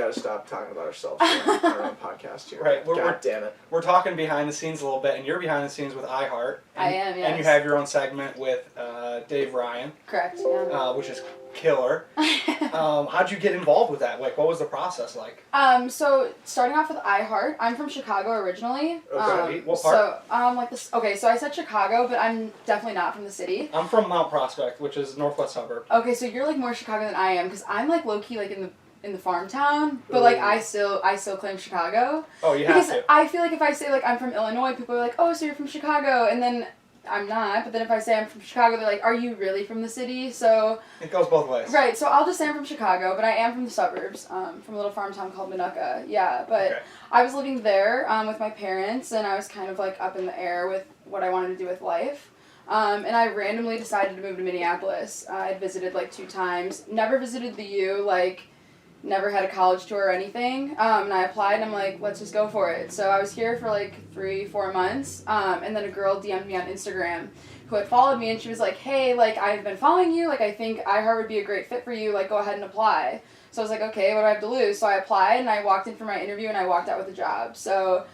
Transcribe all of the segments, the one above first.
gotta stop talking about ourselves on our own podcast here. Right. God damn it. We're talking behind the scenes a little bit, and you're behind the scenes with iHeart. And, I am, yes. And you have your own segment with Dave Ryan. Correct, yeah. Which is killer. How'd you get involved with that? Like, what was the process like? So starting off with iHeart, I'm from Chicago originally. Okay. What part? So I said Chicago, but I'm definitely not from the city. I'm from Mount Prospect, which is northwest suburb. Okay, so you're like more Chicago than I am, because I'm like low key like in the farm town, but like I still claim Chicago. Oh, you have to. Because I feel like if I say like I'm from Illinois, people are like, oh, so you're from Chicago, and then I'm not. But then if I say I'm from Chicago, they're like, are you really from the city? So it goes both ways. Right. So I'll just say I'm from Chicago, but I am from the suburbs, from a little farm town called Minneapolis. Yeah, but okay. I was living there with my parents, and I was kind of like up in the air with what I wanted to do with life. And I randomly decided to move to Minneapolis. I'd visited like 2 times. Never visited the U, like never had a college tour or anything. And I applied and I'm like, let's just go for it. So I was here for like 3-4 months. And then a girl DM'd me on Instagram who had followed me and she was like, hey, like I've been following you. Like I think iHeart would be a great fit for you. Like go ahead and apply. So I was like, okay, what do I have to lose? So I applied and I walked in for my interview and I walked out with a job. So,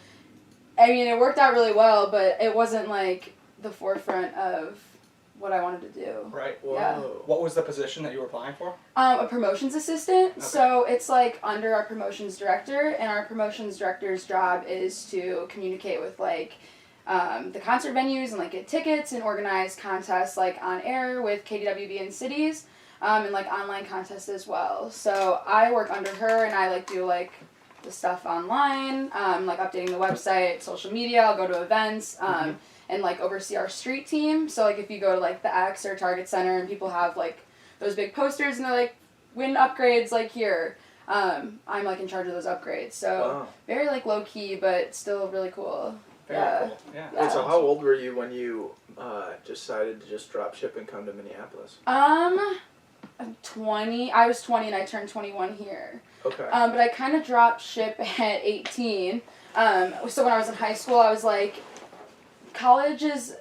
I mean, it worked out really well, but it wasn't like the forefront of what I wanted to do. Right. Whoa. Yeah. What was the position that you were applying for? A promotions assistant. Okay. So it's like under our promotions director, and our promotions director's job is to communicate with like the concert venues and like get tickets and organize contests like on air with KDWB Cities, and like online contests as well. So I work under her and I like do like the stuff online, like updating the website, social media. I'll go to events. And like oversee our street team. So like if you go to like the X or Target Center and people have like those big posters and they're like win upgrades like here, I'm like in charge of those upgrades. So very like low key but still really cool. Very cool. Yeah. Wait, so how old were you when you decided to just drop ship and come to Minneapolis? I'm 20. I was 20 and I turned 21 here. Okay. But I kind of dropped ship at 18. So when I was in high school, I was like, college is,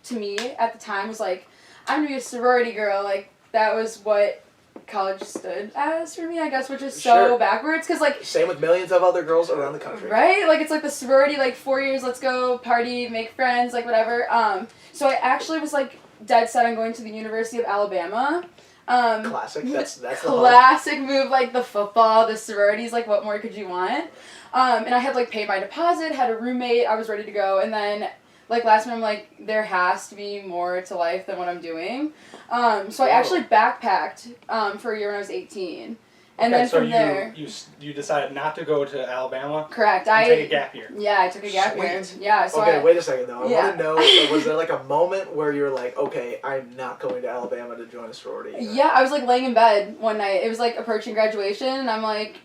to me, at the time, was like, I'm going to be a sorority girl. Like, that was what college stood as for me, I guess, which is so backwards. Cause, like, same with millions of other girls around the country. Right? Like, it's like the sorority, like, 4 years, let's go party, make friends, like, whatever. So I actually was, like, dead set on going to the University of Alabama. Classic. That's the classic move, like, the football, the sororities, like, what more could you want? And I had, like, paid my deposit, had a roommate, I was ready to go, and then like last minute, I'm like, there has to be more to life than what I'm doing. So I actually backpacked for a year when I was 18. And then from there... you decided not to go to Alabama? Correct. Take a gap year. Yeah, I took a gap year. Yeah, so wait a second though. I want to know, was there like a moment where you were like, okay, I'm not going to Alabama to join a sorority? Yeah, I was like laying in bed one night. It was like approaching graduation and I'm like,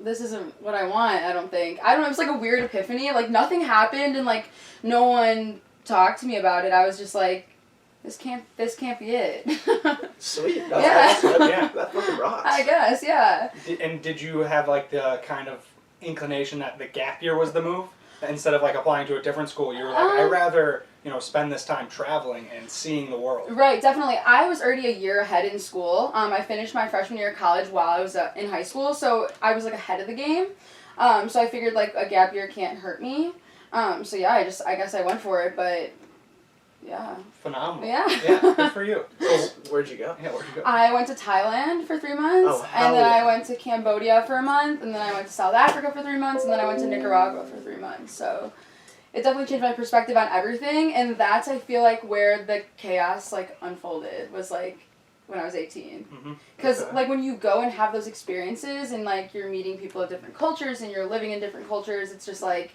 this isn't what I want, I don't think. I don't know, it was like a weird epiphany. Like nothing happened and like no one talked to me about it. I was just like, this can't be it. Sweet. That's awesome. Yeah. That fucking rocks. I guess, yeah. Did you have like the kind of inclination that the gap year was the move? Instead of like applying to a different school, you were like, I'd rather, spend this time traveling and seeing the world. Right, definitely. I was already a year ahead in school. I finished my freshman year of college while I was in high school, so I was like ahead of the game. So I figured like a gap year can't hurt me. So yeah, I guess I went for it, but yeah. Phenomenal. Yeah. Yeah, good for you. So where'd you go? Yeah, where'd you go? I went to Thailand for 3 months, and then I went to Cambodia for a month, and then I went to South Africa for 3 months, and then I went to Nicaragua for 3 months. So it definitely changed my perspective on everything, and that's, I feel like, where the chaos, like, unfolded, was, like, when I was 18. Because, like, when you go and have those experiences, and, like, you're meeting people of different cultures, and you're living in different cultures, it's just, like,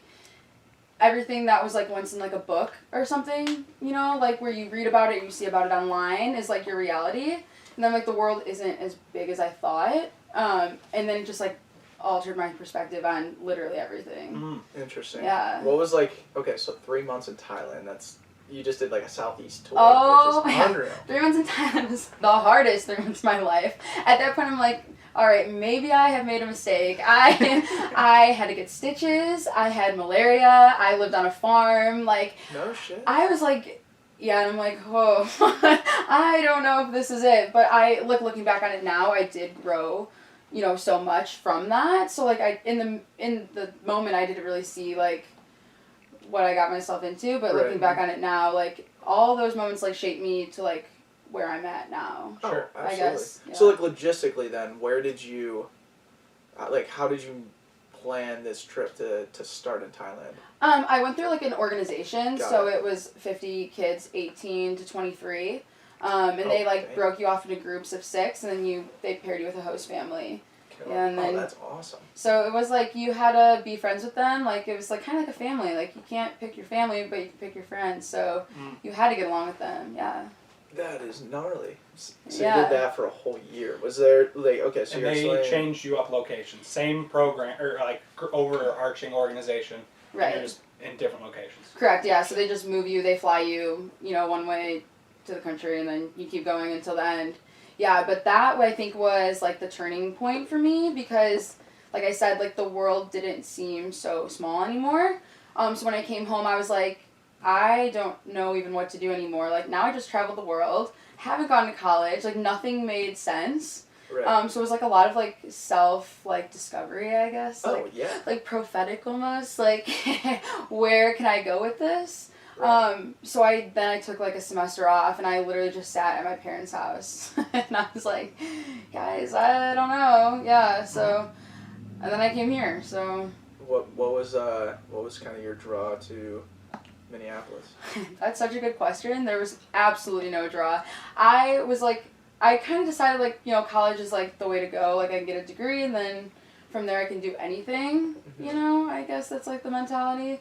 everything that was, like, once in, like, a book or something, like, where you read about it, you see about it online, is, like, your reality. And then, like, the world isn't as big as I thought. And then it just, like, altered my perspective on literally everything. Interesting. Yeah. What was, like, okay, so 3 months in Thailand, you just did, like, a Southeast tour, which is unreal. 3 months in Thailand was the hardest 3 months of my life. At that point, I'm like, all right, maybe I have made a mistake. I had to get stitches. I had malaria. I lived on a farm. Like, no shit. I was like, yeah, and I'm like, whoa, I don't know if this is it. But looking back on it now, I did grow so much from that. So like in the moment I didn't really see like what I got myself into, but looking back on it now, like all those moments like shaped me to like where I'm at now. Sure. Oh, absolutely. I guess. Yeah. So like logistically then, where did you, like how did you plan this trip to start in Thailand? I went through like an organization, Got so it. it was 50 kids, 18 to 23. And they like dang. broke you off into groups of 6, and then they paired you with a host family. Yeah, and then, that's awesome. So it was like you had to be friends with them. Like it was like kind of like a family. Like you can't pick your family, but you can pick your friends. So you had to get along with them. Yeah. That is gnarly. So Yeah. you did that for a whole year. Was there like okay? So And you're they saying changed you up locations. Same program or like overarching organization. And Right. you're just in different locations. Correct. Yeah. So they just move you. They fly you. One way to the country, and then you keep going until the end. Yeah, but that I think was like the turning point for me because, like I said, like the world didn't seem so small anymore. So when I came home, I was like, I don't know even what to do anymore. Like now I just traveled the world, haven't gone to college, like nothing made sense. right. So it was like a lot of like self like discovery, I guess. Oh yeah. Like prophetic almost. Like where can I go with this? Right. So I took like a semester off and I literally just sat at my parents' house and I was like, guys, I don't know. Yeah, so and then I came here. So What was kind of your draw to Minneapolis? that's such a good question. There was absolutely no draw. I kind of decided like, college is like the way to go. Like I can get a degree and then from there I can do anything, I guess that's like the mentality.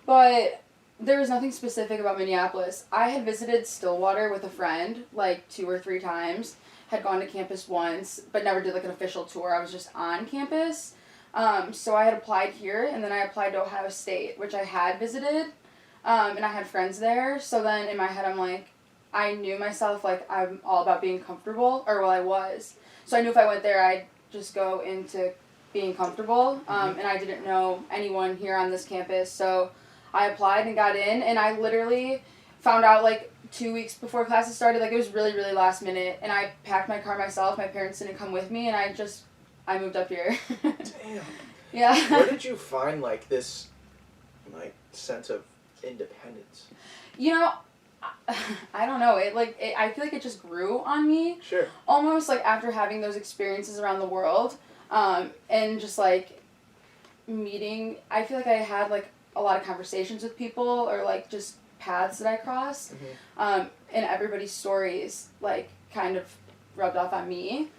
But there was nothing specific about Minneapolis. I had visited Stillwater with a friend like 2 or 3 times, had gone to campus once, but never did like an official tour. I was just on campus. So I had applied here, and then I applied to Ohio State, which I had visited, and I had friends there. So then in my head, I'm like, I knew myself, like I'm all about being comfortable, or well, I was. So I knew if I went there, I'd just go into being comfortable, and I didn't know anyone here on this campus, so I applied and got in, and I literally found out like 2 weeks before classes started. Like it was really, really last minute, and I packed my car myself. My parents didn't come with me, and I moved up here. Damn. Yeah. Where did you find like this, like sense of independence? I don't know. I feel like it just grew on me. Sure. Almost like after having those experiences around the world, and just like meeting. I feel like I had like a lot of conversations with people or like just paths that I crossed, and everybody's stories like kind of rubbed off on me.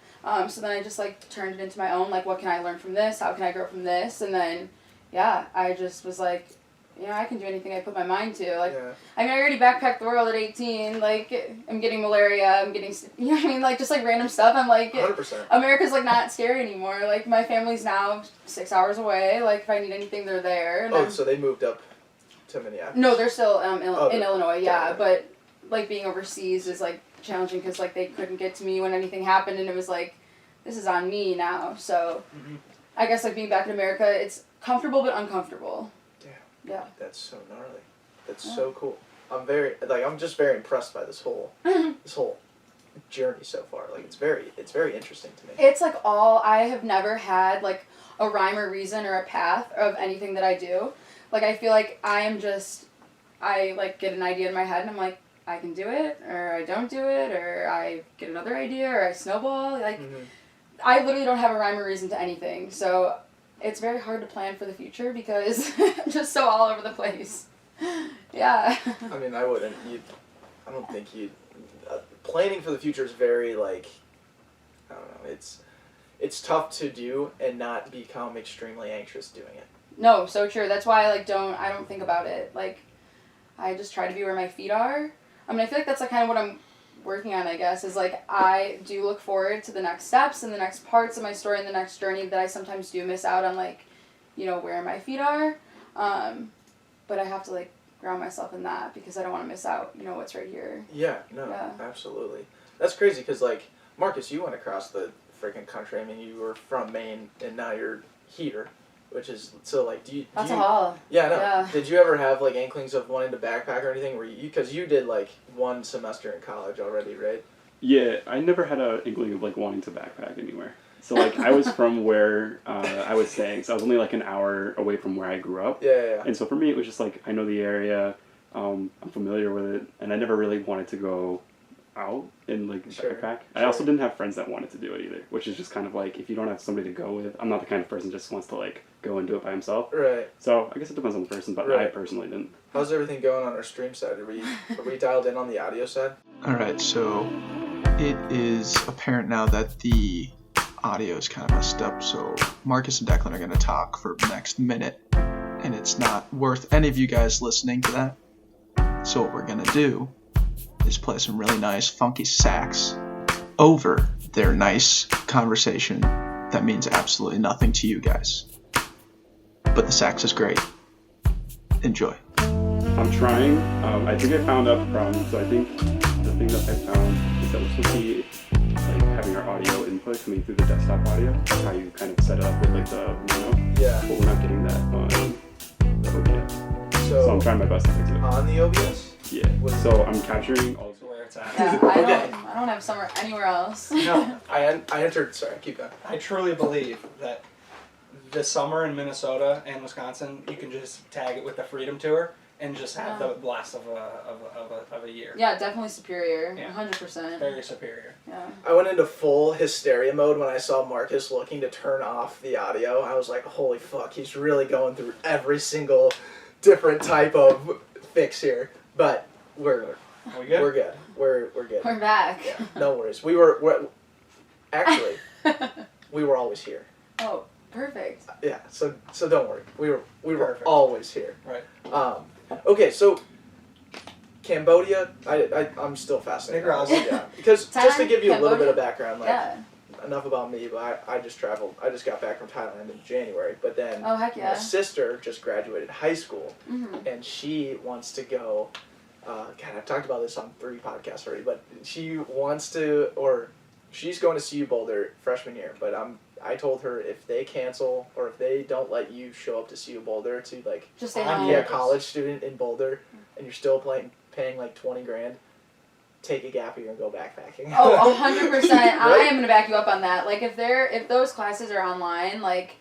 So then I just like turned it into my own, like what can I learn from this? How can I grow from this? And then, yeah, I just was like, I can do anything I put my mind to. Like, Yeah. I mean, I already backpacked the world at 18. Like, I'm getting malaria. I'm getting, like just like random stuff. I'm like, 100%. America's like not scary anymore. Like my family's now 6 hours away. Like if I need anything, they're there. And So they moved up to Minneapolis. no, they're still in Illinois. Yeah, got it. but like being overseas is like challenging because like they couldn't get to me when anything happened, and it was like, this is on me now. So I guess like being back in America, it's comfortable but uncomfortable. Yeah. That's so gnarly. That's so cool. I'm just very impressed by this whole journey so far. Like it's very interesting to me. It's like I have never had like a rhyme or reason or a path of anything that I do. Like I feel like I like get an idea in my head and I'm like, I can do it, or I don't do it, or I get another idea, or I snowball. Like I literally don't have a rhyme or reason to anything. So it's very hard to plan for the future because I'm just so all over the place. Yeah. I mean, I don't think planning for the future is very like, I don't know, it's tough to do and not become extremely anxious doing it. No, so true. That's why I don't think about it. Like, I just try to be where my feet are. I mean, I feel like that's like kind of what I'm working on, I guess, is like I do look forward to the next steps and the next parts of my story and the next journey that I sometimes do miss out on, like, where my feet are. But I have to like ground myself in that because I don't want to miss out, what's right here. Yeah, no, absolutely. That's crazy because like, Marcus, you went across the freaking country. I mean, you were from Maine and now you're here. Which is, so like, That's a haul. Yeah, no. Yeah. Did you ever have like inklings of wanting to backpack or anything? Because you did like 1 semester in college already, right? Yeah, I never had an inkling of like wanting to backpack anywhere. So, like, I was from where I was staying, so I was only, like, an hour away from where I grew up. Yeah. And so for me, it was just, like, I know the area, I'm familiar with it, and I never really wanted to go out and, like, backpack. I also didn't have friends that wanted to do it either, which is just kind of, like, if you don't have somebody to go with, I'm not the kind of person that just wants to, like, go and do it by himself. Right. So I guess it depends on the person, but I personally didn't. How's everything going on our stream side? Are we dialed in on the audio side? All right, so it is apparent now that the audio is kind of messed up, so Marcus and Declan are going to talk for the next minute, and it's not worth any of you guys listening to that. So what we're going to do is play some really nice funky sax over their nice conversation that means absolutely nothing to you guys. But the sax is great. Enjoy. I'm trying. I think I found up from, so I think the thing that I found is that we're supposed to be like having our audio input coming through the desktop audio. That's how you kind of set it up with like the Monroe. Yeah. But we're not getting that on the OBS. So I'm trying my best to fix it. On the OBS? Yeah. So I'm capturing all of Where it's at. Yeah, I don't have somewhere anywhere else. No, I entered. Sorry, keep going. I truly believe that this summer in Minnesota and Wisconsin, you can just tag it with the Freedom Tour and just have the blast of a year. Yeah, definitely superior. Yeah. 100%. Very superior. Yeah. I went into full hysteria mode when I saw Marcus looking to turn off the audio. I was like, holy fuck, he's really going through every single different type of fix here. But we're good? We're good. We're good. We're back. Yeah, no worries. We're actually we were always here. Oh, perfect. Yeah, so don't worry. We were Perfect. always here. Right. Okay, so Cambodia, I'm still fascinated. Nicaragua. Yeah, because just to give you a little bit Cambodia? of background, like Yeah. enough about me, but I just traveled. I just got back from Thailand in January, but then Oh, heck my yeah. sister just graduated high school, Mm-hmm. and she wants to go. God, I've talked about this on 3 podcasts already, but she wants to, or she's going to CU Boulder freshman year. But I told her if they cancel or if they don't let you show up to CU Boulder to like Just stay On home. be a campus. college student in Boulder, and you're still paying like $20 grand, take a gap year and go backpacking. Oh, 100%. I Right? am gonna back you up on that. Like, if those classes are online, like,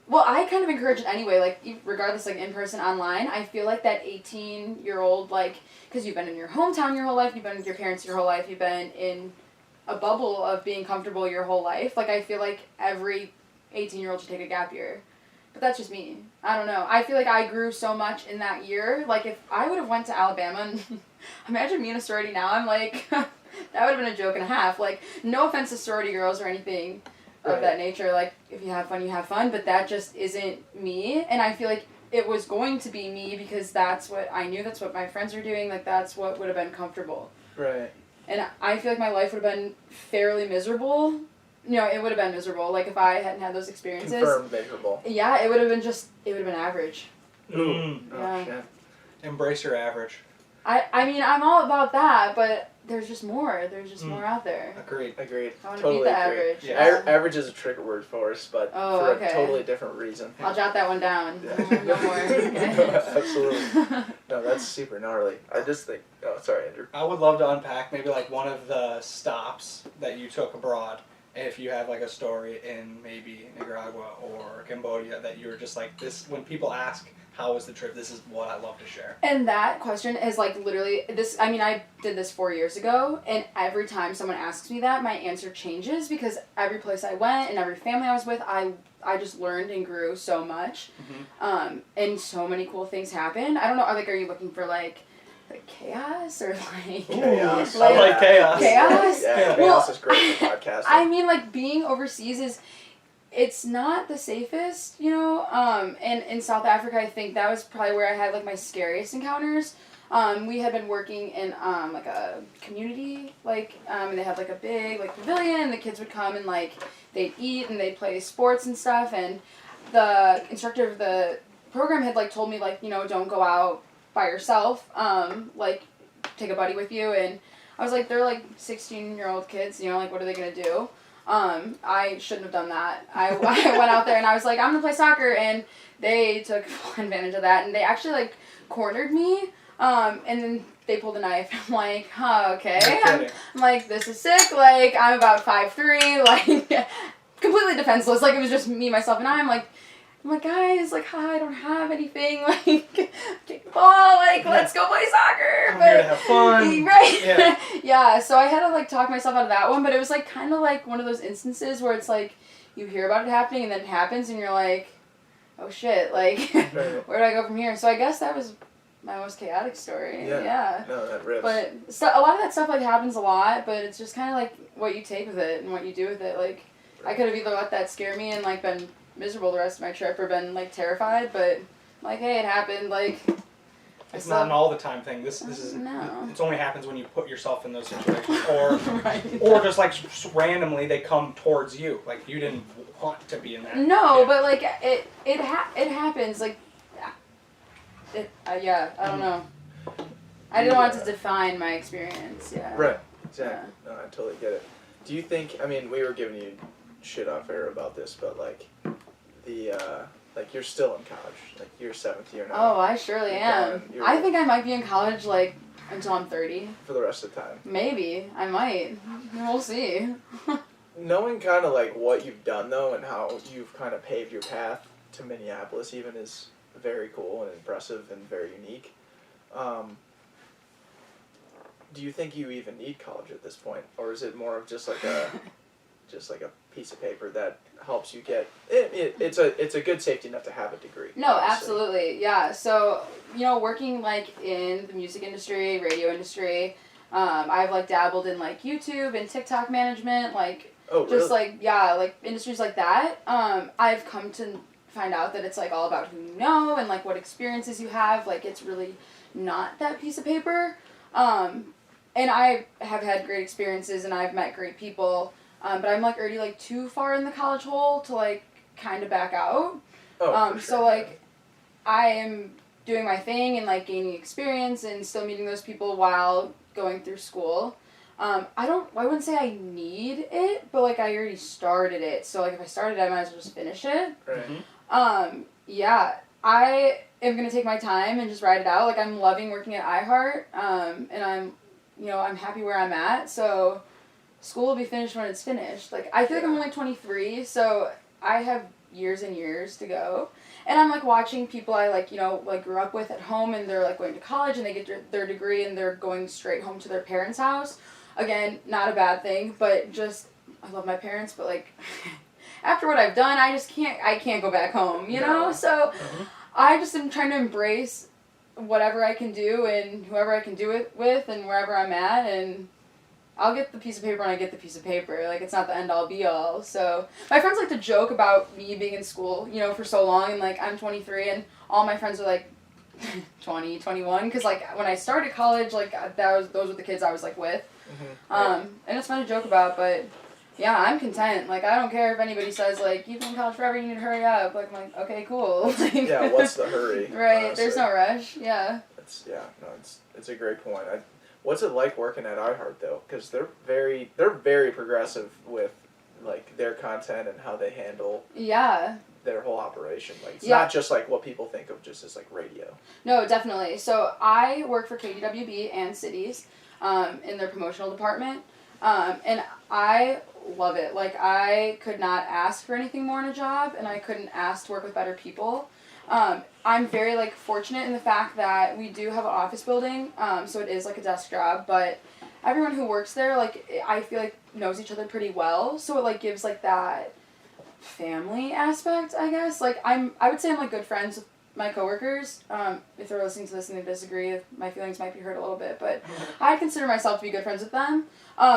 well, I kind of encourage it anyway. Like, regardless, like in person, online. I feel like that 18-year-old, like, because you've been in your hometown your whole life, you've been with your parents your whole life, you've been in a bubble of being comfortable your whole life. Like, I feel like every 18-year-old should take a gap year. But that's just me. I don't know. I feel like I grew so much in that year. Like, if I would have went to Alabama, and imagine me in a sorority now, I'm like, that would have been a joke and a half. Like, no offense to sorority girls or anything of that nature. Like, if you have fun, you have fun. But that just isn't me. And I feel like it was going to be me because that's what I knew. That's what my friends were doing. Like, that's what would have been comfortable. Right. And I feel like my life would have been fairly miserable. You know, it would have been miserable. Like, if I hadn't had those experiences. Confirmed miserable. Yeah, it would have been average. Mm. Oh, Yeah. shit. Embrace your average. I mean, I'm all about that, but there's just more. There's just more out there. Agreed. Agreed. I want to Totally beat the agree. average. Yeah. Average is a trigger word for us, but Oh, for okay. a totally different reason. I'll jot that one down. Yeah. No more. Okay. Absolutely. No, that's super gnarly. I just think. Oh, sorry, Andrew. I would love to unpack maybe like one of the stops that you took abroad. If you have like a story in maybe Nicaragua or Cambodia that you were just like this, when people ask how was the trip, this is what I love to share. And that question is like literally this. I mean, I did this 4 years ago, and every time someone asks me that, my answer changes because every place I went and every family I was with, I just learned and grew so much, and so many cool things happened. I don't know. Are you looking for like chaos or like Chaos. I like chaos. chaos? Yeah, chaos is great for podcasting. I mean, like, being overseas it's not the safest, you know, and in South Africa, I think that was probably where I had, like, my scariest encounters. We had been working in, like, a community, like, and they had, like, a big, like, pavilion, and the kids would come and, like, they'd eat and they'd play sports and stuff, and the instructor of the program had, like, told me, like, you know, don't go out by yourself, like, take a buddy with you, and I was like, they're, like, 16-year-old kids, you know, like, what are they gonna do? I shouldn't have done that. I went out there and I was like, I'm gonna play soccer, and they took full advantage of that, and they actually, like, cornered me, and then they pulled a knife. I'm like, huh, okay. I'm like, this is sick, like, I'm about 5'3", like, completely defenseless. Like, it was just me, myself, and I'm like, guys, like, hi, I don't have anything. Like, take the ball. Like, let's go play soccer. I'm here to have fun. Right. Yeah. Yeah. So I had to like talk myself out of that one, but it was like kind of like one of those instances where it's like you hear about it happening and then it happens and you're like, oh shit, like, where do I go from here? So I guess that was my most chaotic story. Yeah. No, that rips. But a lot of that stuff like happens a lot, but it's just kind of like what you take with it and what you do with it. Like, I could have either let that scare me and like been miserable the rest of my trip or been like terrified, but like, hey, it happened. Like, it's not an all the time thing. This is no. It only happens when you put yourself in those situations, or right. or just like randomly they come towards you, like you didn't want to be in that. No, but like it happens. Like, yeah, I don't know. I didn't want it to define my experience. Yeah. Right. Exactly. Yeah. No, I totally get it. Do you think? I mean, we were giving you shit off air about this, but like like you're still in college, like you're 7th year now. Oh, I surely am. I think I might be in college like until I'm 30. For the rest of the time. Maybe I might. We'll see. Knowing kind of like what you've done though, and how you've kind of paved your path to Minneapolis, even is very cool and impressive and very unique. Do you think you even need college at this point, or is it more of just like a piece of paper that helps you get it's a good safety net to have a degree? No, obviously. Absolutely, yeah. So working like in the music industry, radio industry, I've like dabbled in like YouTube and TikTok management, like just like like industries like that. I've come to find out that it's like all about who you know and like what experiences you have. Like, it's really not that piece of paper. And I have had great experiences and I've met great people, but I'm like already like too far in the college hole to like kind of back out. Sure. So like I am doing my thing and like gaining experience and still meeting those people while going through school. I wouldn't say I need it, but like I already started it. So like if I started it, I might as well just finish it. Right. Yeah, I am gonna take my time and just ride it out. Like, I'm loving working at iHeart, and I'm happy where I'm at. So school will be finished when it's finished. Like, I feel like I'm only 23, so I have years and years to go. And I'm like watching people I like grew up with at home, and they're like going to college and they get their degree and they're going straight home to their parents' house. Again, not a bad thing, but just I love my parents, but like after what I've done, I can't go back home, you know? So I just am trying to embrace whatever I can do and whoever I can do it with and wherever I'm at, and I'll get the piece of paper when I get the piece of paper. Like, it's not the end-all be-all. So my friends like to joke about me being in school, for so long, and like I'm 23 and all my friends are like 20, 21, because like when I started college, like those were the kids I was like with. And it's fun to joke about, but yeah, I'm content. Like, I don't care if anybody says, like, you've been in college forever, you need to hurry up. Like, I'm like, okay, cool. Yeah, what's the hurry? Right, honestly. There's no rush, yeah. It's a great point. What's it like working at iHeart, though? Because they're very progressive with, like, their content and how they handle their whole operation. Like, it's not just, like, what people think of just as, like, radio. No, definitely. So, I work for KDWB and Cities in their promotional department, and I love it. Like, I could not ask for anything more in a job, and I couldn't ask to work with better people. I'm very, like, fortunate in the fact that we do have an office building, so it is, like, a desk job, but everyone who works there, like, I feel like knows each other pretty well, so it, like, gives, like, that family aspect, I guess. Like, I would say I'm, like, good friends with my coworkers. If they're listening to this and they disagree, my feelings might be hurt a little bit, but I consider myself to be good friends with them.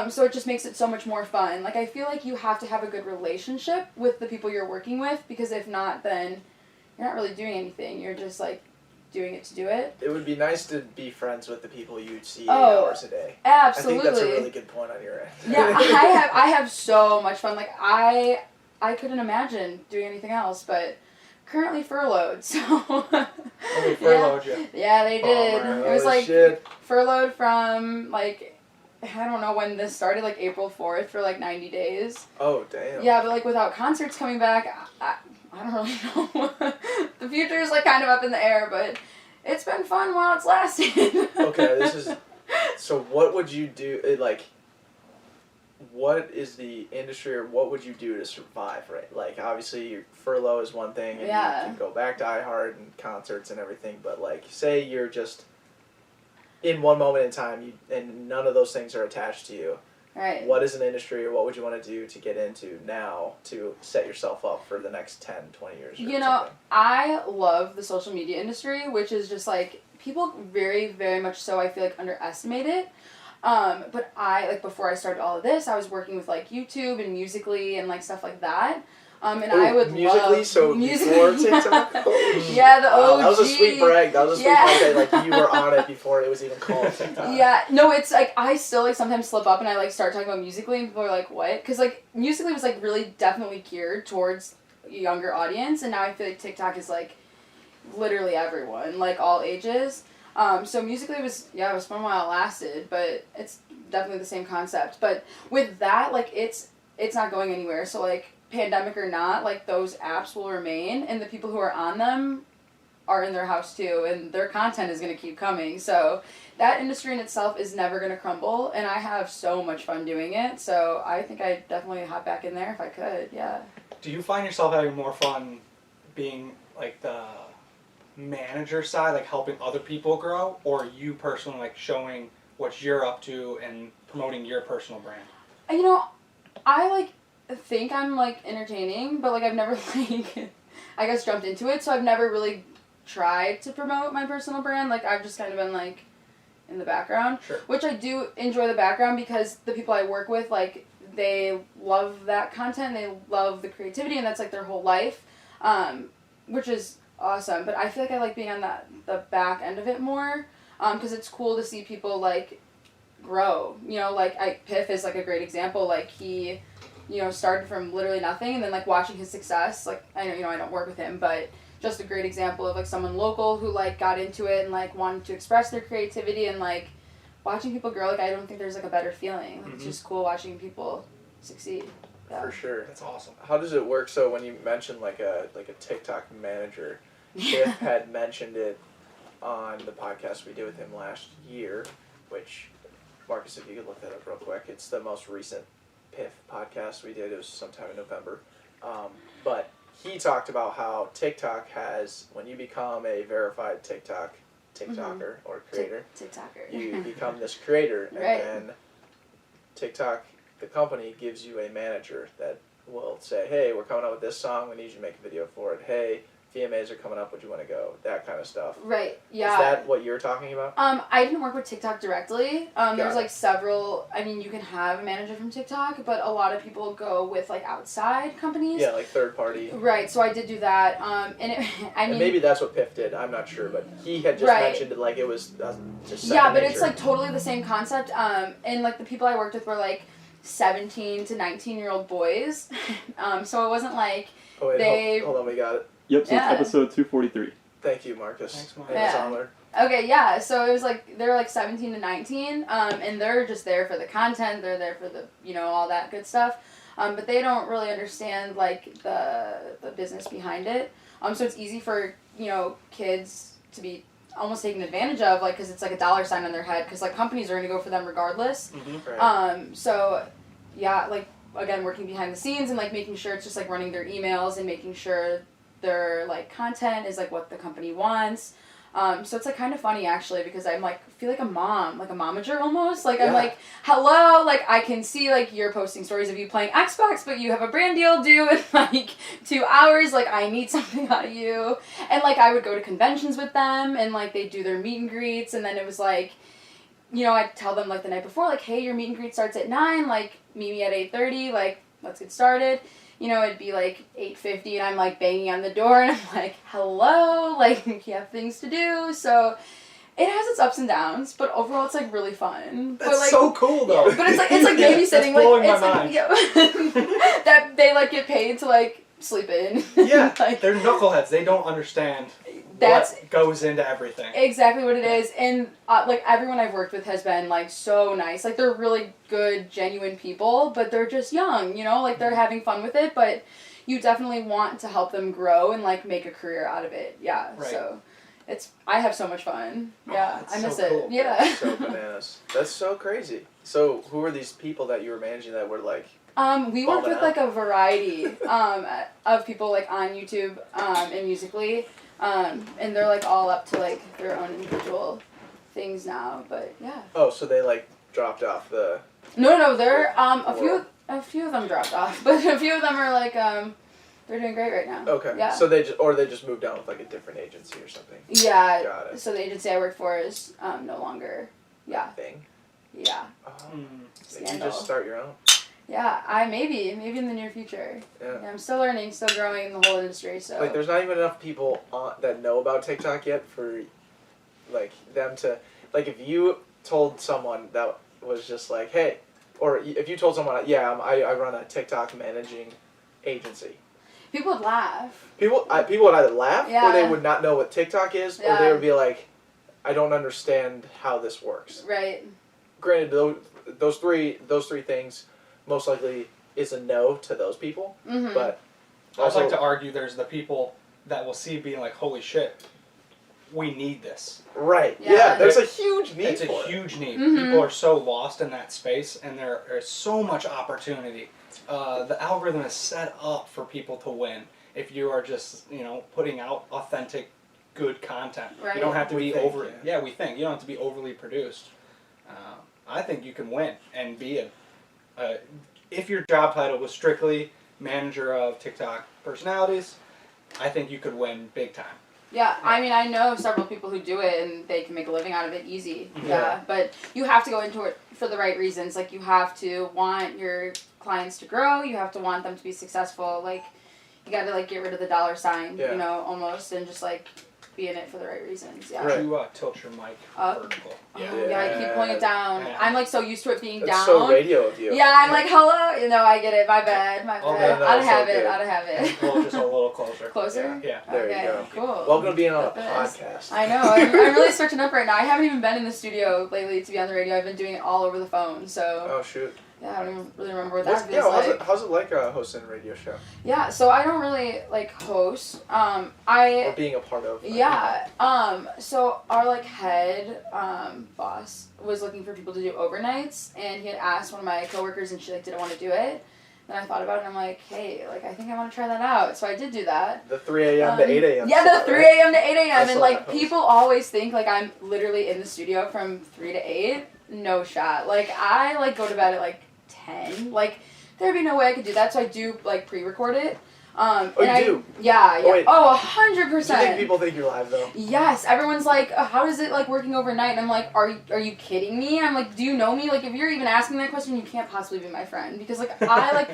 So it just makes it so much more fun. Like, I feel like you have to have a good relationship with the people you're working with, because if not, then you're not really doing anything. You're just, like, doing it to do it. It would be nice to be friends with the people you see 8 hours a day. Absolutely. I think that's a really good point on your end. Yeah, I have so much fun. Like, I couldn't imagine doing anything else, but currently furloughed, so they furloughed you. Yeah, they did. Man, it was like shit. Furloughed from like, I don't know when this started, like April 4th for like 90 days. Oh, damn. Yeah, but like without concerts coming back, I don't really know. The future is like kind of up in the air, but it's been fun while it's lasted. Okay, so what would you do, like, what is the industry, or what would you do to survive, right? Like, obviously, your furlough is one thing, and you can go back to iHeart and concerts and everything, but, like, say you're just in one moment in time, and none of those things are attached to you. Right. What is an industry, or what would you want to do to get into now to set yourself up for the next 10, 20 years? You know, I love the social media industry, which is just, like, people very, very much so, I feel like, underestimate it. But before I started all of this, I was working with, like, YouTube and Musical.ly and, like, stuff like that. And I would Musical.ly, love... so before TikTok? Yeah, the OG. That was a sweet brag. That was a sweet brag that, like, you were on it before it was even called TikTok. Yeah, no, it's, like, I still, like, sometimes slip up and I, like, start talking about Musical.ly and people are like, what? Because, like, Musical.ly was, like, really definitely geared towards a younger audience, and now I feel like TikTok is, like, literally everyone, like, all ages. So Musical.ly was fun while it lasted, but it's definitely the same concept. But with that, like, it's not going anywhere. So, like, pandemic or not, like, those apps will remain, and the people who are on them are in their house too, and their content is going to keep coming. So that industry in itself is never going to crumble, and I have so much fun doing it. So I think I'd definitely hop back in there if I could, yeah. Do you find yourself having more fun being, like, the manager side, like helping other people grow, or you personally, like, showing what you're up to and promoting your personal brand? You know, I, like, think I'm, like, entertaining, but, like, I've never, like, I guess jumped into it, so I've never really tried to promote my personal brand. Like, I've just kind of been, like, in the background, sure. Which I do enjoy the background because the people I work with, like, they love that content, they love the creativity, and that's, like, their whole life, which is awesome. But I feel like I like being on the back end of it more, because it's cool to see people, like, grow. You know, like, Piff is, like, a great example. Like, he, you know, started from literally nothing, and then, like, watching his success, like, I know, you know, I don't work with him, but just a great example of, like, someone local who, like, got into it and, like, wanted to express their creativity, and, like, watching people grow, like, I don't think there's, like, a better feeling. Like, it's just cool watching people succeed. Yeah. For sure. That's awesome. How does it work? So when you mentioned, like a TikTok manager, Biff had mentioned it on the podcast we did with him last year, which, Marcus, if you could look that up real quick, it's the most recent Piff podcast we did. It was sometime in November. But he talked about how TikTok has, when you become a verified TikToker or creator, TikToker. you become this creator, and Right. then TikTok, the company, gives you a manager that will say, hey, we're coming out with this song, we need you to make a video for it. Hey, VMAs are coming up, would you want to go? That kind of stuff. Right, yeah. Is that what you're talking about? I didn't work with TikTok directly. There's, like, it. several, I mean, you can have a manager from TikTok, but a lot of people go with, like, outside companies. Yeah, like third party. Right, so I did do that, and it, I mean... And maybe that's what Piff did, I'm not sure, but he had just mentioned it like it was just second Yeah, but nature. it's, like, totally the same concept, and, like, the people I worked with were, like, 17 to 19-year-old boys, so it wasn't like Oh, wait, hold on, we got it. Yep, so it's episode 243. Thank you, Marcus. Thanks, Mark. Yeah. Okay, yeah, so it was like, they were like 17 to 19, and they're just there for the content, they're there for the, you know, all that good stuff, but they don't really understand, like, the business behind it, so it's easy for, you know, kids to be almost taken advantage of, like, because it's like a dollar sign on their head, because, like, companies are going to go for them regardless, Right. So, yeah, like, again, working behind the scenes and, like, making sure it's just, like, running their emails and making sure their, like, content is, like, what the company wants. So it's, like, kind of funny, actually, because I'm, like, feel like a mom, like a momager almost. Like, I'm like, hello, like, I can see, like, you're posting stories of you playing Xbox, but you have a brand deal due in, like, 2 hours. Like, I need something out of you. And, like, I would go to conventions with them, and, like, they'd do their meet and greets, and then it was, like, you know, I'd tell them, like, the night before, like, hey, your meet and greet starts at 9, like, meet me at 8:30, like, let's get started. You know, it'd be, like, 8:50, and I'm, like, banging on the door, and I'm like, hello, like, you have things to do, so it has its ups and downs, but overall, it's, like, really fun. That's but, like, so cool, though. Yeah, but it's like babysitting, That's blowing like, my it's, like, yeah, that they, like, get paid to, like, sleep in. Yeah, like, they're knuckleheads. They don't understand that's what goes into everything. Exactly what it is, and like, everyone I've worked with has been, like, so nice. Like, they're really good, genuine people, but they're just young, you know? Like, they're having fun with it, but you definitely want to help them grow and, like, make a career out of it. Yeah, Right. so I have so much fun. Yeah, that's I miss so it. cool. Yeah. That's so bananas. That's so crazy. So who are these people that you were managing that were like? We worked Bombing with like a variety of people like on YouTube and Musically, and they're like all up to like their own individual things now. But yeah. Oh, so they like dropped off the. No, they're World. a few of them dropped off, but a few of them are like they're doing great right now. Okay. Yeah. So they just moved on with like a different agency or something. Yeah. Got it. So the agency I work for is no longer. Yeah. Thing. Yeah. Maybe you Scandal. just start your own. Yeah. Maybe in the near future. Yeah. I'm still learning, still growing in the whole industry. So. Like, there's not even enough people that know about TikTok yet for, like, them to, like, if you told someone that was just like, hey, or if you told someone, yeah, I run a TikTok managing agency. People would laugh. People would either laugh or Yeah. they would not know what TikTok is, or Yeah. they would be like, I don't understand how this works. Right. Granted, those three things most likely is a no to those people, Mm-hmm. but I'd also, like to argue there's the people that will see being like, holy shit, we need this. right, Yeah. yeah, there's a huge need It's a for it. huge need. Mhm. People are so lost in that space, and there is so much opportunity. The algorithm is set up for people to win if you are just, putting out authentic, good content. Right. You don't have to We be think, over. Yeah, we think you don't have to be overly produced. I think you can win and be if your job title was strictly manager of TikTok personalities, I think you could win big time. Yeah, I mean, I know several people who do it and they can make a living out of it easy. Yeah. Yeah, but you have to go into it for the right reasons. Like, you have to want your clients to grow. You have to want them to be successful. Like, you got to, like, get rid of the dollar sign, Yeah. almost, and just, like, be in it for the right reasons. Yeah. Right. You tilt your mic Up. vertical. Oh, yeah, I keep pulling it down. Yeah. I'm, like, so used to it being That's down. so radio of you. Yeah, I'm like, hello. I get it. My bad. Oh, I'd no, have it's it. all I'd have it. Pull just a little closer. Closer? Yeah. There Okay, you go. cool. Welcome to being on a The best. podcast. I know. I'm really switching up right now. I haven't even been in the studio lately to be on the radio. I've been doing it all over the phone. So, Oh shoot. yeah, I don't even really remember what that feels Yeah, like. how's it like hosting a radio show Yeah, so I don't really, like, host. or being a part of? Yeah. So our, like, head boss was looking for people to do overnights, and he had asked one of my coworkers, and she, like, didn't want to do it. Then I thought about it, and I'm like, hey, like, I think I want to try that out. So I did do that. The 3 a.m. to 8 a.m. Yeah, slot, the 3 right? a.m. to 8 I a.m. saw And, like, that post. people always think, like, I'm literally in the studio from 3 to 8. No shot. Like, I, like, go to bed at, like, 10. Like, there'd be no way I could do that, so I do, like, pre-record it. Oh, and you do? Yeah. Oh, wait. Oh, Do you 100%. think people think you're live though? Yes, everyone's like, how is it, like, working overnight? And I'm like, are you kidding me? I'm like, do you know me? Like, if you're even asking that question, you can't possibly be my friend. Because, like, I, like,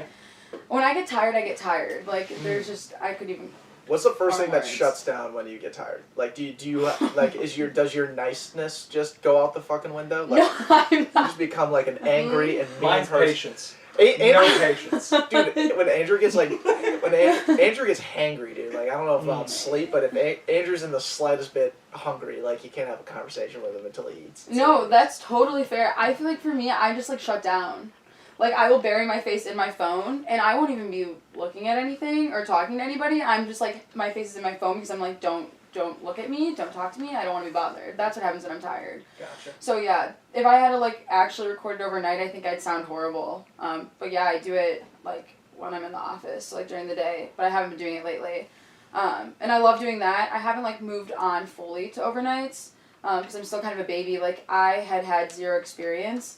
when I get tired, I get tired. Like, there's just, I could even... What's the first thing that Hormones. shuts down when you get tired? Like, do you like does your niceness just go out the fucking window? Like, No, I'm you not. just become like an angry and mean Mine's person. patience. A- No Andrew, patience. dude, when Andrew gets like, Andrew gets hangry, dude. Like, I don't know about sleep, but if Andrew's in the slightest bit hungry, like, you can't have a conversation with him until he eats. No, that's totally fair. I feel like for me, I just, like, shut down. Like, I will bury my face in my phone, and I won't even be looking at anything or talking to anybody. I'm just, like, my face is in my phone because I'm like, don't look at me, don't talk to me, I don't want to be bothered. That's what happens when I'm tired. Gotcha. So, yeah, if I had to, like, actually record it overnight, I think I'd sound horrible. But, yeah, I do it, like, when I'm in the office, like, during the day, but I haven't been doing it lately. And I love doing that. I haven't, like, moved on fully to overnights because I'm still kind of a baby. Like, I had zero experience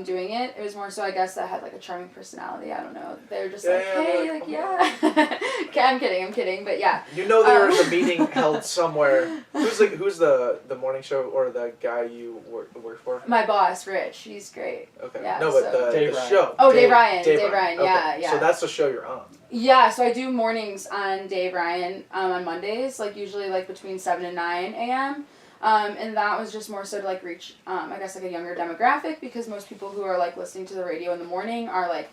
doing it. It was more so, I guess, that I had, like, a charming personality. I don't know. They were just like, Yeah, hey, like, like, yeah. Okay, I'm kidding, but yeah. You know there was a meeting held somewhere. Who's the morning show or the guy you work for? My boss, Rich, he's great. Okay. Yeah, no, but so- Dave the Ryan. show. Oh, Dave Ryan, Okay. yeah. So that's the show you're on. Yeah, so I do mornings on Dave Ryan on Mondays, like, usually, like, between 7 and 9 a.m., and that was just more so to, like, reach, I guess, like, a younger demographic, because most people who are, like, listening to the radio in the morning are, like,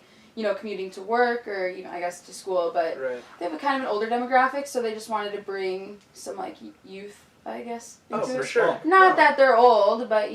commuting to work or, I guess, to school, but Right. they have a kind of an older demographic, so they just wanted to bring some, like, youth, I guess, Oh, into for it. sure. Not that they're old, but,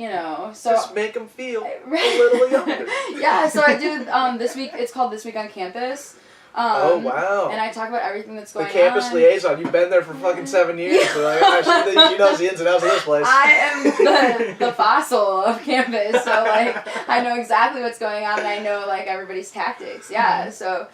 so... Just make them feel a little younger. Yeah, so I do, this week, it's called This Week on Campus. Oh, wow. And I talk about everything that's The going on. campus liaison. You've been there for fucking 7 years. So like, she knows the ins and outs of this place. I am the fossil of campus, so like I know exactly what's going on, and I know like everybody's tactics. Yeah, so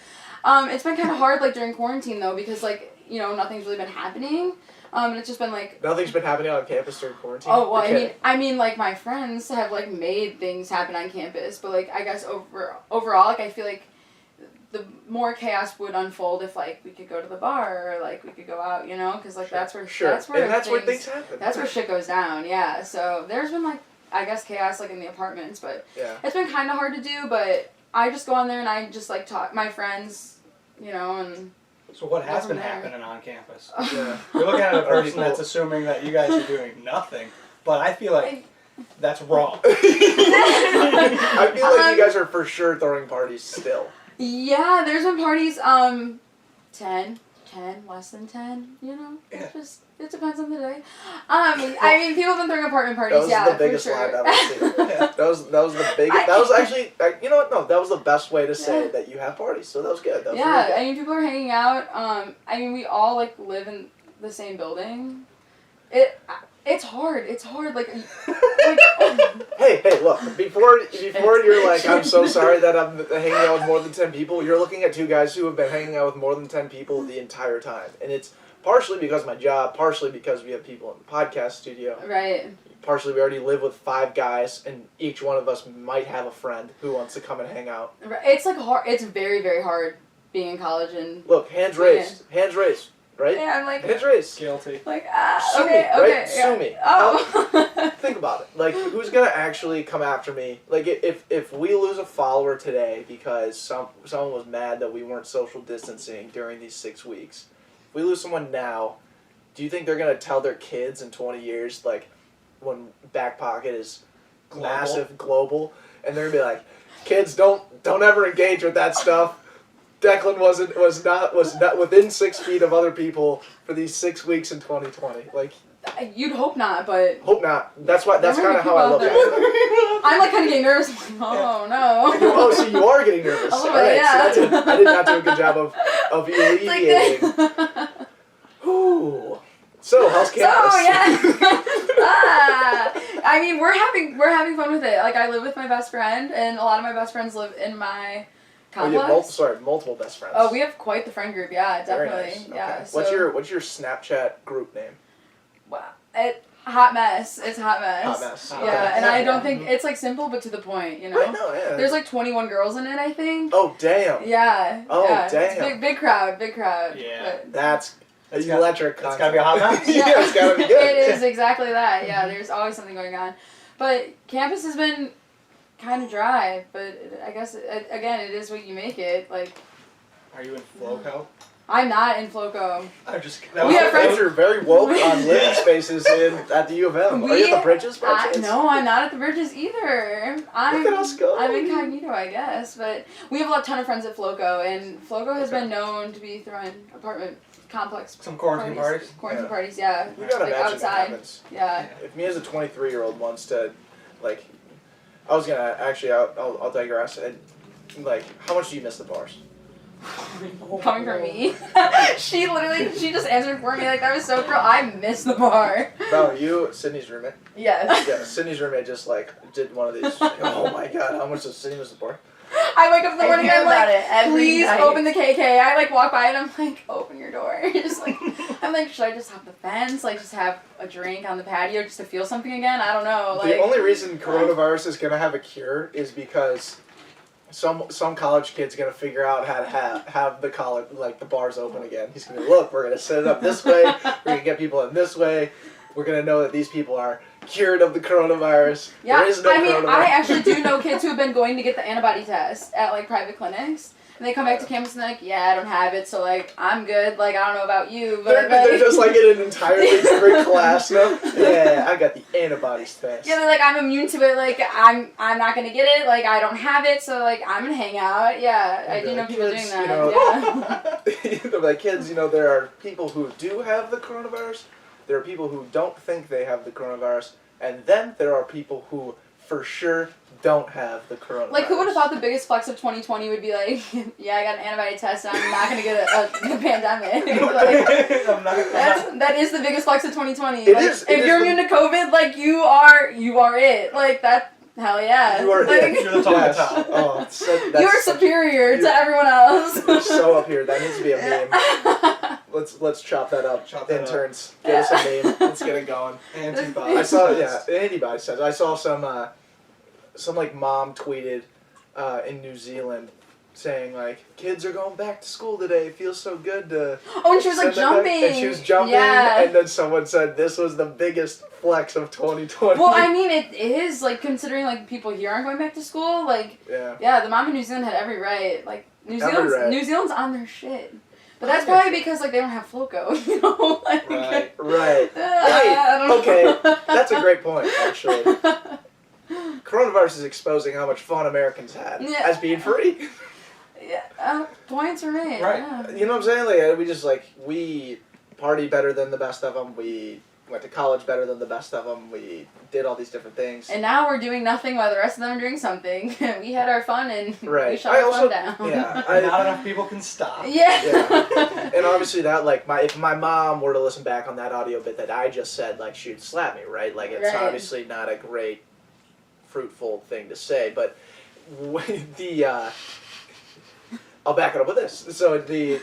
it's been kind of hard like during quarantine though, because like nothing's really been happening. And it's just been like Nothing's been happening on campus during quarantine. oh well, You're kidding. I mean like my friends have like made things happen on campus, but like I guess overall like I feel like the more chaos would unfold if like we could go to the bar or like we could go out, because like that's where that's where things happen. That's where shit goes down. Yeah. So there's been like I guess chaos like in the apartments, but yeah. It's been kind of hard to do. But I just go on there and I just like talk my friends, and. So what has been there. happening on campus? Yeah. You're looking at a person that's assuming that you guys are doing nothing, but I feel like that's wrong. I feel like you guys are for sure throwing parties still. Yeah, there's been parties, 10, less than 10, Yeah. It depends on the day. I mean, people have been throwing apartment parties, That was the biggest for sure. lie I've ever seen. That was the biggest, that was actually, you know what, no, that was the best way to say that you have parties, so that was good. That was really good. I mean, people are hanging out, we all, like, live in the same building. It's hard, like Hey, look, before you're like, I'm so sorry that I'm hanging out with more than 10 people, you're looking at two guys who have been hanging out with more than 10 people the entire time. And it's partially because of my job, partially because we have people in the podcast studio. Right. Partially we already live with 5 guys, and each one of us might have a friend who wants to come and hang out. It's, like, hard. It's very, very hard being in college and... Look, hands raised, right? Yeah, I'm like... Hands raised. Guilty. Like, Sue okay, me, right? yeah. Sue me. Oh. Think about it. Like, who's gonna actually come after me? Like, if we lose a follower today because someone was mad that we weren't social distancing during these 6 weeks, if we lose someone now, do you think they're gonna tell their kids in 20 years, like, when Backpocket is massive, global, and they're gonna be like, kids, don't ever engage with that stuff. Declan was not within 6 feet of other people for these 6 weeks in 2020. Like, you'd hope not, but hope not. That's kind of how I look at it. I'm like kind of getting nervous. I'm like, oh no. Oh, so you are getting nervous. A little All bit, right, yeah. so I did not do a good job of alleviating. Ooh. So how's campus? So yeah. I mean, we're having fun with it. Like I live with my best friend, and a lot of my best friends live in my complex. Oh, you have multiple best friends. Oh, we have quite the friend group. Yeah, Very definitely. nice. Yeah. Okay. So, What's your Snapchat group name? Wow. Hot mess. It's hot mess. Hot mess. Yeah, Okay. and I don't think it's like simple, but to the point. I know, yeah. There's like 21 girls in it, I think. Oh damn. Yeah. Oh, yeah. damn. It's big crowd. Yeah. But That's It's electric. It's gotta be a hot mess. Yeah, it's gotta be good. It is exactly that. Yeah, there's always something going on. But campus has been kind of dry, but I guess, again, it is what you make it. Like, Are you in Floco? I'm not in Floco. I'm just. We have friends- You're very woke on living spaces at the U of M. Are you at the Bridges? by chance? No, I'm not at the Bridges either. Look at us go. I'm incognito, I guess. But we have a ton of friends at Floco, and Floco has been known to be throwing apartment complex Some quarantine parties. Quarantine Yeah. parties, yeah. You gotta Like imagine outside. what happens. Yeah. If me as a 23-year-old wants to, like, I was gonna actually, I'll digress. And, like, how much do you miss the bars? Coming from me. she just answered for me. Like, that was so cool. I miss the bar. No, you, Sydney's roommate. Yes. Yeah, Sydney's roommate just, like, did one of these. Oh my god, how much does Sydney miss the bar? I wake up in the morning and I'm about like, it every please night. open the KK. I like walk by and I'm like, open your door. Just like, I'm like, should I just hop the fence? Like, just have a drink on the patio just to feel something again? I don't know. Like, The only reason coronavirus is gonna have a cure is because some college kid's gonna figure out how to have the college, like, the bars open again. He's gonna be, look, we're gonna set it up this way. We're gonna get people in this way. We're gonna know that these people are cured of the coronavirus. yeah, There is no I mean, coronavirus. I actually do know kids who have been going to get the antibody test at like private clinics. And they come back to campus and they're like, yeah, I don't have it, so like, I'm good. Like, I don't know about you, but They're just like in an entirely different class now. Yeah, I got the antibodies test. yeah, they're like, I'm immune to it. Like, I'm not gonna get it. Like, I don't have it, so like, I'm gonna hang out. Yeah, I And do know like, people kids, doing that. you know, Yeah. they're like, kids, you know, there are people who do have the coronavirus. There are people who don't think they have the coronavirus, and then there are people who for sure don't have the coronavirus. Like, who would have thought the biggest flex of 2020 would be like, yeah, I got an antibody test and I'm not going to get the pandemic. Like, that is the biggest flex of 2020. It like, is. If you're immune to COVID, like, you are it. Like, that, hell yeah. You are like, it. You're the top of the top. Oh, you are superior to everyone else. You're so up here. That needs to be a meme. Let's chop that up. Interns, get us a meme. Let's get it going. Antibodies. I saw, antibody says. I saw some like mom tweeted in New Zealand saying like, kids are going back to school today. It feels so good to. Oh, and she was like send them back." jumping. And she was jumping, Yeah. and then someone said this was the biggest flex of 2020. Well, I mean, it is, like, considering, like, people here aren't going back to school, like, yeah, the mom in New Zealand had every right. Like, New Every right. Zealand's on their shit. But that's probably because, like, they don't have Floco, you know? Like, Right. Right. I don't know. Okay, that's a great point, actually. Coronavirus is exposing how much fun Americans had as being free. Yeah, points remain. Right. Yeah. You know what I'm saying? Like, we party better than the best of them. We went to college better than the best of them. We did all these different things. And now we're doing nothing while the rest of them are doing something. We had our fun and we shut I our also- fun down. Yeah. Not enough people can stop. Yeah. And obviously that, like, if my mom were to listen back on that audio bit that I just said, like, she'd slap me, right? Like, it's Right. obviously not a great, fruitful thing to say, but I'll back it up with this. So there's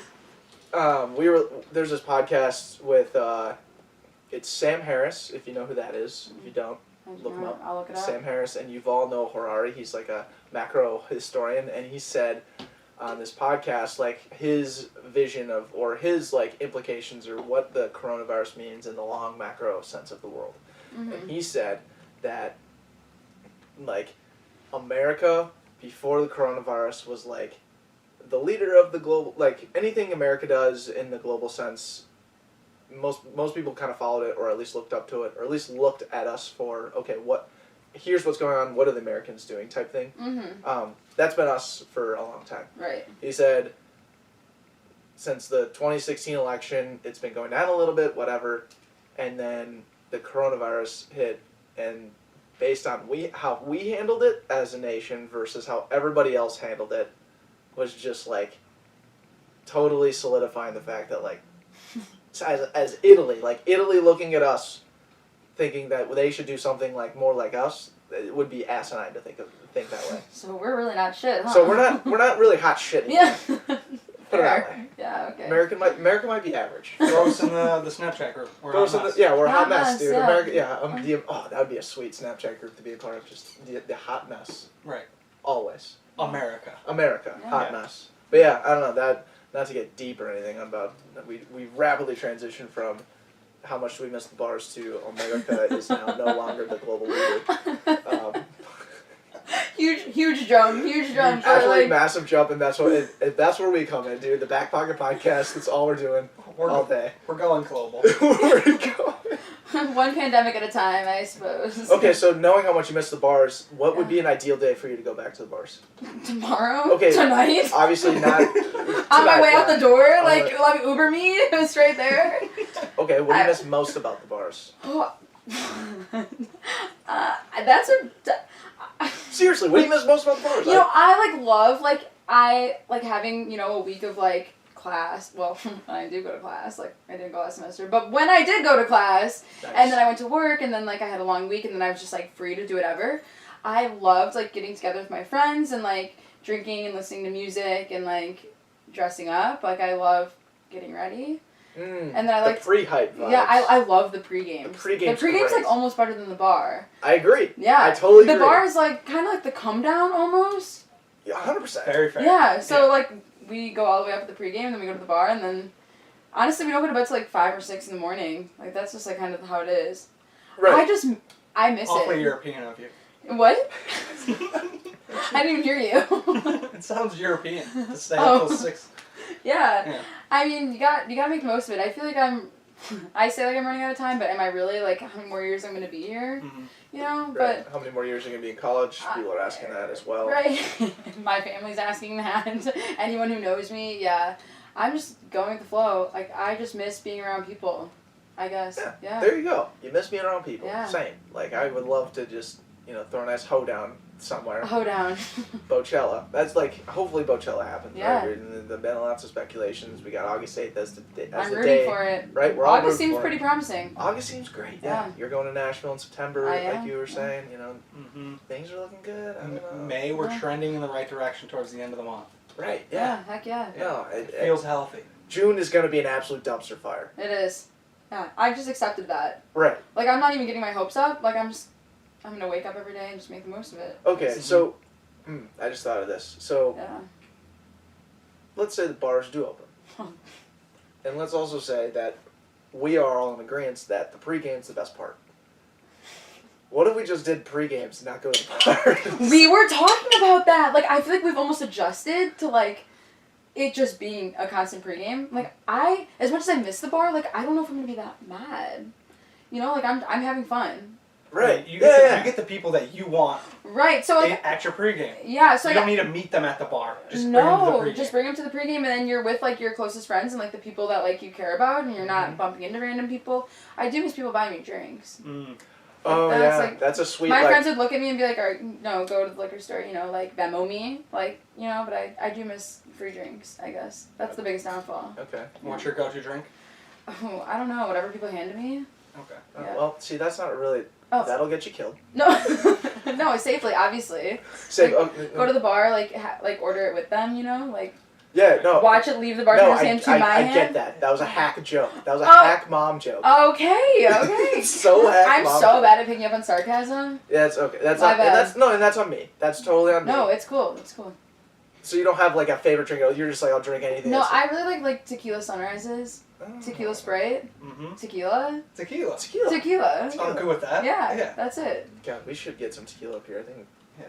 this podcast with, it's Sam Harris, if you know who that is. If you don't, look him up. I'll look it up. Sam Harris and Yuval Noah Harari. He's like a macro historian, and he said on this podcast, like, his vision of, or his, like, implications or what the coronavirus means in the long macro sense of the world. Mm-hmm. And he said that, like, America before the coronavirus was like the leader of the global, like, anything America does in the global sense, most people kind of followed it, or at least looked up to it, or at least looked at us for, okay, here's what's going on, what are the Americans doing, type thing. Mm-hmm. That's been us for a long time. Right. He said, since the 2016 election, it's been going down a little bit, whatever, and then the coronavirus hit, and based on how we handled it as a nation versus how everybody else handled it, was just, like, totally solidifying the fact that, like, as Italy looking at us, thinking that they should do something, like, more like us, it would be asinine to think that way. So we're really not shit, huh? So we're not really hot shit anymore. Yeah. Put it that way. Yeah, okay. America might be average. Throw us in the Snapchat group. We're Throw us in we're a hot mess, dude. Yeah. America, that would be a sweet Snapchat group to be a part of. Just the hot mess. Right. Always. America. America, Yeah. hot mess. But yeah, I don't know that. Not to get deep or anything about, we rapidly transitioned from how much we miss the bars to America is now no longer the global leader. Huge jump. Absolutely massive jump, and that's where we come in, dude. The Backpocket podcast. That's all we're doing all day. We're going global. We're going. One pandemic at a time, I suppose. Okay, so knowing how much you miss the bars, what would be an ideal day for you to go back to the bars? Tomorrow? Okay. Tonight? Obviously not. On my way out the door? On Like, the- let me Uber me? It was right there. Okay, what do you miss most about the bars? Oh. That's a... Seriously, what do you miss most about the bars? You know, I, like, love, like, having, you know, a week of, like, class. Well, when I do go to class, like, I didn't go last semester, but when I did go to class, Nice. and then I went to work, and then, like, I had a long week, and then I was just, like, free to do whatever, I loved, like, getting together with my friends, and, like, drinking and listening to music, and, like, dressing up. Like, I love getting ready. And then I like the pre-hype vibes. Yeah, I love the pre-games. The pre-game's The pre-game's great. like almost better than the bar. I agree. Yeah. I totally agree. The bar is like kind of like the come down almost. Yeah, 100%. Very fair. Yeah, so like we go all the way up at the pre-game, and then we go to the bar, and then honestly we don't go to bed till like 5 or 6 in the morning. Like that's just like kind of how it is. Right. I miss Awfully it. European of you. What? I didn't even hear you. It sounds European to stay up till 6. Yeah. I mean, you got to make the most of it. I feel like I say like I'm running out of time, but am I really, like, how many more years I'm going to be here? Mm-hmm. You know? Right. But How many more years are you going to be in college? People are asking that as well. right. My family's asking that. Anyone who knows me, yeah. I'm just going with the flow. Like, I just miss being around people, I guess. Yeah. There you go. You miss being around people. Yeah. Same. Like, I would love to just throw a nice hoedown somewhere. Hoedown. Bochella. That's like, hopefully Bochella happens. Yeah. Right? There's been lots of speculations. We got August 8th as the I'm the rooting day. for it. Right? We're all August rooting seems for pretty it. promising. August seems great. Yeah. Yeah. You're going to Nashville in September, I like am. you were saying. Mm-hmm. Things are looking good. I don't know. May, we're Yeah. trending in the right direction towards the end of the month. Right. Yeah, Yeah. heck yeah. No, It feels healthy. June is going to be an absolute dumpster fire. It is. Yeah, I've just accepted that. Right. Like, I'm not even getting my hopes up. Like, I'm gonna wake up every day and just make the most of it. Okay, so I just thought of this. So Yeah. let's say the bars do open. And let's also say that we are all in agreement that the pregame's the best part. What if we just did pregames and not go to the bars? We were talking about that. Like, I feel like we've almost adjusted to, like, it just being a constant pregame. Like, as much as I miss the bar, like, I don't know if I'm gonna be that mad. Like, I'm having fun. Right. You Yeah. get the people that you want Right, so, like, at your pregame. yeah, so, You like, don't need to meet them at the bar. Just bring them to the no, pregame. just bring them to the pregame, and then you're with, like, your closest friends and, like, the people that, like, you care about, and you're not Mhm. bumping into random people. I do miss people buying me drinks. Mm. Oh, That's yeah. like- That's a sweet, My like, friends would look at me and be like, all right, no, go to the liquor store, like, Venmo me, like, but I do miss free drinks, I guess. That's the biggest downfall. okay. What's your go-to drink? Oh, I don't know, whatever people hand to me. Okay. Yeah. Well, see, that's not really... Oh. That'll get you killed. No, no, safely, obviously. Say, Go to the bar, like, order it with them, like, yeah, no. watch it leave the No, bartender's hand to my I hand. get that. That was a hack joke. That was a Oh. hack mom joke. Okay. So hack I'm mom so joke. bad at picking up on sarcasm. Yeah, it's okay. That's My not, bad. and that's on me. That's totally on me. No, it's cool. It's cool. So you don't have like a favorite drink. You're just like, I'll drink anything. No, that's- I really like tequila sunrises, Oh. tequila Sprite, Mm-hmm. tequila, Tequila. tequila. I'm good with that. Yeah, that's it. God, we should get some tequila up here. I think. Yeah.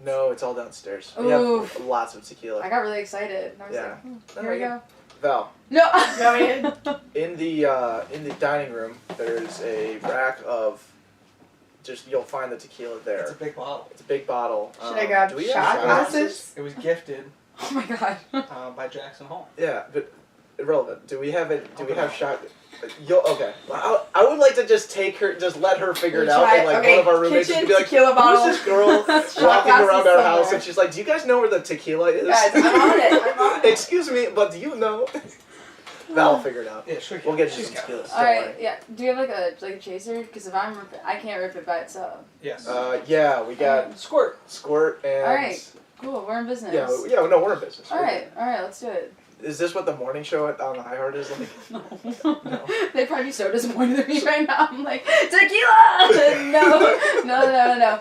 No, it's all downstairs. We Oof. have lots of tequila. I got really excited. I was Yeah. like, here we go. Val, No. in the dining room, there's a rack of. You'll find the tequila It's a there. big bottle. It's a big bottle. Should I grab do we shot have glasses? It was gifted Oh my god. by Jackson Hall. Yeah, but irrelevant. Do we have it? Do we Okay. have shot? Okay. Well, I would like to just let her figure it out. Try- And like okay, one of our roommates kitchen would be like, tequila bottle. "Who's this girl Shot walking glasses around our house?" somewhere. And she's like, "Do you guys know where the tequila is?" Guys, I'm on it. I'm on it. Excuse me, but do you know? Val will figure it out. Yeah, sure. We'll get you She's some got tequila. it. All right. Yeah. Do you have like a chaser? Because if I'm ripping, I can't rip it by itself. Yes. Yeah, we got Squirt. squirt and. All right. Cool. We're in business. Yeah, no, we're in business. All right. Let's do it. Is this what the morning show on iHeart is like? No. They'd probably be so disappointed in me right now. I'm like, tequila! No.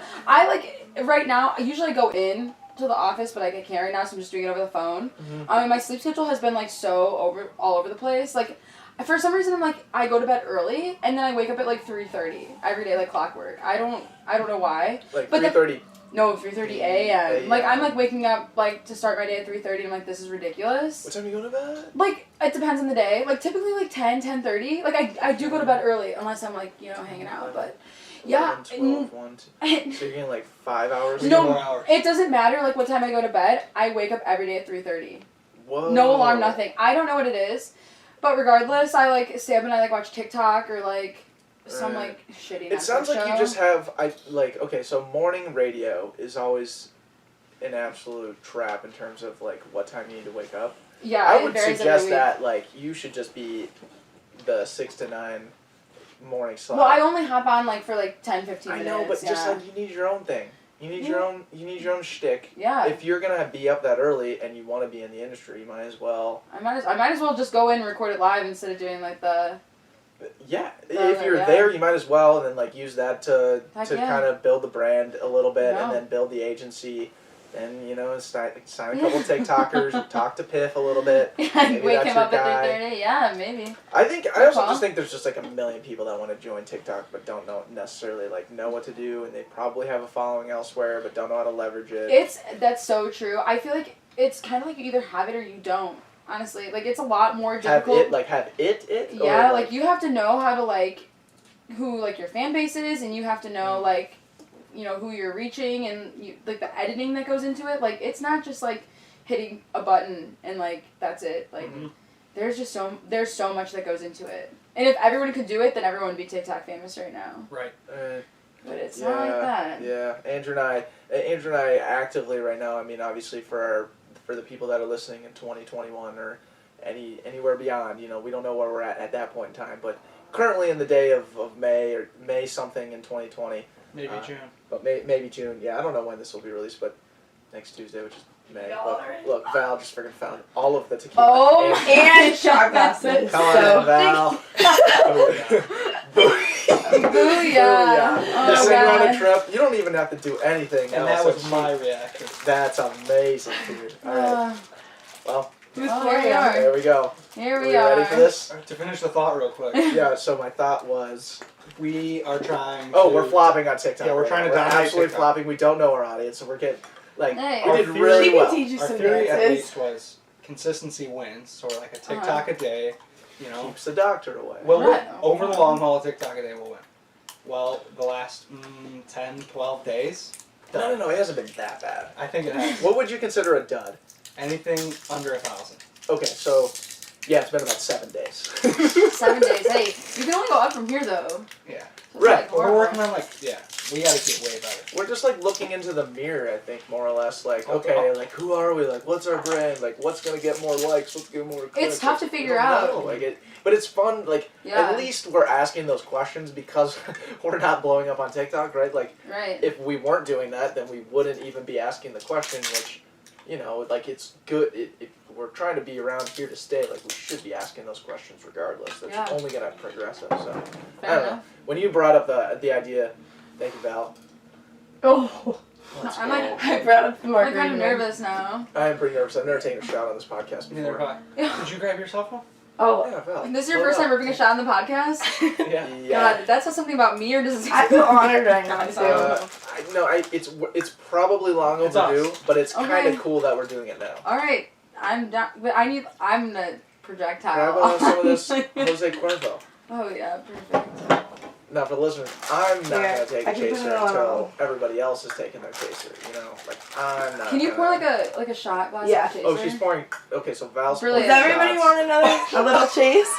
Right now, I usually go in to the office, but I can't right now, so I'm just doing it over the phone. Mhm. My sleep schedule has been like all over the place. Like, for some reason, I'm like, I go to bed early, and then I wake up at like 3:30 every day, like clockwork. I don't know why. Like But 3:30. No, 3:30 a.m. Like, I'm like waking up like to start my day at 3:30. I'm like, this is ridiculous. What time are you going to bed? Like, it depends on the day. Like, typically, like, 10:30. Like, I do go to bed early, unless I'm, like, hanging out. But, yeah. 11, 12, 1, 2. So you're getting like 5 hours? No, more hours. It doesn't matter, like, what time I go to bed. I wake up every day at 3:30. Whoa. No alarm, nothing. I don't know what it is. But regardless, I, like, stay up and I, like, watch TikTok or, like, some, like, shitty It sounds Netflix like show. you just have, okay, so morning radio is always an absolute trap in terms of, like, what time you need to wake up. Yeah, I it would varies suggest every week. that, like, you should just be the 6 to 9 morning slot. Well, I only hop on, like, for, like, 10, 15 I minutes. know, but just, yeah. like, you need your own thing. You need your own shtick. Yeah. If you're gonna be up that early and you want to be in the industry, you might as well. I might as well just go in and record it live instead of doing, like, the... Yeah, Oh, if you're yeah. there, you might as well, and then like use that to Heck yeah. kind of build the brand a little bit, No. and then build the agency. Then sign a couple TikTokers, talk to Piff a little bit. Yeah, Maybe wake that's him your up guy. at 3:30. Yeah, maybe. I also Well. just think there's just like a million people that want to join TikTok but don't necessarily know what to do, and they probably have a following elsewhere but don't know how to leverage it. That's so true. I feel like it's kind of like you either have it or you don't. Honestly, like it's a lot more have difficult. it. Yeah, or, like you have to know how to who your fan base is, and you have to know who you're reaching, and the editing that goes into it. Like it's not just hitting a button and that's it. Like there's so much that goes into it. And if everyone could do it, then everyone would be TikTok famous right now. Right. But it's not like that. Yeah, Andrew and I actively right now. I mean, obviously for the people that are listening in 2021 or anywhere beyond, you know, we don't know where we're at that point in time. But currently in the day of May something in 2020. Maybe June. But maybe June. Yeah, I don't know when this will be released, but next Tuesday, which is May. Look, Val just freaking found all of the tequila. Oh, and shot glasses. Come on, So. Val. Booyah. Oh, Send you on a God. trip. You don't even have to do anything And else. that was my reaction. That's amazing, dude. All right. Well, Who's Oh, pouring here we are. there we go. Here Are we we are. ready for this? To finish the thought real quick, Yeah, so my thought was... we are trying Oh, to... we're flopping on TikTok. Yeah, we're right trying now. to dominate absolutely TikTok. flopping. We don't know our audience, so we're getting... Like, Hey. we Our did theory- really She can well. teach you Our some theory at dances. least was consistency wins. So we're like a TikTok a day, you know. Keeps the doctor away. Well, Right. over the long haul, a TikTok a day will win. Well, the last 10, 12 days, No, it hasn't been that bad. I think it has. What would you consider a dud? Anything under 1,000. Okay, so... Yeah, it's been about 7 days. 7 days. Hey, you can only go up from here, though. Yeah. So it's Right. like But we're horrible. working on we gotta get way better. We're just like looking into the mirror, I think, more or less. Like, Okay. okay, like who are we? Like, what's our brand? Like, what's gonna get more likes? What's gonna get more clicks? It's tough to Like, we figure don't out. know. Like it, but it's fun. Like Yeah. at least we're asking those questions because we're not blowing up on TikTok, right? Like Right. if we weren't doing that, then we wouldn't even be asking the question. Which, you know, like it's good. If we're trying to be around here to stay, like we should be asking those questions regardless. That's Yeah. only gonna progress us. So I Fair don't know. enough. When you brought up the idea, thank you, Val. Oh, Let's I'm go. like- I brought up the I'm margarita. kind of nervous now. I am pretty nervous. I've never taken a shot on this podcast Neither before. have I. Did you grab your cell phone? Oh, Yeah, Val. This is your Slow first time down. ripping a shot on the podcast? Yeah. Yeah. God, that says something about me or does it I feel honored right now too. It's probably long It's overdue, us. but it's kind Okay. of cool that we're doing it now. Alright, I'm down, but I'm the projectile. Grab some of this Jose Cuervo. Oh yeah, perfect. Now for the listeners, I'm not Yeah, gonna take I a can put chaser it on. until everybody else is taking their chaser. You know, like I'm not. Can you pour gonna- like a shot glass Yeah. of chaser? Oh, she's pouring. Okay, so Val's Brilliant. Does pouring everybody shots. want a little chase?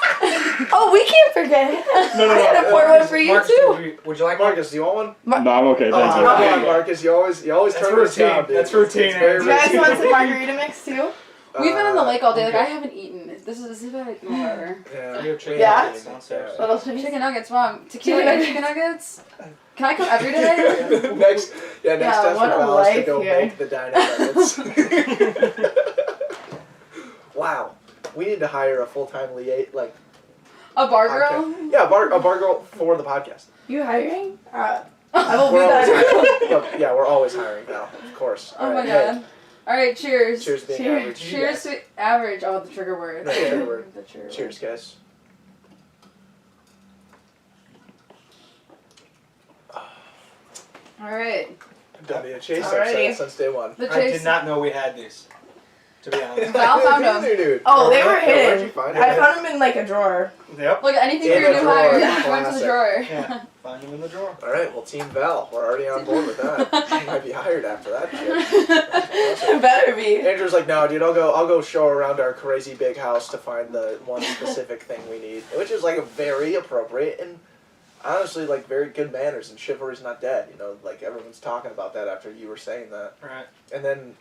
Oh, we can't forget. No, I gotta pour one for you Marcus, too. would you like one? Marcus, do you want one? No, I'm okay. Oh, Thank you. come Okay. on, Marcus. You always That's turn this routine. down, dude. That's routine, It's very Do you guys routine. want some margarita mix too? We've been on the lake all day. Like okay. I haven't eaten. This is about whatever. Yeah. You have chicken Yeah. nuggets downstairs. Little chase. Chicken nuggets, mom. Tequila and chicken nuggets. Can I come every day? next test what for a Val is to life go here. make the dino nuggets. Wow, we need to hire a full-time liaison, like A bar girl. podcast. Yeah, a bar girl for the podcast. You hiring? I will We're be always that. hiring. Look, yeah, we're always hiring Val, of course. Oh All my right, hey, god. Alright, cheers. cheers, being Cheers. average. Cheers to average. Oh, the trigger word. The trigger word. The trigger Cheers, guys. Alright. Done me a chaser Alrighty. since day one. The I did chase. not know we had these. To be honest. Val found them. Neither, dude. Oh, they were Where'd you hidden. find I it? found them in like a drawer. Yep. Look, anything for In your a new drawer. hire. Went to Classic. the drawer. Yeah. Find them in the drawer. All right, well, Team Val, we're already on board with that. You might be hired after that shit. Better be. Andrew's like, no, dude, I'll go show around our crazy big house to find the one specific thing we need, which is like a very appropriate and honestly like very good manners. And chivalry's not dead, you know. Like everyone's talking about that after you were saying that, Right. and then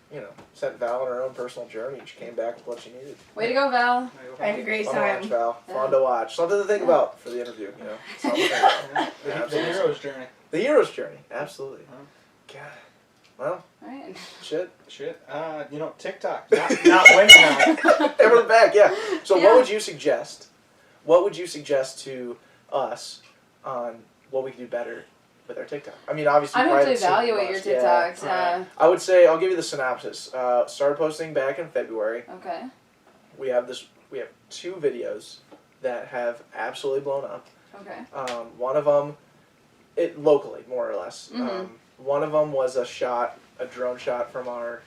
sent Val on her own personal journey. And she came back with what she needed. Way to go, Val. I had a great Fun to watch, time. Val. Yeah. Fun to watch. Something to think about for the interview. You know. Something to think about. The Absolutely. hero's journey. The hero's journey. Absolutely. Huh. God. Well, Alright. shit. Shit. TikTok. Not winning now. And we're back, yeah. So Yeah. what would you suggest? What would you suggest to us on what we can do better with our TikTok? I mean, obviously, I'm going to probably haven't seen evaluate your much. Yeah. TikToks. Yeah. I would say I'll give you the synopsis. Started posting back in February. Okay. We have 2 videos that have absolutely blown up. Okay. One of them, locally more or less. Mhm. One of them was a drone shot from our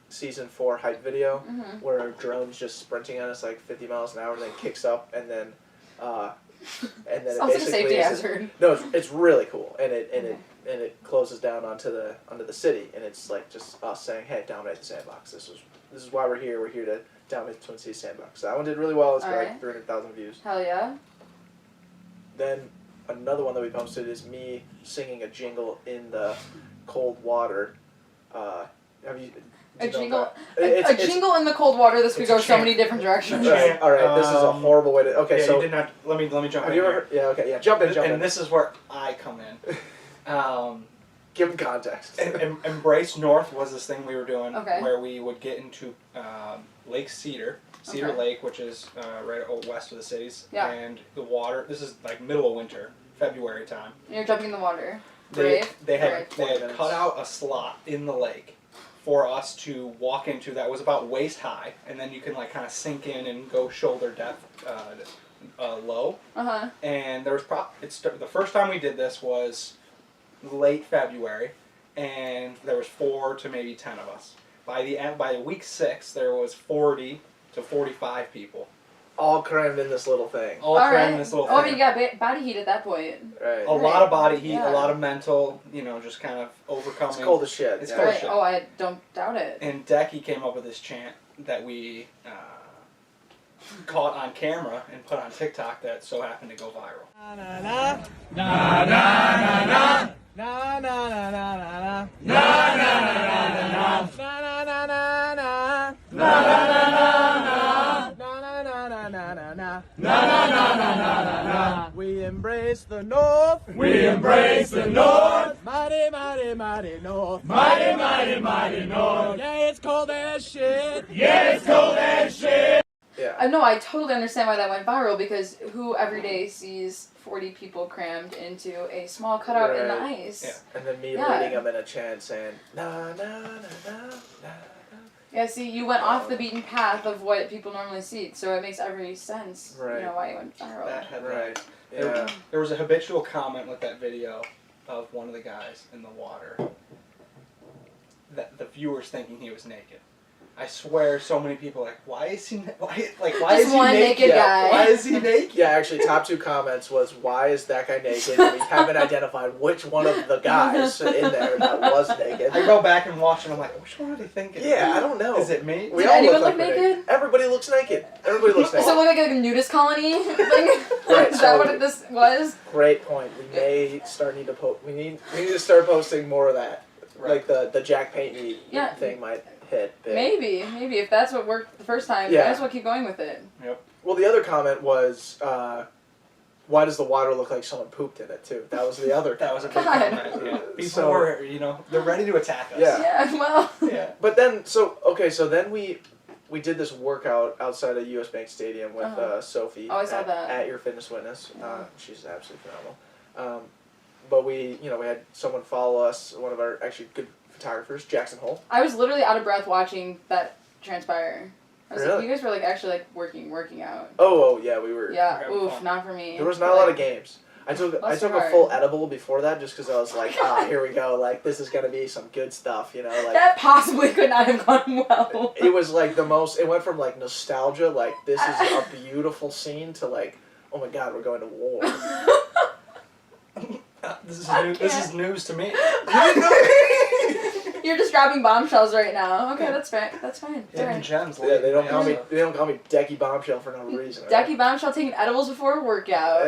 season 4 hype video, Mhm. where a drone's just sprinting at us like 50 miles an hour, and then kicks up, and then it Sounds like a basically safety is- hazard. No, it's really cool, and it Okay. closes down onto the city, and it's like just us saying, "Hey, dominate the sandbox. This is why we're here. We're here to dominate the Twin Cities sandbox." So that one did really well. It's got Alright. like 300,000 views. Hell yeah. Then another one that we posted is me singing a jingle in the cold water. Have you? A jingle, It's jingle in the cold water. This could it's a go so chant. many different directions. Right. All right. This is a horrible way to. Okay, Yeah, so you didn't have to, let me jump have in you ever? here. Heard, yeah. Okay. Yeah. Jump in. And this is where I come in. Give them context. Embrace North was this thing we were doing Okay. where we would get into Lake Cedar Okay. Lake, which is right west of the cities. Yeah. And the water, this is like middle of winter, February time. You're jumping in the water. They Brave. had Brave. cut out a slot in the lake for us to walk into that was about waist high, and then you can like kind of sink in and go shoulder depth low. Uh-huh. And there was the first time we did this was late February, and there was 4 to maybe 10 of us. By week 6, there was 40 to 45 people. All crammed in this little thing. All crammed in this little Oh, I thing. mean, you got body heat at that point. Right. A lot of body heat, Yeah. a lot of mental, just kind of overcoming. It's cold as shit. It's yeah. cold. Right. shit. Oh, I don't doubt it. And Decky came up with this chant that we caught on camera and put on TikTok that so happened to go viral. Na na na na na na na na na na na na na. We embrace the North. We embrace the North. Mighty, mighty, mighty North. Mighty, mighty, mighty North. Yeah, it's cold as shit. Yeah, it's cold as shit. Yeah. No, I totally understand why that went viral because who every day sees 40 people crammed into a small cutout in the Right. ice? Yeah. And then me Yeah. leading them in a chant saying na na na na na. Yeah, see, you went off the beaten path of what people normally see, so it makes every sense. Right. You know why it went viral. That headline. Right. Yeah. There was a habitual comment with that video of one of the guys in the water. That the viewers thinking he was naked. I swear, so many people are like, why is he Just is he one naked Yeah, guy. Why is he naked? Yeah, actually, top 2 comments was, why is that guy naked? And we haven't identified which one of the guys in there that was naked. I go back and watch and I'm like, which one are they thinking? Yeah, I don't know. Is it me? We Did all anyone look look like we're naked? Everybody looks naked. Everybody looks Does it naked. look like a nudist colony? Right, Is so- that what this was? Great point. We may start need to we need to start posting more of that. Right. Like the Jack Paint Me Yeah. thing might hit big. Maybe if that's what worked the first time, Yeah. might as well keep going with it. Well, the other comment was, why does the water look like someone pooped in it too? That was the other. That was a big God. comment. Yeah. People So- were, they're ready to attack us. Yeah. Yeah, well, Yeah. But then, so then we did this workout outside of US Bank Stadium with Uh-huh. Sophie. Oh, I saw at, that. at Your Fitness Witness. Yeah. She's absolutely phenomenal. But we had someone follow us. One of our actually good photographers, Jackson Hole. I was literally out of breath watching that transpire. I was like, Really? you guys were like actually like working out. Oh yeah, we were. Yeah, having oof, fun. not for me. There was not a lot of games. I took Bless a your heart. full edible before that just because I was like, here we go. Like this is gonna be some good stuff, Like That possibly could not have gone well. it was like the most. It went from like nostalgia, like this is a beautiful scene, to like, oh my god, we're going to war. This is I new, this can't. is news to me. You're just dropping bombshells right now. Okay, that's fair. That's fine. It's Hidden alright. gems. Yeah, they don't call me. episode. They don't call me Decky Bombshell for no reason. Decky Bombshell taking edibles before a workout.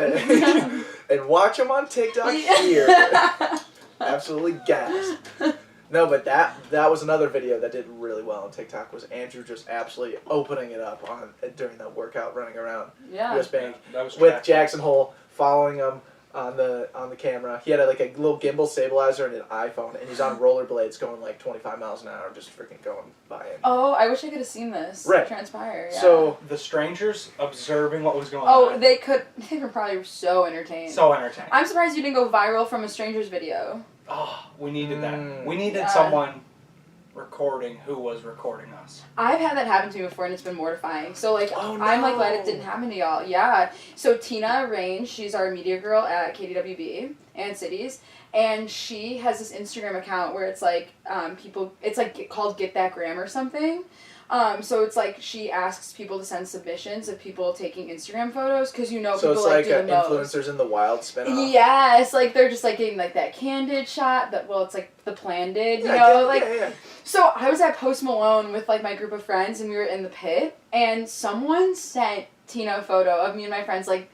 And watch them on TikTok here. Absolutely gassed. No, but that was another video that did really well on TikTok. Was Andrew just absolutely opening it up during that workout, running around Yeah. US Bank That was with track. Jackson Hole following him on the camera. He had a little gimbal stabilizer and an iPhone, and he's on rollerblades going like 25 miles an hour, just freaking going by him. Oh, I wish I could have seen this Right. transpire. Yeah. So The strangers observing what was going Oh, on. they were probably so entertained. So entertaining. I'm surprised you didn't go viral from a stranger's video. Oh, we needed that. Mm. We needed Yeah. someone recording who was recording us. I've had that happen to me before and it's been mortifying. So like Oh, I'm like glad no. it didn't happen to y'all. Yeah. So Tina Rain, she's our media girl at KDWB and Cities, and she has this Instagram account where it's like it's like called Get That Gram or something. So it's like she asks people to send submissions of people taking Instagram photos because so people it's like do the most. influencers in the wild spinoff. Yes, like they're just like getting like that candid shot that it's like the planted, Yeah. So I was at Post Malone with like my group of friends and we were in the pit and someone sent Tina a photo of me and my friends like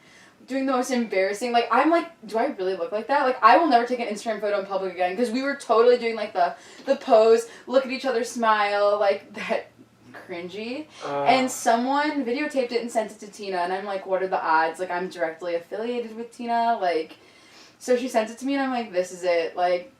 doing the most embarrassing, like, I'm like, do I really look like that? Like, I will never take an Instagram photo in public again, because we were totally doing, like, the pose, look at each other, smile, like, that cringy, and someone videotaped it and sent it to Tina, and I'm like, what are the odds? Like, I'm directly affiliated with Tina, like, so she sent it to me, and I'm like, this is it, like,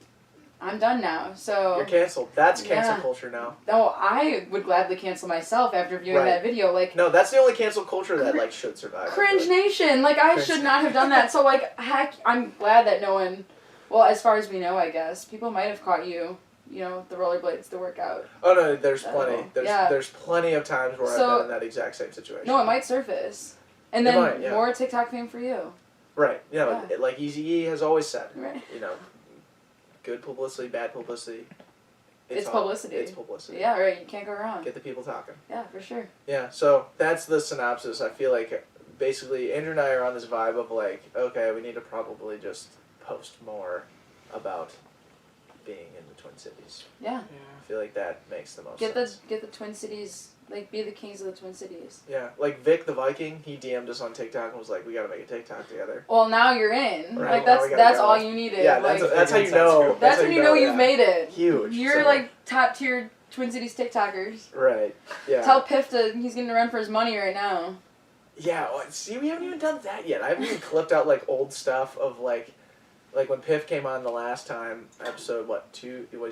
I'm done now, so... You're canceled. That's cancel culture now. No, I would gladly cancel myself after viewing that video, like... No, that's the only cancel culture that, like, should survive. Cringe Nation! Like, I should not have done that, so, like, heck, I'm glad that no one... Well, as far as we know, I guess, people might have caught you, the rollerblades to work out. Oh, no, there's plenty. There's plenty of times where I've been in that exact same situation. No, it might surface. And then more TikTok fame for you. Right, like Eazy-E has always said, right. Good publicity, bad publicity. It's publicity. It's publicity. Yeah, right. You can't go wrong. Get the people talking. Yeah, for sure. Yeah, so that's the synopsis. I feel like basically Andrew and I are on this vibe of like, okay, we need to probably just post more about being in the Twin Cities. Yeah. I feel like that makes the most sense. Get the Twin Cities, like, be the kings of the Twin Cities. Yeah, like Vic the Viking, he DM'd us on TikTok and was like, we gotta make a TikTok together. Well, now you're in. Right. Like, that's all you needed. Yeah, like, that's how you know. That's when you know you've made it. Huge. You're, like, top tier Twin Cities TikTokers. Right, yeah. Tell Piff he's getting to run for his money right now. Yeah, see, we haven't even done that yet. I haven't even clipped out, like, old stuff of, like when Piff came on the last time, episode, what is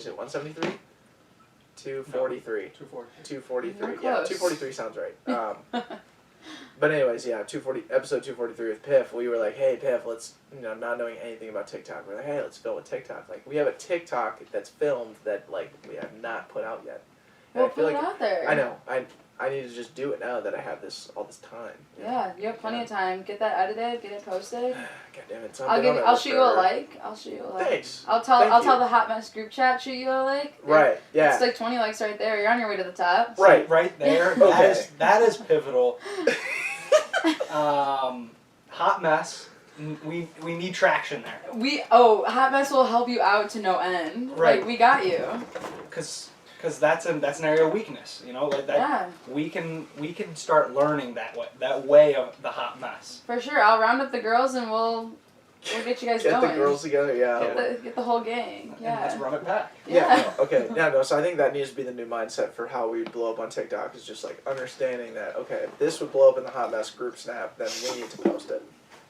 it, 173? 243. 243. Yeah, 243 sounds right. But anyways, yeah, episode 243 with Piff, we were like, hey, Piff, let's, not knowing anything about TikTok, we're like, hey, let's film a TikTok. Like, we have a TikTok that's filmed that, like, we have not put out yet. And Well, put it out there. I know. I need to just do it now that I have all this time. Yeah, you have plenty of time. Get that edited, get it posted. God damn it. I'll shoot you a like. Thanks. I'll tell the Hot Mess group chat, shoot you a like. Right, yeah. It's like 20 likes right there. You're on your way to the top. Right. Right there. Okay. That is pivotal. Hot Mess. We need traction there. Hot Mess will help you out to no end. Right. Like, we got you. Because that's an area of weakness, like that. Yeah. We can start learning that way of the hot mess. For sure. I'll round up the girls and we'll get you guys going. going. Get the girls together, yeah. Get the whole gang. Yeah. And let's run it back. Yeah. Okay. Yeah, no, so I think that needs to be the new mindset for how we blow up on TikTok, is just like understanding that, okay, if this would blow up in the Hot Mess group snap, then we need to post it.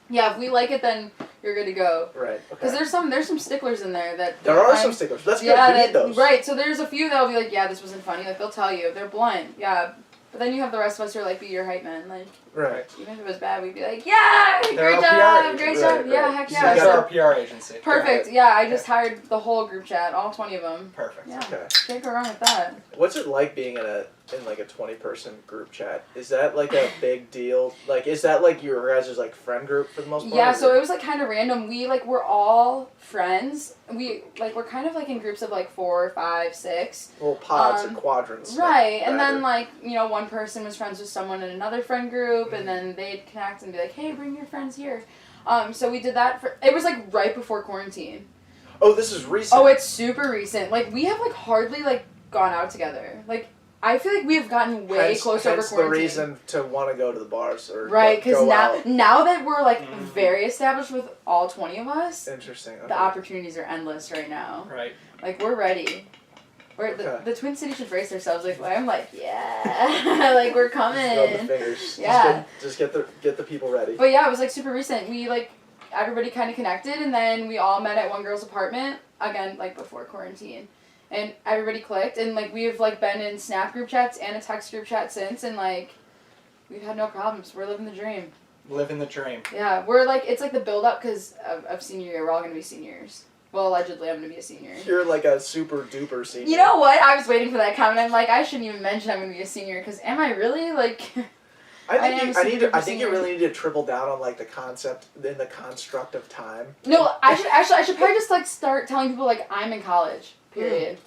Yeah, if we like it, then you're good to go. Right. Because there's some sticklers in there that... There are some sticklers. That's good. We need those. Right, so there's a few that'll be like, yeah, this wasn't funny. Like, they'll tell you. They're blunt. Yeah. But then you have the rest of us who are like, be your hype man. Like, right. Even if it was bad, we'd be like, yeah, great job. Right. Yeah, heck yeah. So we got our PR agency. Perfect. Yeah, I just hired the whole group chat, all 20 of them. Perfect. Yeah. Okay. Can't go wrong with that. What's it like being in like a 20-person group chat? Is that like a big deal? Like, is that like your guys' like friend group for the most part? Yeah, so it was like kind of random. We're all friends. We're kind of like in groups of like 4, 5, 6. Little pods or quadrants. Right, and then like, one person was friends with someone in another friend group, and then they'd connect and be like, hey, bring your friends here. So we did that it was like right before quarantine. Oh, this is recent. Oh, it's super recent. Like, we have like hardly like gone out together. Like, I feel like we have gotten way closer over quarantine. The reason to want to go to the bars or right, because out. now that we're like very established with all 20 of us, interesting. Okay. The opportunities are endless right now. Right. Like, we're ready. The Twin Cities should brace themselves. Like, I'm like, yeah, like, we're coming. Just rub the fingers. Yeah. Just get the people ready. But yeah, it was like super recent. We like everybody kind of connected, and then we all met at one girl's apartment again, like before quarantine. And everybody clicked, and, like, we've, like, been in Snap group chats and a text group chat since, and, like, we've had no problems. We're living the dream. Living the dream. Yeah, we're, like, it's, like, the build-up because of senior year. We're all going to be seniors. Well, allegedly, I'm going to be a senior. You're, like, a super-duper senior. You know what? I was waiting for that comment. I'm like, I shouldn't even mention I'm going to be a senior, because am I really, like... I think you really need to triple down on, like, the concept and the construct of time. No, I should probably just, like, start telling people, like, I'm in college. Period.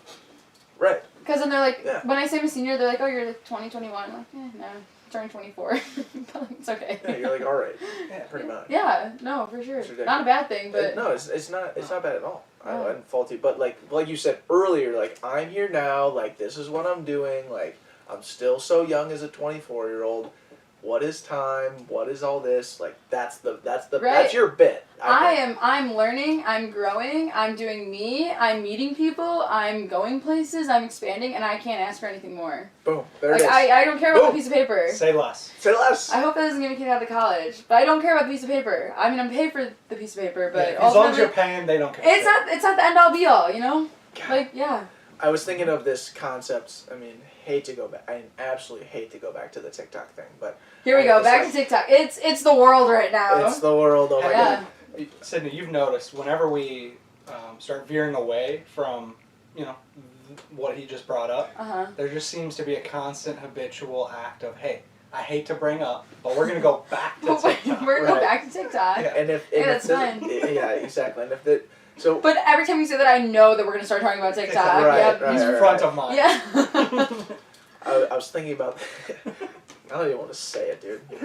Right. Because then they're like, when I say I'm a senior, they're like, oh, you're like 20, 21. I'm like, no, I'm turning 24. It's okay. Yeah, you're like, all right. Yeah, pretty much. Yeah, no, for sure. Not a bad thing, but... No, it's not bad at all. I wouldn't fault you. But, like you said earlier, like, I'm here now, like, this is what I'm doing, like, I'm still so young as a 24-year-old. what is time, what is all this, like that's Right. that's your bit. I'm learning, I'm growing, I'm doing me, I'm meeting people, I'm going places, I'm expanding, and I can't ask for anything more. Boom, there Like it is. I don't care about Boom. the piece of paper. Say less. Say less. I hope that doesn't get me kicked out of college, but I don't care about the piece of paper. I mean, I'm paid for the piece of paper, but Yeah, as long as ultimately, you're paying, they don't care. it's not the end all be all, you know? God. Like, yeah. I was thinking of this concept. I mean, hate to go back. I absolutely hate to go back to the TikTok thing, but Here we go, It's back like- to TikTok. It's the world right now. it's the world. Oh my Yeah. god. Sydney, you've noticed whenever we start veering away from, what he just brought up, Uh-huh. there just seems to be a constant habitual act of, hey, I hate to bring up, but we're going to go back to TikTok. We're gonna go Right. back to TikTok. Yeah. And if Yeah, and that's if the- fine. Yeah, exactly. And if the so But every time you say that, I know that we're gonna start talking about TikTok. Right, Yep. right. He's front of mind. Yeah. I was thinking about. I don't even want to say it, dude. No,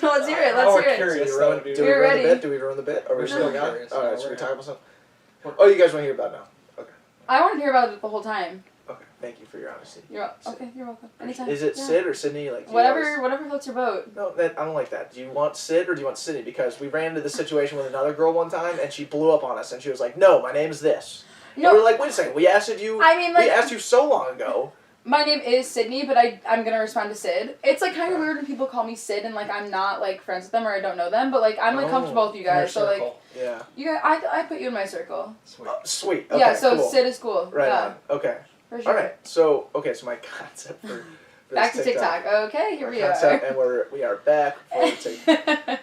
let's hear it. Oh, Let's we're hear it. curious. Do we ruin, though, dude. do we We're ruin ready. the bit? Do we ruin the bit? Or We're we still still got it? curious. All right, No, should we we're- talk about something? Oh, you guys want to hear about it now? Okay. I want to hear about it the whole time. Okay. Thank you for your honesty. Okay. You're welcome. Anytime. Is it Yeah. Sid or Sydney? Like do you Whatever guys- floats your boat. No, I don't like that. Do you want Sid or do you want Sydney? Because we ran into this situation with another girl one time, and she blew up on us, and she was like, "No, my name is this." And we No, were like, "Wait a second. We asked you. I mean, we like, asked you so long ago." my name is Sydney, but I'm gonna respond to Sid. It's like kind of weird when people call me Sid and like I'm not like friends with them or I don't know them, but like I'm like Oh. comfortable with you Inner guys. So like circle. Yeah. you guys, I put you in my circle. Sweet. Sweet. Okay, Yeah. So cool. Sid is cool. Right Yeah. on. Okay. For sure. All right. So so my concept for Back this to TikTok. Okay, here we concept, are. and we are back for TikTok.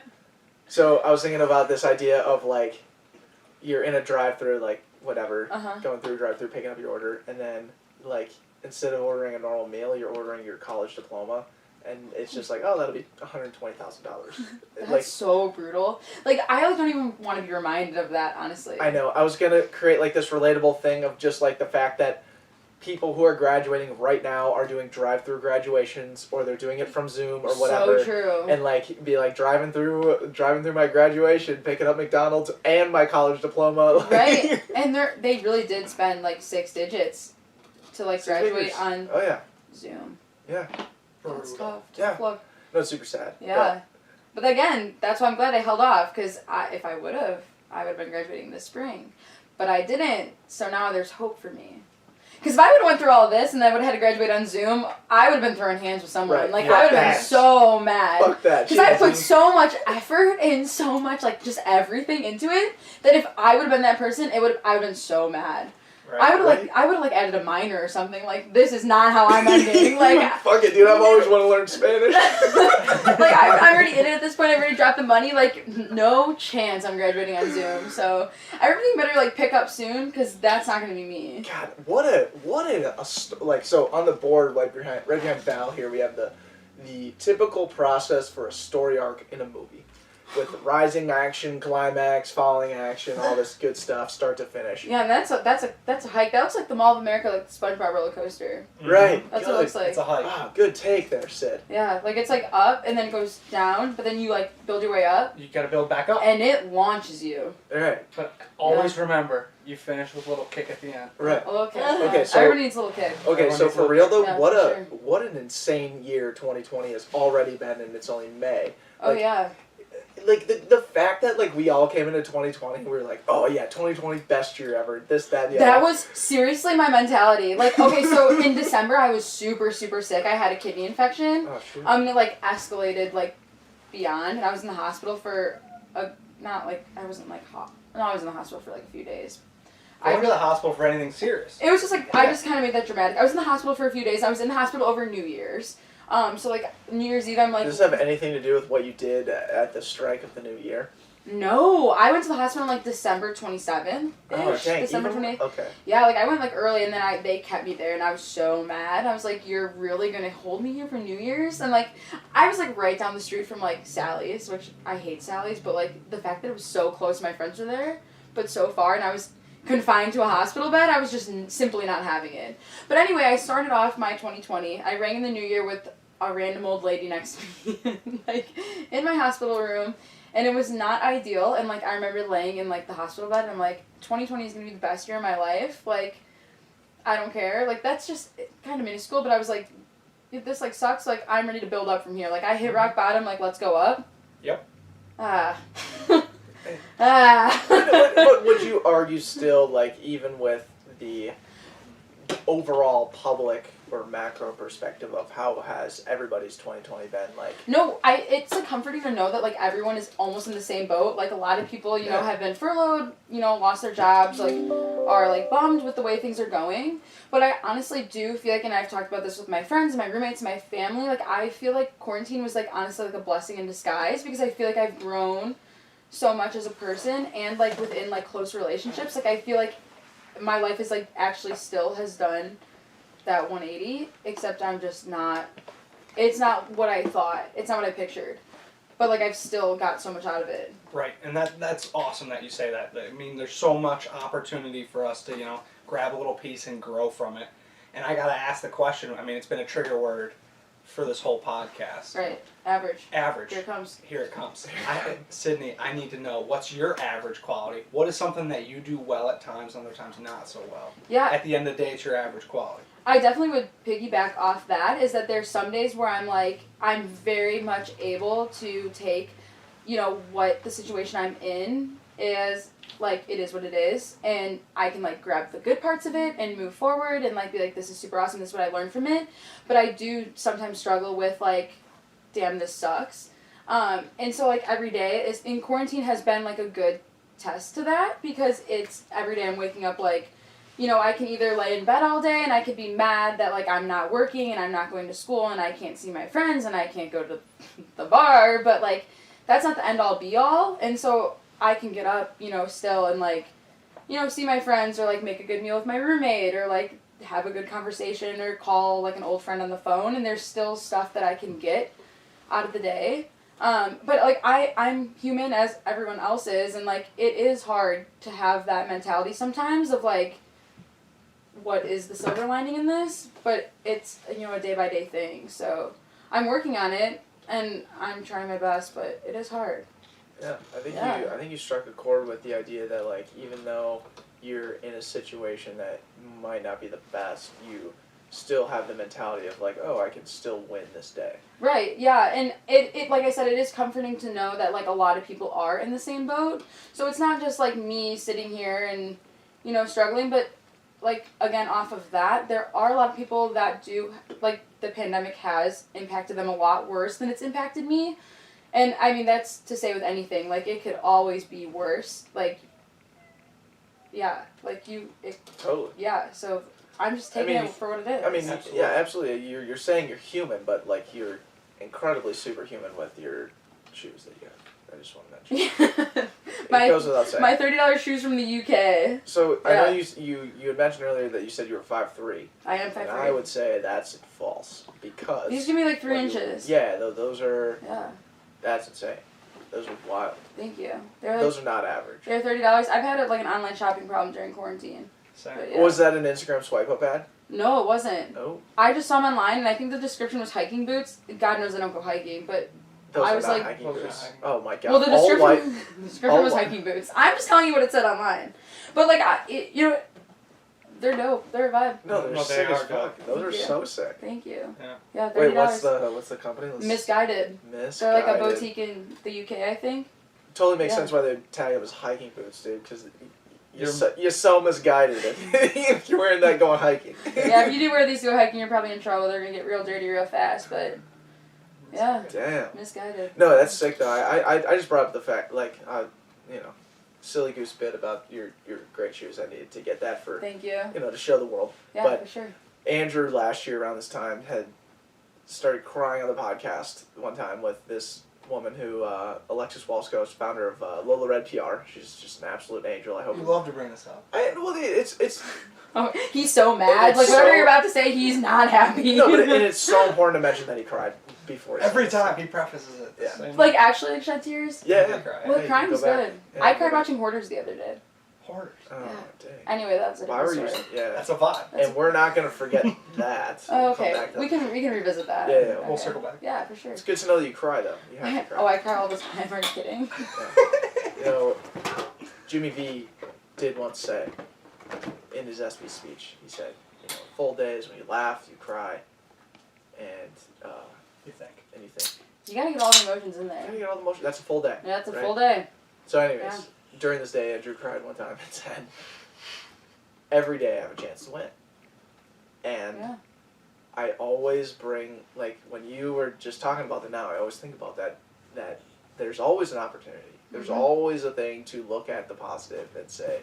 So I was thinking about this idea of like, you're in a drive-through, like whatever, Uh-huh. going through a drive-through, picking up your order, and then like instead of ordering a normal meal, you're ordering your college diploma, and it's just like, oh, that'll be $120,000. That's Like, so brutal. Like I don't even want to be reminded of that, honestly. I know. I was gonna create like this relatable thing of just like the fact that people who are graduating right now are doing drive-through graduations, or they're doing it from Zoom or whatever. So true. And like be like driving through my graduation, picking up McDonald's and my college diploma. Like, Right, and they really did spend like 6 digits to like 6 graduate figures. on Oh yeah, Zoom. yeah. That's tough. Yeah. Look, No, it's super sad. yeah. But again, that's why I'm glad I held off, because if I would have been graduating this spring. But I didn't, so now there's hope for me. Because if I would have went through all of this and then would have had to graduate on Zoom, I would have been throwing hands with someone. Right. Like, Fuck I would have been that. so mad. Fuck that. Because I shit. put so much effort and so much, like, just everything into it, that if I would have been that person, I would have been so mad. Right. I would have Right. I would have like added a minor or something. Like, this is not how I'm ending. Like, Fuck it, dude. I've always wanted to learn Spanish. like I'm already in it at this point. I've already dropped the money. Like, no chance I'm graduating on Zoom. So everything better like pick up soon, because that's not gonna be me. God, what like, so on the board right behind Val here, we have the typical process for a story arc in a movie, with rising action, climax, falling action, all this good stuff, start to finish. Yeah, and that's a hike. That looks like the Mall of America, like the SpongeBob roller coaster. Right. That's good. what it looks like. It's a hike. Ah, good take there, Sid. Yeah, like it's like up and then it goes down, but then you like build your way up, You gotta build back up. and it launches you. All right. But always remember, you finish with a little kick at the end. Right. A little kick. Okay, so- Everybody needs a little kick. Okay, Everyone so needs for a- real though, Yeah, what for what an insane year 2020 has already been, and it's only May. Oh Like, yeah. Like the fact that like we all came into 2020, we were like, oh yeah, 2020's best year ever. This, that, yeah. That was seriously my mentality. Like, okay, so in December I was super, super sick. I had a kidney infection. Oh shoot. It like escalated like beyond, and I was in the hospital for I was in the hospital for like a few days. I went to the hospital for anything serious. It was just like I just kind of made that dramatic. I was in the hospital for a few days. I was in the hospital over New Year's. So like New Year's Eve, I'm like, Does this have anything to do with what you did at the strike of the new year? no, I went to the hospital on like December 27th. Oh dang. December even- 28th. Okay. Yeah, like I went like early, and then they kept me there, and I was so mad. I was like, "You're really gonna hold me here for New Year's?" And like, I was like right down the street from like Sally's, which I hate Sally's, but like the fact that it was so close, my friends were there, but so far, and I was confined to a hospital bed, I was just simply not having it. But anyway, I started off my 2020. I rang in the new year with a random old lady next to me, like in my hospital room. And it was not ideal, and, like, I remember laying in, like, the hospital bed, and I'm like, 2020 is going to be the best year of my life, like, I don't care, like, that's just kind of minuscule, but I was like, if this like sucks, like I'm ready to build up from here. Like I hit rock bottom, like let's go up. Yep. But would you argue still, like, even with the overall public or macro perspective of how has everybody's 2020 been, like? No, it's a comforting to know that, like, everyone is almost in the same boat. Like, a lot of people, you know, have been furloughed, you know, lost their jobs, like, are, like, bummed with the way things are going. But I honestly do feel like, and I've talked about this with my friends, my roommates, my family, like, I feel like quarantine was, like, honestly, like, a blessing in disguise because I feel like I've grown so much as a person and, like, within, like, close relationships. Like, I feel like my life is, like, actually still has done that 180, except I'm just not, it's not what I thought, it's not what I pictured, but like I've still got so much out of it. Right, and that's awesome that you say that. I mean, there's so much opportunity for us to, you know, grab a little piece and grow from it. And I gotta ask the question, I mean, it's been a trigger word for this whole podcast. Right, average. Average. Here it comes. Here it comes. Sydney, I need to know, what's your average quality? What is something that you do well at times, other times not so well? Yeah. At the end of the day, it's your average quality. I definitely would piggyback off that, is that there's some days where I'm like, I'm very much able to take, you know, what the situation I'm in is, like, it is what it is, and I can, like, grab the good parts of it and move forward and, like, be like, this is super awesome, this is what I learned from it, but I do sometimes struggle with, like, damn, this sucks, and so, like, every day is, in quarantine has been, like, a good test to that, because it's, every day I'm waking up, like, you know, I can either lay in bed all day and I could be mad that, like, I'm not working and I'm not going to school and I can't see my friends and I can't go to the bar, but, like, that's not the end-all be-all, and so I can get up, you know, still and, like, you know, see my friends or, like, make a good meal with my roommate or, like, have a good conversation or call, like, an old friend on the phone, and there's still stuff that I can get out of the day. But, like, I'm human as everyone else is, and, like, it is hard to have that mentality sometimes of, like, what is the silver lining in this? But it's, you know, a day-by-day thing, so I'm working on it, and I'm trying my best, but it is hard. Yeah, I think you struck a chord with the idea that, like, even though you're in a situation that might not be the best, you still have the mentality of, like, oh, I can still win this day. Right, yeah, and it like I said, it is comforting to know that, like, a lot of people are in the same boat, so it's not just, like, me sitting here and, you know, struggling, but, like, again, off of that, there are a lot of people that do, like, the pandemic has impacted them a lot worse than it's impacted me. And, I mean, that's to say with anything. Like, it could always be worse. Like, yeah. Like, Totally. Yeah, so I'm just taking it for what it is. I mean, Absolutely. yeah, absolutely. You're saying you're human, but, like, you're incredibly superhuman with your shoes that you have. I just want to mention. It goes without saying. My $30 shoes from the UK. So, I know you had mentioned earlier that you said you were 5'3". I am 5'3". And I would say that's false, because... These give me, like, 3 inches. Yeah, those are... Yeah. That's insane. Those are wild. Thank you. They're like, Those are not average. They're $30. I've had, like, an online shopping problem during quarantine. Same. But, yeah. Was that an Instagram swipe up ad? No, it wasn't. No. I just saw them online, and I think the description was hiking boots. God knows I don't go hiking, but Those I are was not like- hiking Those are boots. not hiking. Oh my god. well, the All description, white. the description was all white. hiking boots. I'm just telling you what it said online. But, like, you know, they're dope. They're a vibe. No, they're No, they sick are as fuck. dope. Those are Yeah. so sick. Thank you. Yeah. Yeah, $30. Wait, what's the company? Misguided. Misguided. They're like a boutique in the UK, I think. Totally makes Yeah. sense why they tag them as hiking boots, dude. Because You're- you're so misguided if you're wearing that going hiking. Yeah, if you do wear these to go hiking, you're probably in trouble. They're gonna get real dirty real fast. But yeah, Damn. misguided. No, that's sick though. I just brought up the fact, like, you know, silly goose bit about your great shoes. I needed to get that for, Thank you. you know, to show the world. Yeah, But for sure. Andrew last year around this time had started crying on the podcast one time with this woman who, Alexis Walskos, founder of Lola Red PR. She's just an absolute angel. I hope. You love to bring this up. Well, it's Oh, he's so mad. It's Like whatever so- you're about to say, he's not happy. no, but and it's so important to mention that he cried before. He Every said it. time he prefaces it. the Yeah. same like way. actually, like shed tears. Yeah. They cry. Well, Hey, crying go is back. good. Yeah, I go cried back. watching Hoarders the other day. Hoarders. Oh, Yeah. dang. Anyway, that's a Why were different you? story. Yeah. That's a vibe. And we're not gonna forget that. Oh, We'll come okay. back to We that. can revisit that. Yeah, yeah, Okay. we'll circle back. Yeah, for sure. It's good to know that you cry though. You have to cry. Oh, I cry all the time. Are you kidding? You know, Jimmy V did once say in his SB speech, he said, you know, full days when you laugh, you cry, and You think? and you think, You gotta get all the emotions in how do there. you get all the emotion? That's a full day. Yeah, that's a right? full day. So anyways, Yeah. during this day, Andrew cried one time and said, every day I have a chance to win. And Yeah. I always bring, like, when you were just talking about that now, I always think about that there's always an opportunity. There's Mhm. always a thing to look at the positive and say,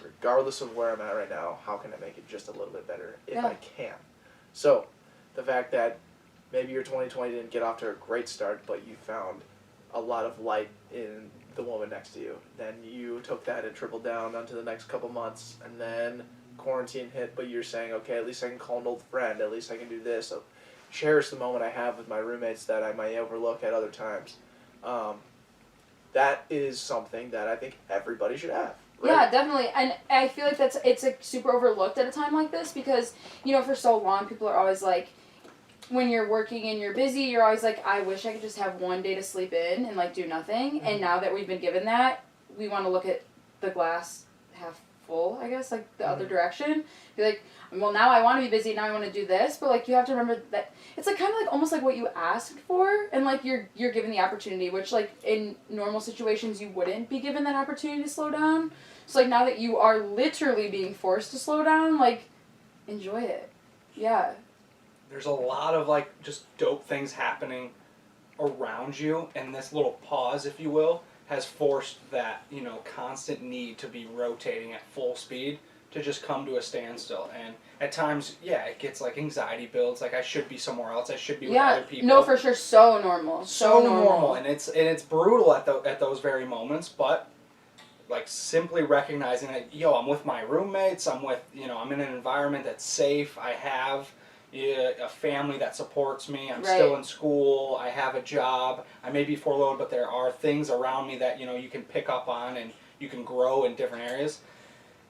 regardless of where I'm at right now, how can I make it just a little bit better if Yeah. I can? So, the fact that maybe your 2020 didn't get off to a great start, but you found a lot of light in the woman next to you. Then you took that and tripled down onto the next couple months, and then quarantine hit, but you're saying, okay, at least I can call an old friend, at least I can do this. So cherish the moment I have with my roommates that I might overlook at other times. That is something that I think everybody should have. Right? Yeah, definitely. And I feel like it's like super overlooked at a time like this because, for so long people are always like, when you're working and you're busy, you're always like, I wish I could just have one day to sleep in and like do nothing. And now that we've been given that, we want to look at the glass half full, I guess, like the other direction. Be like, well, now I want to be busy, now I want to do this, but like you have to remember that it's like kind of like almost like what you asked for, and like you're given the opportunity, which like in normal situations you wouldn't be given that opportunity to slow down. So like now that you are literally being forced to slow down, like enjoy it. Yeah. There's a lot of like just dope things happening around you, and this little pause, if you will, has forced that constant need to be rotating at full speed to just come to a standstill. And at times, yeah, it gets like anxiety builds, like I should be somewhere else, I should be with other people. No, for sure, so normal. So normal, and it's brutal at those very moments, but like simply recognizing that, I'm with my roommates, I'm in an environment that's safe, I have a family that supports me, I'm still in school, I have a job, I may be furloughed, but there are things around me that you can pick up on and you can grow in different areas.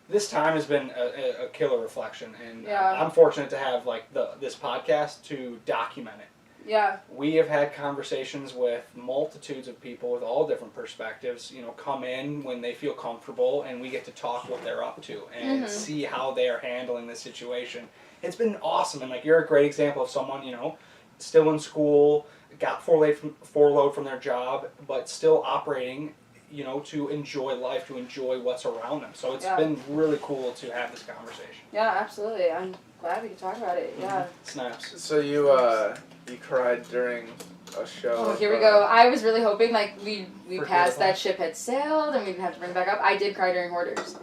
This time has been a killer reflection, and I'm fortunate to have like this podcast to document it. Yeah. We have had conversations with multitudes of people with all different perspectives, come in when they feel comfortable, and we get to talk what they're up to and see how they are handling the situation. It's been awesome, and like you're a great example of someone, still in school, got furloughed from their job, but still operating, to enjoy life, to enjoy what's around them. So it's been really cool to have this conversation. Yeah, absolutely. I'm glad we could talk about it. Yeah. Snaps. So you cried during a show. Oh, here we go. I was really hoping like we For passed Hoarders. that ship had sailed and we didn't have to bring it back up. I did cry during Hoarders.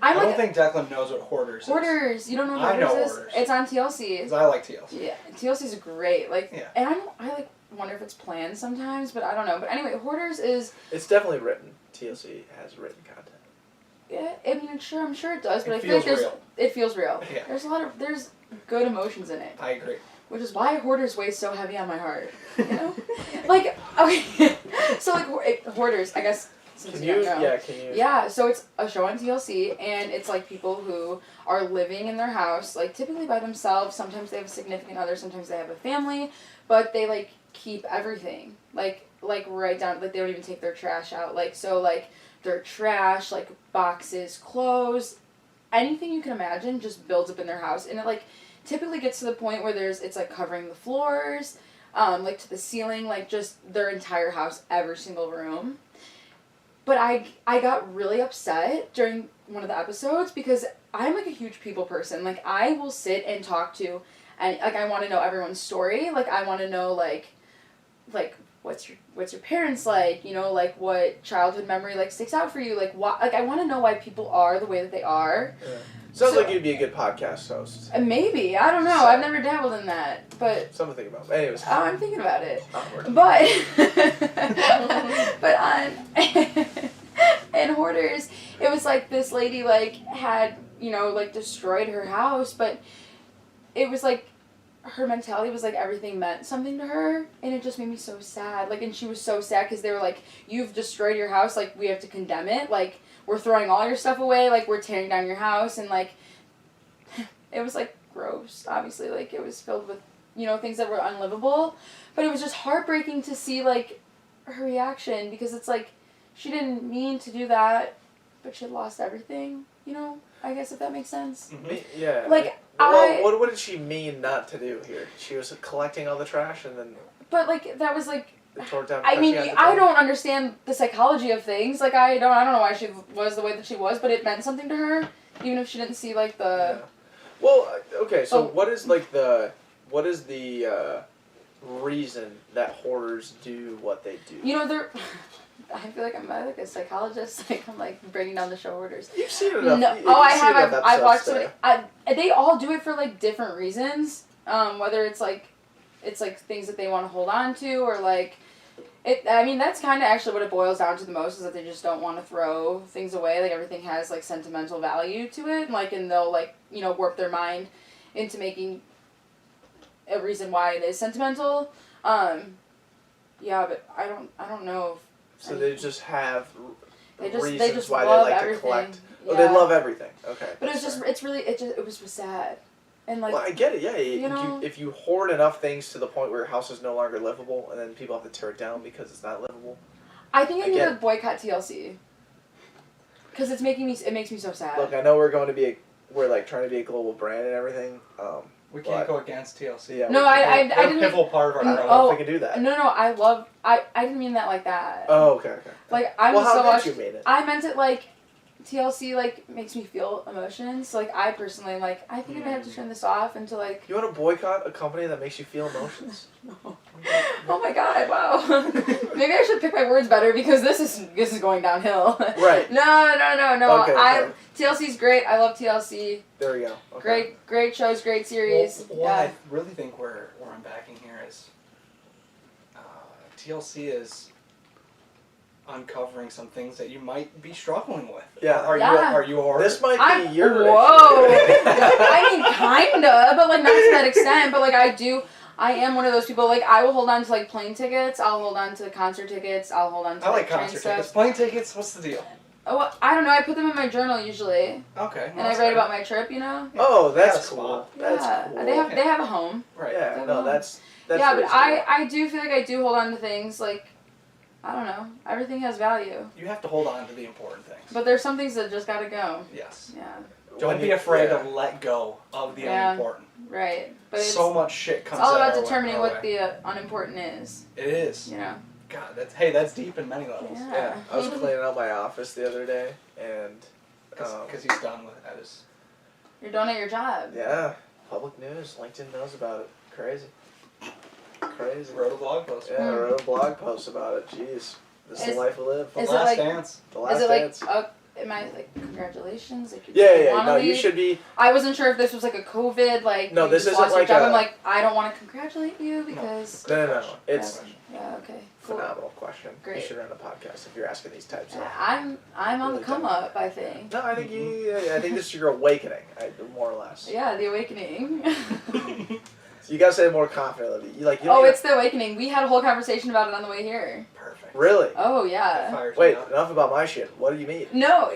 I don't think Declan knows what Hoarders is. Hoarders. You don't know what I know Hoarders is? Hoarders. It's on TLC. Because I like TLC. Yeah, TLC is great. Like, Yeah. and I like wonder if it's planned sometimes, but I don't know. But anyway, Hoarders is. It's definitely written. TLC has written content. Yeah, I mean, I'm sure it does, but It I feel like feels real. it feels real. Yeah. There's good emotions in it. I agree. Which is why Hoarders weighs so heavy on my heart. Like, okay, so like Hoarders, I guess. Since Can you you? don't know. Can you? Yeah, so it's a show on TLC, and it's like people who are living in their house, like typically by themselves. Sometimes they have a significant other, sometimes they have a family, but they like keep everything, like right down, like they don't even take their trash out, like so like their trash, like boxes, clothes, anything you can imagine just builds up in their house, and it like typically gets to the point where it's like covering the floors, like to the ceiling, like just their entire house, every single room. But I got really upset during one of the episodes because I'm like a huge people person. Like I will sit and talk to, and like I want to know everyone's story. Like I want to know like what's your parents like, like what childhood memory like sticks out for you, like why, like I want to know why people are the way that they are. Yeah. Sounds like you'd be a good podcast host. Maybe, I don't know. So- I've never dabbled in that, but Something to think about. Anyways, I'm thinking about it. onward. But on in Hoarders, it was like this lady like had like destroyed her house, but it was like her mentality was like everything meant something to her, and it just made me so sad. Like, and she was so sad because they were like, "You've destroyed your house. Like, we have to condemn it. Like, we're throwing all your stuff away. Like, we're tearing down your house." And like, it was like gross. Obviously, like it was filled with things that were unlivable, but it was just heartbreaking to see like her reaction, because it's like she didn't mean to do that, but she lost everything, you know? I guess if that makes sense. Yeah. Like, well, what did she mean not to do here? She was collecting all the trash and then But, like, that was, like... it tore down. I mean, she had to I go. don't understand the psychology of things. Like, I don't know why she was the way that she was, but it meant something to her, even if she didn't see, like, the... Yeah. Well, okay, so Oh. what is the reason that hoarders do what they do? You know, they're... I feel like I'm like a psychologist. Like, I'm, like, breaking down the show orders. You've seen enough. No, you've I seen have. enough I've watched episodes so many. They all do it for, like, different reasons. Whether it's like things that they want to hold on to, or like I mean, that's kind of actually what it boils down to the most, is that they just don't want to throw things away. Like, everything has, like, sentimental value to it, and they'll, like, you know, warp their mind into making a reason why it is sentimental. Yeah, but I don't know if So they just have reasons they just why love they like everything. to collect. Yeah. Oh, they love everything. Okay. But it was sad. And, like, Well, I get it. Yeah, you know? if you hoard enough things to the point where your house is no longer livable, and then people have to tear it down because it's not livable. I think I need get to it. boycott TLC. Because it makes me so sad. Look, I know we're like trying to be a global brand and everything. We can't But- go against TLC. Yeah. No, we- I They're a didn't. pivotal part of our I don't growth. know Oh. if we can do that. No, I didn't mean that like that. Oh, okay. Like, I'm Well, how so did much. you mean it? I meant it like TLC, like, makes me feel emotions. Like, I personally, like, I think I might have to turn this off into, like... You want to boycott a company that makes you feel emotions? Oh my god, wow. Maybe I should pick my words better, because this is going downhill. Right. No. Okay. TLC's great. I love TLC. There we go. Okay. Great shows, great series. What I really think where I'm backing here is TLC is uncovering some things that you might be struggling with. Yeah. Are you a hoarder? This might I'm, be your whoa. issue. I mean, kinda, but, like, not to that extent. But, like, I am one of those people. Like, I will hold on to, like, plane tickets. I'll hold on to concert tickets. I'll hold on to, I like train concert stuff. tickets. Plane tickets, what's the deal? Oh, well, I don't know. I put them in my journal usually, Okay. and I write about my trip. You know. Oh, that's That's cool. cool. That's Yeah, cool. they have a home. Right. Yeah, no, that's Yeah, but reasonable. I do feel like I do hold on to things. Like, I don't know. Everything has value, You have to hold on to the important things. but there's some things that just gotta go. Yes. Yeah. Don't When be you- afraid yeah. to let go of the Yeah. unimportant. Right. But it's So much shit it's comes all about our way- determining our what way. the unimportant is. It is. You know. God, that's deep in many levels. Yeah. Yeah, I was cleaning out my office the other day, and Because he's done with at his. You're doing at your job. yeah, public news, LinkedIn knows about it. Crazy. Wrote a blog post. Yeah, I wrote a blog post about it. Jeez, this is the Is- life we live. The Is it Last like- Dance. The last Is it like, dance. am I like, congratulations? Like, Yeah, wanna no, you leave? should be. I wasn't sure if this was like a COVID, like, No, you this just isn't lost your like job. a- I'm like, I don't want to congratulate you because. No. It's Yeah, okay. Cool. phenomenal question. Great. You should run a podcast if you're asking these types of. I'm on Really the come dumb. up, I think. No, I think I think this is your awakening, more or less. Yeah, the awakening. So you gotta say it more confidently. You don't Oh, even- it's the awakening. We had a whole conversation about it on the way here. Perfect. really. Oh, That yeah. fires Wait, me up. enough about my shit. What do you mean? No,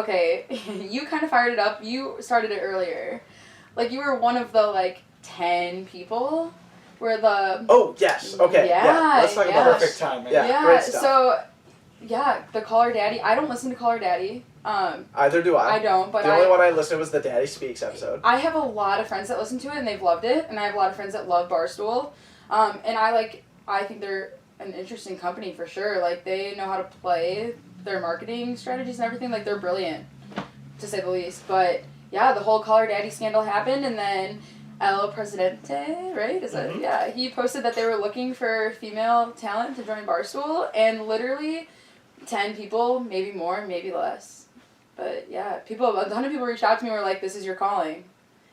okay. You kind of fired it up. You started it earlier. Like, you were one of the, like, 10 people where the... Oh yes. Okay. Yeah, Let's talk yeah. about Perfect this. time, man. Yeah, great stuff. So, yeah, the Caller Daddy. I don't listen to Caller Daddy. Either do I. I don't, but The only one I listened to was the Daddy Speaks episode. I have a lot of friends that listen to it and they've loved it, and I have a lot of friends that love Barstool. And I think they're an interesting company for sure. Like, they know how to play their marketing strategies and everything. Like, they're brilliant, to say the least. But yeah, the whole Caller Daddy scandal happened, and then El Presidente, right? Is it? Yeah, he posted that they were looking for female talent to join Barstool, and literally 10 people, maybe more, maybe less. But yeah, a ton of people reached out to me and were like, "This is your calling,"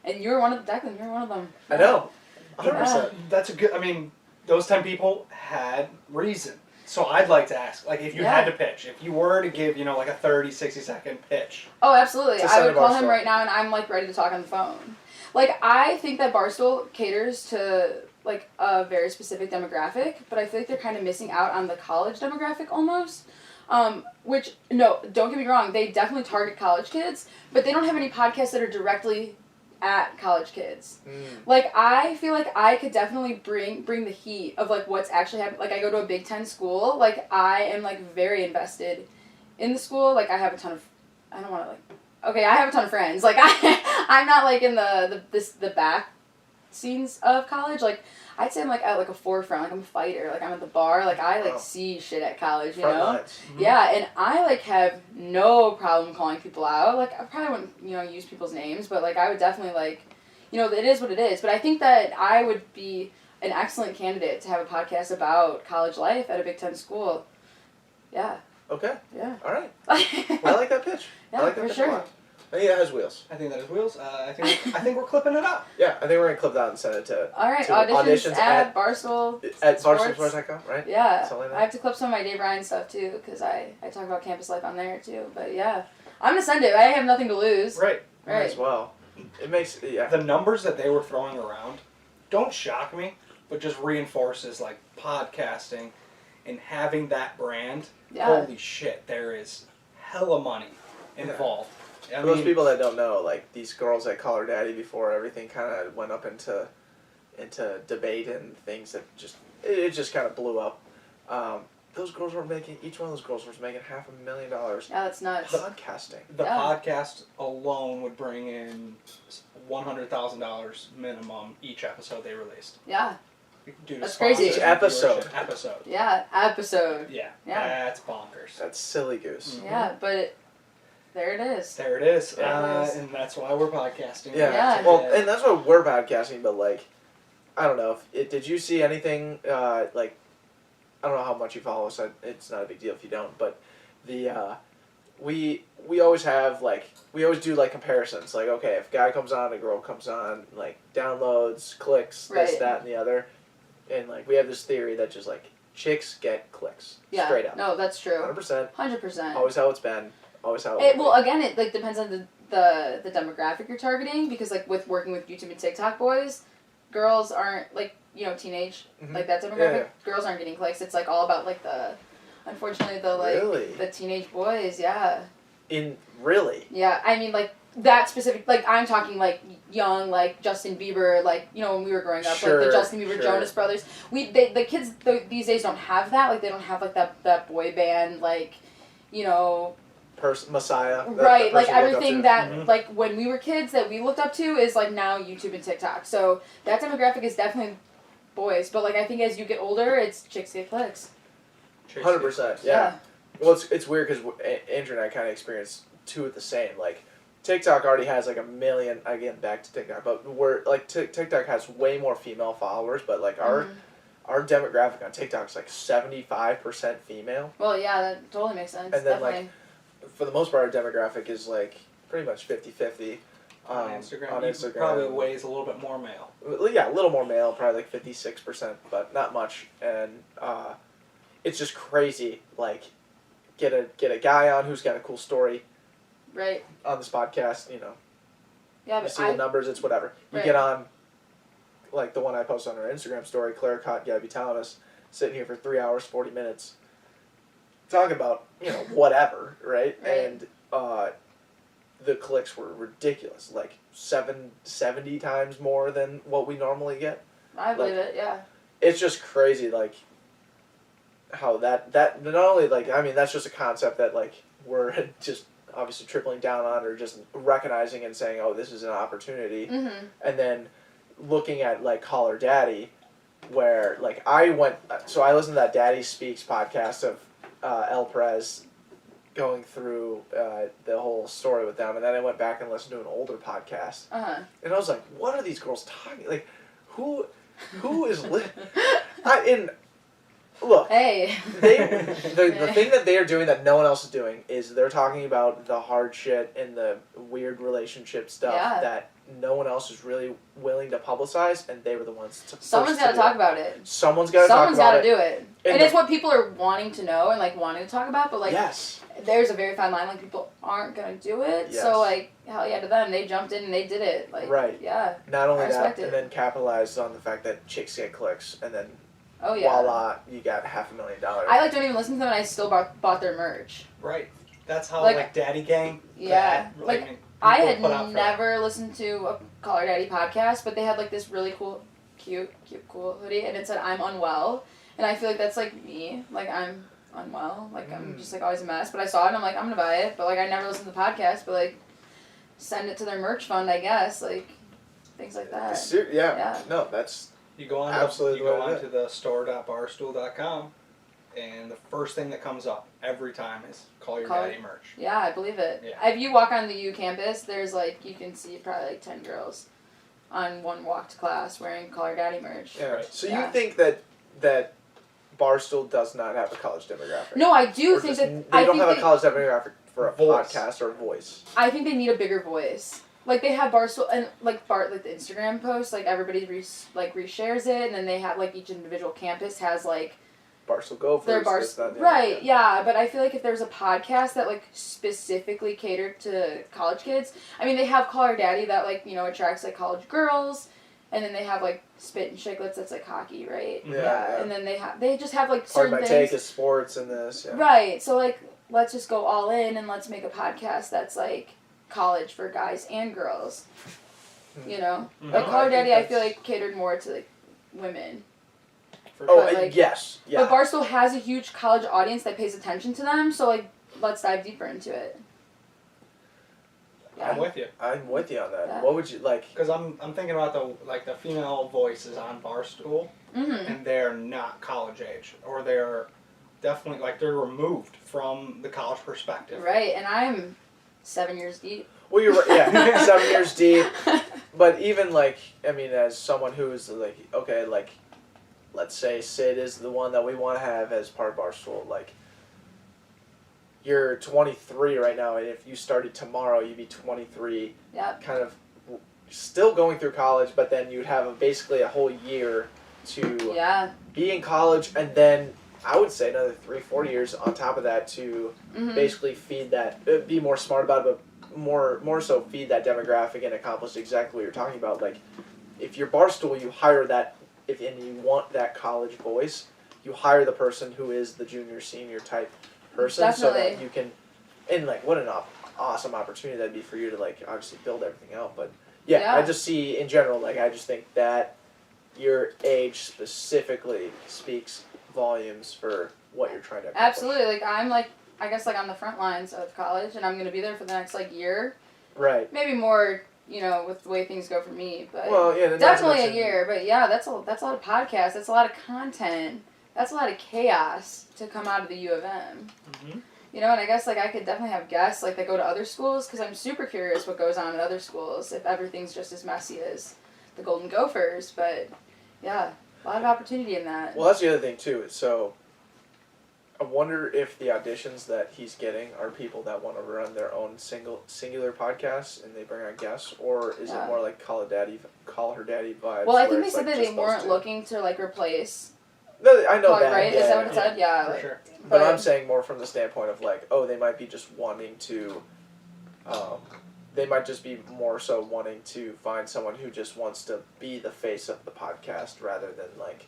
and you were one of the Declan. You were one of them. I know. 100%. Yeah. That's a good. I mean, those 10 people had reason. So I'd like to ask, like, if you had to pitch, if you were to give, like a 30, 60-second pitch. Oh, absolutely. To I send would to call him Barstool. right now, and I'm like ready to talk on the phone. Like, I think that Barstool caters to like a very specific demographic, but I feel like they're kind of missing out on the college demographic almost. Which, no, don't get me wrong, they definitely target college kids, but they don't have any podcasts that are directly at college kids. Like, I feel like I could definitely bring the heat of, like, what's actually happening. Like, I go to a Big Ten school, like, I am, like, very invested in the school, like I have a ton of, I don't want to like, okay, I have a ton of friends. Like I'm not like in the back scenes of college. Like I'd say I'm like at like a forefront. Like I'm a fighter. Like I'm at the bar. Like I like see shit at college. You know? Mm-hmm. Yeah, and I like have no problem calling people out. Like I probably wouldn't use people's names, but like I would definitely like, it is what it is. But I think that I would be an excellent candidate to have a podcast about college life at a Big Ten school. Yeah. Okay. Yeah. All right. Well, I like that pitch. Yeah, I like that for pitch sure. a lot. I think it has wheels. I think that is wheels. I think we're clipping it up. Yeah, I think we're gonna clip that and send it to. All right, to auditions at Barstool. At Sports. barstoolsports.com, right? Yeah, Something like that. I have to clip some of my Dave Ryan stuff too, because I talk about campus life on there too. But yeah, I'm gonna send it. I have nothing to lose. Right. Might as well. It makes The numbers that they were throwing around don't shock me, but just reinforces like podcasting and having that brand. Yeah. Holy shit, there is hella money involved. For those people that don't know, like these girls at Call Her Daddy before everything kind of went up into debate and things that it just kind of blew up. Those girls were making, each one of those girls was making $500,000. Yeah, that's nuts. Podcasting. The Yeah. podcast alone would bring in $100,000 minimum each episode they released. Yeah. Due to That's crazy. sponsors Each and episode. viewership. Episode. Yeah, episode. Yeah. Yeah. That's bonkers. That's silly goose. Yeah, but there it is. There it is. There it is. And that's why we're podcasting. Yeah. Yeah. Well, and that's why we're podcasting, but like, I don't know. Did you see anything, like, I don't know how much you follow us. It's not a big deal if you don't, but we always have, like, we always do, like, comparisons. Like, okay, if a guy comes on, a girl comes on, like, downloads, clicks, this, Right. that, and the other. And, like, we have this theory that just, like, chicks get clicks. Yeah. Straight up. No, that's true. 100%. 100%. Always how it's been. Always how It, well, again, it like depends on the demographic you're targeting, because like with working with YouTube and TikTok boys, girls aren't like teenage Mhm. like that demographic. Yeah. Girls aren't getting clicks. It's like all about like unfortunately the like Really? the teenage boys. Yeah. Really? Yeah. I mean like that specific like I'm talking like young like Justin Bieber like when we were growing up Sure, like the Justin Bieber sure. Jonas Brothers. The kids these days don't have that, like they don't have like that boy band like Messiah. Right, like person you look up everything to. that Mhm. like when we were kids that we looked up to is like now YouTube and TikTok. So that demographic is definitely boys, but like I think as you get older, it's chicks get clicks. 100%. Yeah. Well, it's weird because Andrew and I kind of experienced two of the same. Like, TikTok already has like 1 million. Again, back to TikTok, but we're like TikTok has way more female followers, but like our demographic on TikTok is like 75% female. Well, yeah, that totally makes sense. And then, definitely. For the most part, our demographic is like pretty much 50-50. On Instagram. On You Instagram. probably weighs a little bit more male. Yeah, a little more male, probably like 56%, but not much. And it's just crazy. Like, get a guy on who's got a cool story Right. on this podcast. Yeah, You but see the numbers, it's whatever. You Right. get on, like the one I posted on our Instagram story, Claire caught Gabby Thomas sitting here for 3 hours, 40 minutes, talking about, whatever, right? Right. And the clicks were ridiculous, like 70 times more than what we normally get. I believe it. Yeah. It's just crazy, like, how that not only, like, I mean, that's just a concept that, like, we're just obviously tripling down on or just recognizing and saying, oh, this is an opportunity. Mm-hmm. And then looking at, like, Call Her Daddy, where, like, I listened to that Daddy Speaks podcast of El Perez going through the whole story with them, and then I went back and listened to an older podcast, and I was like, what are these girls talking, like, who is look, Hey. the thing that they are doing that no one else is doing is they're talking about the hard shit and the weird relationship stuff Yeah. that no one else is really willing to publicize, and they were the ones to Someone's got to talk about it. Someone's got to talk about it. Someone's got to do it. And the- it's what people are wanting to know and like wanting to talk about, but like yes. there's a very fine line, like people aren't gonna do it. Yes. So like hell yeah to them, they jumped in and they did it. Like Right. yeah. Not only I that, respect and it. then capitalized on the fact that chicks get clicks, and then Oh yeah. voila, you got $500,000. I like don't even listen to them and I still bought their merch. Right. That's how Like- Daddy Gang. Yeah. that, Like, mean, I people put out had for never listened to a Call Her Daddy podcast, but they had like this really cool hoodie, and it said "I'm unwell," and I feel like that's like me. Like I'm unwell. Like, I'm just, like, always a mess. But I saw it, and I'm like, I'm gonna buy it. But, like, I never listen to the podcast, but, like, send it to their merch fund, I guess. Like, things like that. Yeah. No, that's You go on absolutely you go what it on to the store.barstool.com, and the first thing that comes up every time is Call Your Daddy merch. Yeah, I believe it. Yeah. If you walk on the U campus, there's, like, you can see probably, like, 10 girls on one walk to class wearing Call Your Daddy merch. Yeah. Right. So Yeah. you think that Barstool does not have a college demographic? No, I do Or think just- that... they don't have a college demographic for a Voice. podcast or a voice. I think they need a bigger voice. Like, they have Barstool, and, like, like, the Instagram post, like, everybody, reshares it, and then they have, like, each individual campus has, like, Barstool Gophers. their this, that, the right, other. yeah, but I feel like if there's a podcast that, like, specifically catered to college kids, I mean, they have Call Her Daddy that, like, you know, attracts, like, college girls, and then they have, like, Spit and Chicklets that's, like, hockey, right? Yeah. And then they just have, like, Part of certain my things. take is sports and this. Yeah. Right, so, like, let's just go all in and let's make a podcast that's, like, college for guys and girls. You know? Mhm. Like, No, Call Her I think Daddy, I feel that's- like catered more to, like, women. For Oh, But, like- yes. Yeah. But Barstool has a huge college audience that pays attention to them, so, like, let's dive deeper into it. I'm with you. I'm with you on that. Yeah. What would you like? Because I'm thinking about the female voices on Barstool, Mm-hmm. and they're not college age, or they're definitely, like, they're removed from the college perspective. Right, and I'm 7 years deep. Well, you're right. Yeah, 7 years deep. But even like, I mean, as someone who's like, okay, like, let's say Sid is the one that we want to have as part of Barstool. Like, you're 23 right now, and if you started tomorrow, you'd be 23. Yep. Kind of still going through college, but then you'd have basically a whole year to Yeah. be in college, and then I would say another 3-4 years on top of that to Mm-hmm. basically feed that, be more smart about it, but more so feed that demographic and accomplish exactly what you're talking about. Like, if you're Barstool, you hire that, and you want that college voice, you hire the person who is the junior, senior type person, so that Definitely. you can, and like, what an awesome opportunity that'd be for you to, like, obviously build everything out. But yeah, Yeah. I just see, in general, like, I just think that your age specifically speaks volumes for what you're trying to accomplish. Absolutely. Like, I'm, like, I guess, like, on the front lines of college, and I'm going to be there for the next, like, year. Right. Maybe more, you know, with the way things go for me, but Well, yeah, then definitely not to a mention- year. But yeah, that's a lot of podcasts. That's a lot of content. That's a lot of chaos to come out of the U of M. Mm-hmm. You know, and I guess, like, I could definitely have guests, like, that go to other schools, because I'm super curious what goes on at other schools, if everything's just as messy as the Golden Gophers. But yeah, a lot of opportunity in that. Well, that's the other thing too. So, I wonder if the auditions that he's getting are people that want to run their own singular podcasts and they bring on guests, or is Yeah. it more like Call Her Daddy vibes? Well, I where think they it's said like that they just those weren't two? looking to, like, replace. No, I know Call Her, that. right? Yeah, Is that what yeah. it said? Yeah. For like, sure. But I'm saying more from the standpoint of like, oh, they might be just wanting to, they might just be more so wanting to find someone who just wants to be the face of the podcast rather than like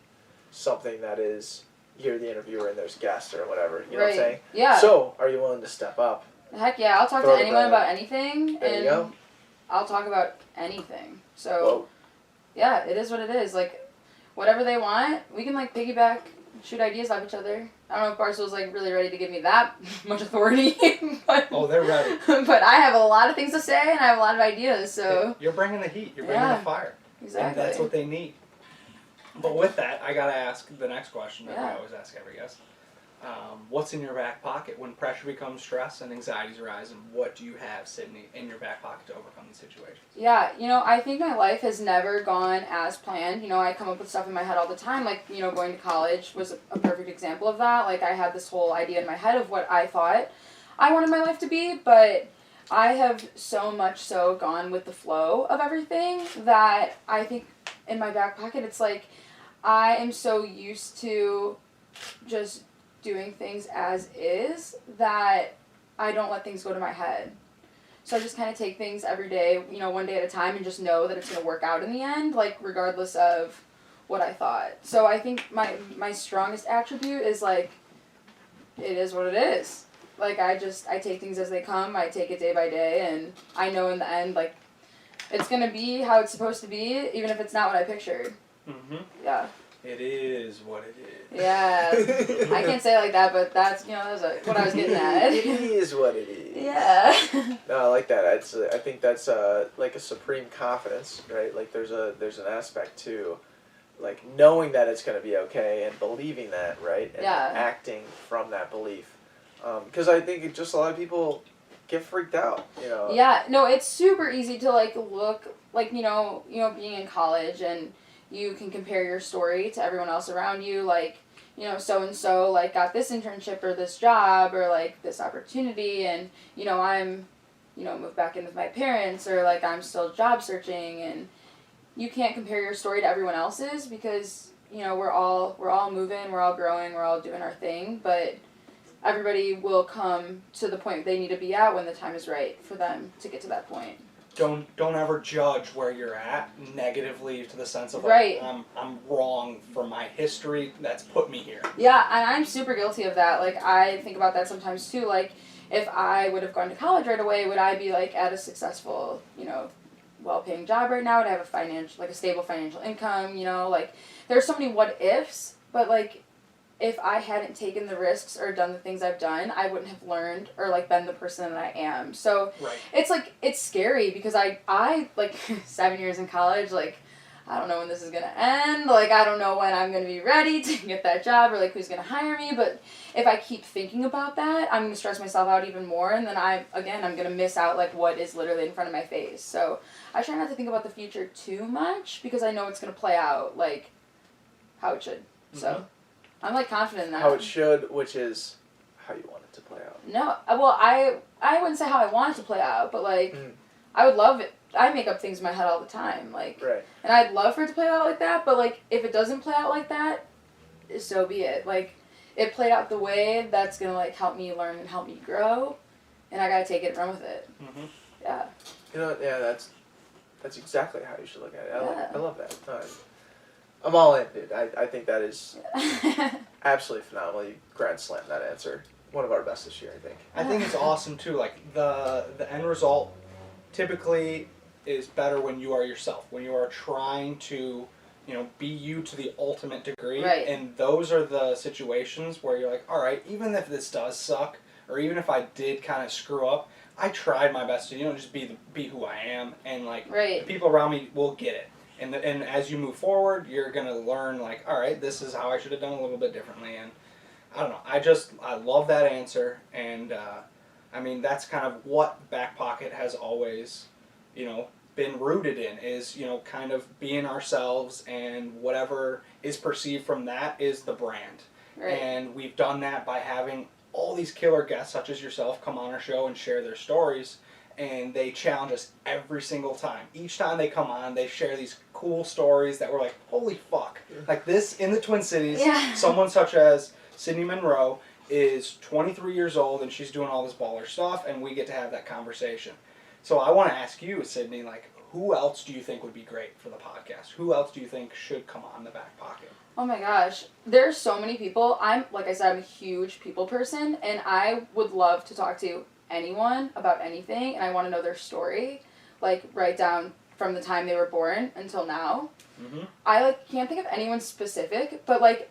something that is you're the interviewer and there's guests or whatever. You know what I'm saying? Yeah. So, are you willing to step up? Heck yeah, I'll talk Throw to it anyone back. about anything, There you and go. I'll talk about anything. So, Whoa. yeah, it is what it is. Like, whatever they want, we can, like, piggyback, shoot ideas off each other. I don't know if Barstool's, like, really ready to give me that much authority, but, Oh, they're ready. but I have a lot of things to say, and I have a lot of ideas, so, You're bringing the heat. You're bringing Yeah. the fire. exactly. And that's what they need. But with that, I gotta ask the next question that Yeah. I always ask every guest. What's in your back pocket when pressure becomes stress and anxieties arise, and what do you have, Sydney, in your back pocket to overcome these situations? Yeah, you know, I think my life has never gone as planned. You know, I come up with stuff in my head all the time. Like, you know, going to college was a perfect example of that. Like, I had this whole idea in my head of what I thought I wanted my life to be, but I have so much so gone with the flow of everything that I think in my back pocket, it's like I am so used to just doing things as is that I don't let things go to my head. So I just kind of take things every day, you know, one day at a time, and just know that it's going to work out in the end, like, regardless of what I thought. So I think my strongest attribute is, like, it is what it is. Like, I take things as they come, I take it day by day, and I know in the end, like, it's going to be how it's supposed to be, even if it's not what I pictured. Mm-hmm. Yeah. It is what it is. Yeah. I can't say it like that, but that's, that was what I was getting at. It is what it is. Yeah. No, I like that. I think that's like a supreme confidence, right? Like there's an aspect to, like knowing that it's going to be okay and believing that, right? And Yeah. acting from that belief. Because I think just a lot of people get freaked out, Yeah. No, it's super easy to like look like being in college and you can compare your story to everyone else around you, like so and so like got this internship or this job or like this opportunity, and I'm moved back in with my parents, or like I'm still job searching, and you can't compare your story to everyone else's because we're all moving, we're all growing, we're all doing our thing, but everybody will come to the point they need to be at when the time is right for them to get to that point. Don't ever judge where you're at negatively to the sense of like, Right. I'm wrong for my history that's put me here. Yeah, and I'm super guilty of that. Like, I think about that sometimes too. Like, if I would have gone to college right away, would I be like at a successful, well-paying job right now? Would I have a stable financial income? Like, there's so many what ifs, but like, if I hadn't taken the risks or done the things I've done, I wouldn't have learned or like been the person that I am. So Right. it's like, it's scary because I like 7 years in college, like I don't know when this is going to end. Like I don't know when I'm going to be ready to get that job or like who's going to hire me. But if I keep thinking about that, I'm going to stress myself out even more. And then I'm going to miss out like what is literally in front of my face. So I try not to think about the future too much because I know it's going to play out like how it should. Mm-hmm. So I'm like confident in that. How it should, which is how you want it to play out. No, well, I wouldn't say how I want it to play out, but like, I would love it. I make up things in my head all the time, like, right. And I'd love for it to play out like that. But like, if it doesn't play out like that, so be it. Like, it played out the way that's gonna like help me learn and help me grow, and I gotta take it and run with it. Mm-hmm. Yeah. Yeah, that's exactly how you should look at it. Yeah. I love that. I'm all in, dude. I think that is absolutely phenomenal. You grand slam that answer. One of our best this year, I think. I think it's awesome too. Like the end result typically is better when you are yourself. When you are trying to, be you to the ultimate degree. Right. And those are the situations where you're like, all right, even if this does suck, or even if I did kind of screw up, I tried my best to, just be who I am, and like Right. the people around me will get it. And as you move forward, you're going to learn, like, all right, this is how I should have done a little bit differently. And I don't know. I love that answer. And, that's kind of what Backpocket has always, been rooted in is, kind of being ourselves, and whatever is perceived from that is the brand. Right. And we've done that by having all these killer guests, such as yourself, come on our show and share their stories. And they challenge us every single time. Each time they come on, they share these cool stories that we're like, holy fuck. Like this, in the Twin Cities, Yeah. someone such as Sydney Monroe is 23 years old, and she's doing all this baller stuff, and we get to have that conversation. So I want to ask you, Sydney, like, who else do you think would be great for the podcast? Who else do you think should come on the Backpocket? Oh my gosh, there's so many people. Like I said, I'm a huge people person, and I would love to talk to anyone about anything, and I want to know their story, like right down from the time they were born until now. Mm-hmm. I can't think of anyone specific, but like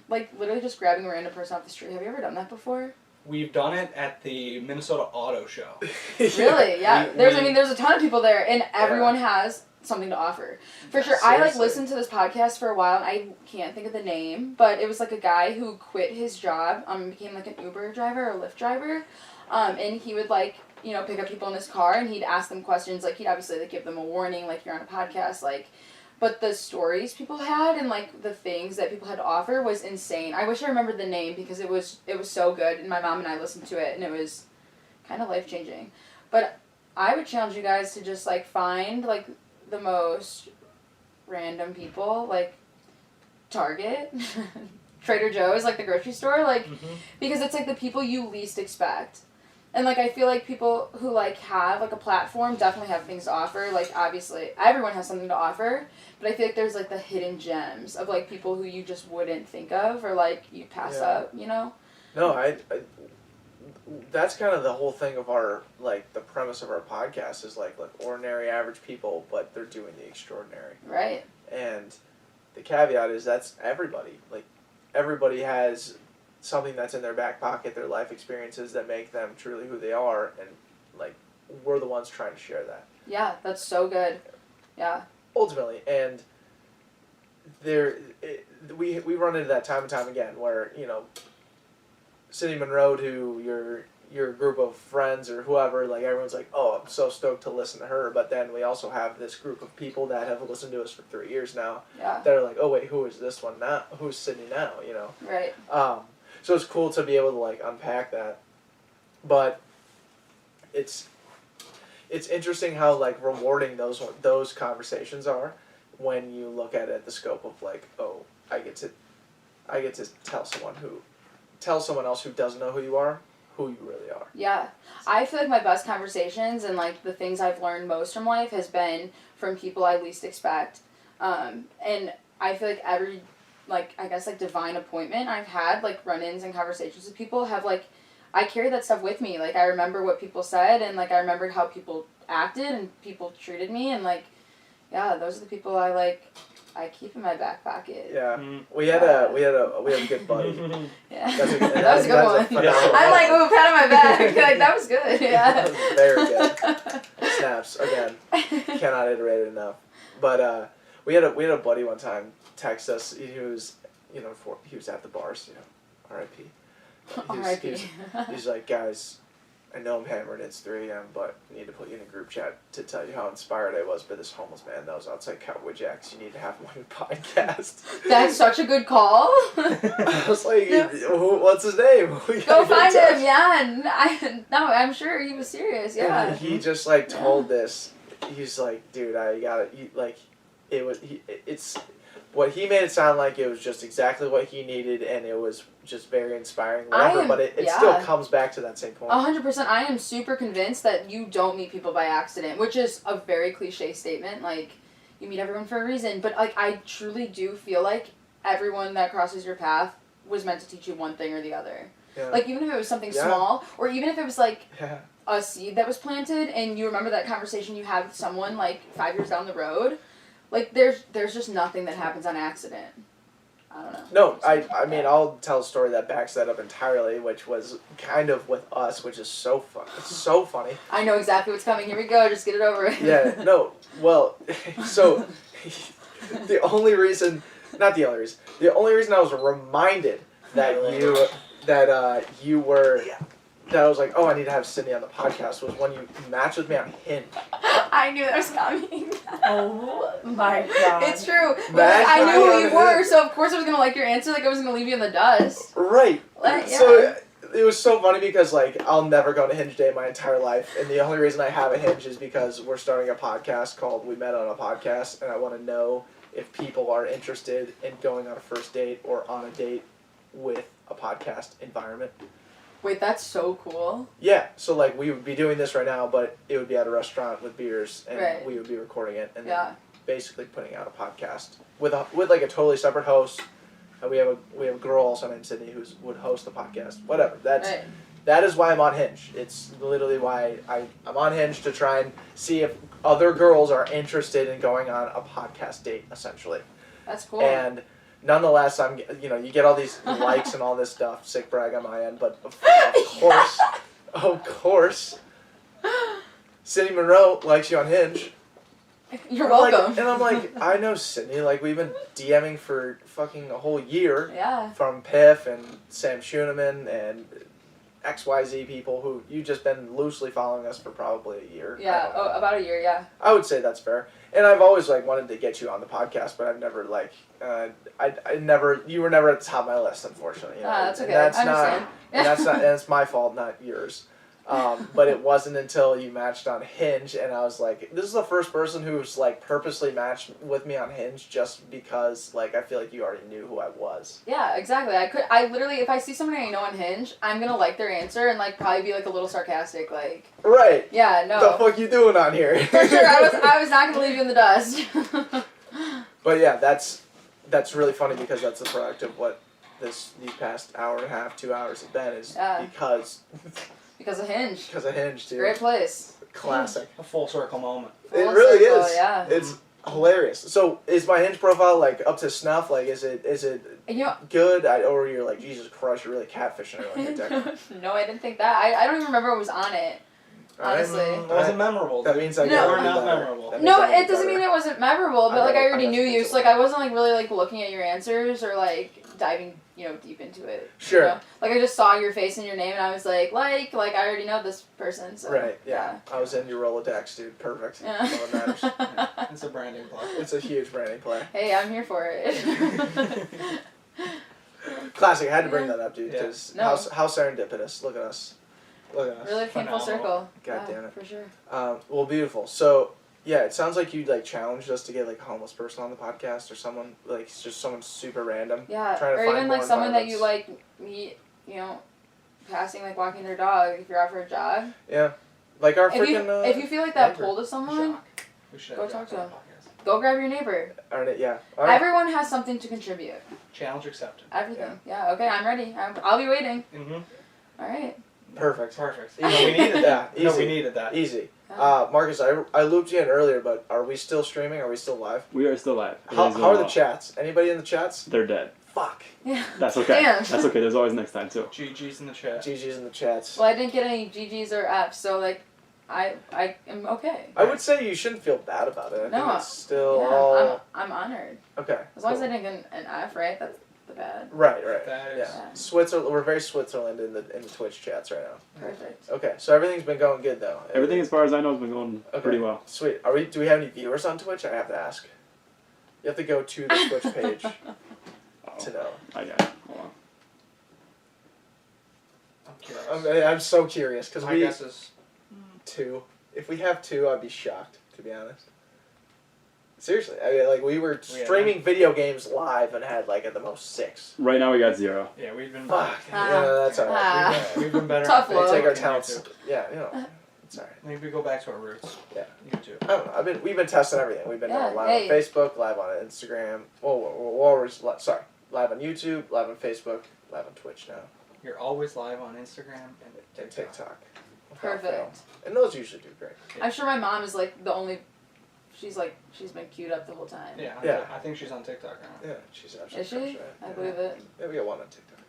literally just grabbing a random person off the street. Have you ever done that before? We've done it at the Minnesota Auto Show. Really? Yeah. We- There's a ton of people there, and everyone has something to offer. For sure. I Seriously. listened to this podcast for a while, and I can't think of the name, but it was like a guy who quit his job, became like an Uber driver or Lyft driver. And he would pick up people in his car, and he'd ask them questions. Like he'd obviously give them a warning, like you're on a podcast, but the stories people had and the things that people had to offer was insane. I wish I remembered the name because it was so good, and my mom and I listened to it, and it was kind of life changing. But I would challenge you guys to just find the most random people, like Target, Trader Joe's, the grocery store, Mm-hmm. because it's the people you least expect. And I feel like people who have a platform definitely have things to offer. Obviously everyone has something to offer, but I feel like there's the hidden gems of people who you just wouldn't think of or you pass up, No, I that's kind of the whole thing of our the premise of our podcast is ordinary average people, but they're doing the extraordinary. Right. And the caveat is that's everybody. Like, everybody has something that's in their back pocket, their life experiences that make them truly who they are, and like we're the ones trying to share that. Yeah, that's so good. Yeah. Ultimately, and we run into that time and time again where, you know, Cindy Monroe to your group of friends or whoever, like everyone's like, oh, I'm so stoked to listen to her, but then we also have this group of people that have listened to us for 3 years now that are like, oh wait, who is this one now? Who's Cindy now? You know? Right. So it's cool to be able to like unpack that, but it's interesting how like rewarding those conversations are when you look at it at the scope of like, oh, I get to tell someone else who doesn't know who you are who you really are. Yeah. I feel like my best conversations and like the things I've learned most from life has been from people I least expect. And I feel like every, like, I guess like divine appointment I've had, like run-ins and conversations with people have like, I carry that stuff with me. Like I remember what people said and like I remembered how people acted and people treated me, and like, yeah, those are the people I keep in my back pocket. Yeah, we had a good buddy. Yeah, that was a good one. I'm like, ooh, pat on my back. Like that was good. Yeah, that was very good. Snaps again. Cannot iterate it enough. But we had a buddy one time text us. He was at the bars. You know, R.I.P. He's like, guys, I know I'm hammered, it's 3 a.m., but I need to put you in a group chat to tell you how inspired I was by this homeless man that was outside Cowboy Jack's. You need to have him on your podcast. That's such a good call. I was like, what's his name? Go find him, yeah. And I'm sure he was serious, yeah. And he just, like, told this. He's like, dude, I gotta, what he made it sound like it was just exactly what he needed, and it was just very inspiring, whatever, but it still comes back to that same point. 100%. I am super convinced that you don't meet people by accident, which is a very cliche statement. Like, you meet everyone for a reason, but like I truly do feel like everyone that crosses your path was meant to teach you one thing or the other. Yeah. Like, even if it was something small, or even if it was like a seed that was planted, and you remember that conversation you had with someone like 5 years down the road. Like, there's just nothing that happens on accident. I don't know. No, I mean, I'll tell a story that backs that up entirely, which was kind of with us, which is so fun. It's so funny. I know exactly what's coming. Here we go. Just get it over with. Yeah, no. Well, so the only reason I was reminded that I was like, oh, I need to have Sydney on the podcast was when you matched with me on Hinge. I knew that was coming. Oh my god. It's true. I knew who you were, so of course I was going to like your answer. Like, I wasn't going to leave you in the dust. Right. Yeah. So it was so funny because, like, I'll never go to Hinge Day my entire life. And the only reason I have a Hinge is because we're starting a podcast called We Met on a Podcast. And I want to know if people are interested in going on a first date or on a date with a podcast environment. Wait, that's so cool. Yeah, so like we would be doing this right now, but it would be at a restaurant with beers, and we would be recording it, and then basically putting out a podcast with like a totally separate host. We have a girl also named Sydney who would host the podcast. Whatever. That is why I'm on Hinge. It's literally why I'm on Hinge, to try and see if other girls are interested in going on a podcast date, essentially. That's cool. And nonetheless, you get all these likes and all this stuff, sick brag on my end, but of course, Cindy Monroe likes you on Hinge. You're welcome. And I'm like, I know Sydney, like, we've been DMing for fucking a whole year. Yeah. From Piff and Sam Schuneman and XYZ people who you've just been loosely following us for probably a year. Yeah, about a year, yeah. I would say that's fair. And I've always, like, wanted to get you on the podcast, but I've never, like, you were never at the top of my list, unfortunately. You know? That's okay. I understand. And that's my fault, not yours. But it wasn't until you matched on Hinge, and I was like, this is the first person who's, like, purposely matched with me on Hinge just because, like, I feel like you already knew who I was. Yeah, exactly. I literally, if I see somebody I know on Hinge, I'm gonna like their answer and, like, probably be, like, a little sarcastic, like. Right. Yeah, no. What the fuck you doing on here? For sure, I was not gonna leave you in the dust. But yeah, that's really funny because that's the product of what these past hour and a half, 2 hours have been, is Because of Hinge. Because of Hinge, dude. Great place. Classic. A full circle moment. It really is. Yeah. Hilarious. So is my Hinge profile like up to snuff? Like, is it You know, good? Or you're like, Jesus Christ, you're really catfishing her like a decade. no, I didn't think that. I don't even remember what was on it. Honestly. It wasn't memorable. That means I No. gotta We're do not better. memorable. That means No, I gotta it do doesn't better. mean it wasn't memorable, but I like know- I I already know knew what you, you're so like I wasn't like really like looking at your answers or like diving, deep into it. Sure. You know? Like I just saw your face and your name and I was like I already know this person, so Right, yeah. I was in your Rolodex, dude. Perfect. Yeah. That's all that matters. Yeah, it's a branding plug. It's a huge branding play. Hey, I'm here for it. Classic. I had to bring that up, dude, Yeah. because No. how serendipitous. Look at us. Look at us. Really came full Phenomenal. circle. God Yeah, damn it. for sure. Well, beautiful. So, yeah, it sounds like you like challenged us to get like a homeless person on the podcast or someone like just someone super random. Yeah, Trying to or find even like more someone that you environments. like meet, passing like walking their dog if you're out for a jog. Yeah, like our If you freaking. if you feel like that neighbor. pull to someone, Shock. We should Go have talk to Jack on him. the podcast. go grab your neighbor. Yeah. All right. Everyone has something to contribute. Challenge accepted. Everything. Yeah. Okay, I'm ready. I'll be waiting. Mm-hmm. All right. Perfect. Perfect. Easy. No, we needed that. Yeah, No, easy. we needed that. Easy. Yeah. Marcus, I looped you in earlier, but are we still streaming? Are we still live? We are still live. How Everything's are going the well. chats? Anybody in the chats? They're dead. Fuck. Yeah. That's okay. Damn. That's okay. There's always next time too. GG's in the chat. GG's in the chats. Well, I didn't get any GGs or Fs, so like, I am okay. I would say you shouldn't feel bad about it. I No. think it's still Yeah, all I'm honored. okay. As long as cool. I didn't get an F, right? That's the bad. Right. That is. Yeah. Switzerland. We're very Switzerland in the Twitch chats right now. Perfect. Okay, so everything's been going good though. Everything, as far as I know, has been going Okay. pretty well. Sweet. Do we have any viewers on Twitch? I have to ask. You have to go to the Twitch page Uh-oh. to know. I got it. Hold on. I'm curious. I'm so curious because My we guess is 2. If we have 2, I'd be shocked, to be honest. Seriously, I mean, like we were Yeah. streaming video games live and had like at the most 6. Right now we got 0. yeah, we've been Fuck. Ah. Yeah, that's alright. Ah. we've been better. Tough on luck. We take our Facebook and talents. YouTube. Yeah, it's alright. Maybe we go back to our roots. Yeah. YouTube. I don't know. We've been testing everything. We've been Yeah, live hey. on Facebook, live on Instagram. Live on YouTube, live on Facebook, live on Twitch now, You're always live on Instagram and and TikTok. TikTok. Without fail. Perfect. And those usually do great. I'm sure my mom is like the only. She's been queued up the whole time. Yeah, Yeah. I think she's on TikTok now. Yeah, she's absolutely Is she? right. I Yeah. believe it. Yeah, we got one on TikTok.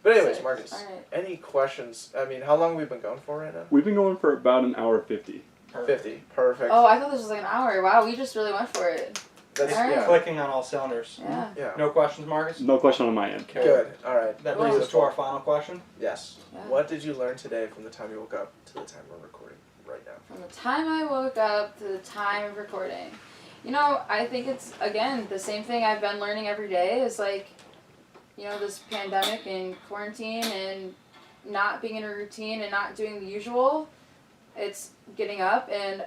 But anyways, Sick. Marcus, Alright. any questions? I mean, how long have we been going for right now? We've been going for about an hour 50. Perfect. 50. Perfect. Oh, I thought this was like an hour. Wow, we just really went for it. That's, alright. yeah. Clicking on all cylinders. Yeah. Yeah. No questions, Marcus? No question on my end. Okay. Good. All right. That brings us to our final question. Yes. Yeah. What did you learn today from the time you woke up to the time we're recording right now? From the time I woke up to the time of recording. I think it's, again, the same thing I've been learning every day is like, this pandemic and quarantine and not being in a routine and not doing the usual. It's getting up and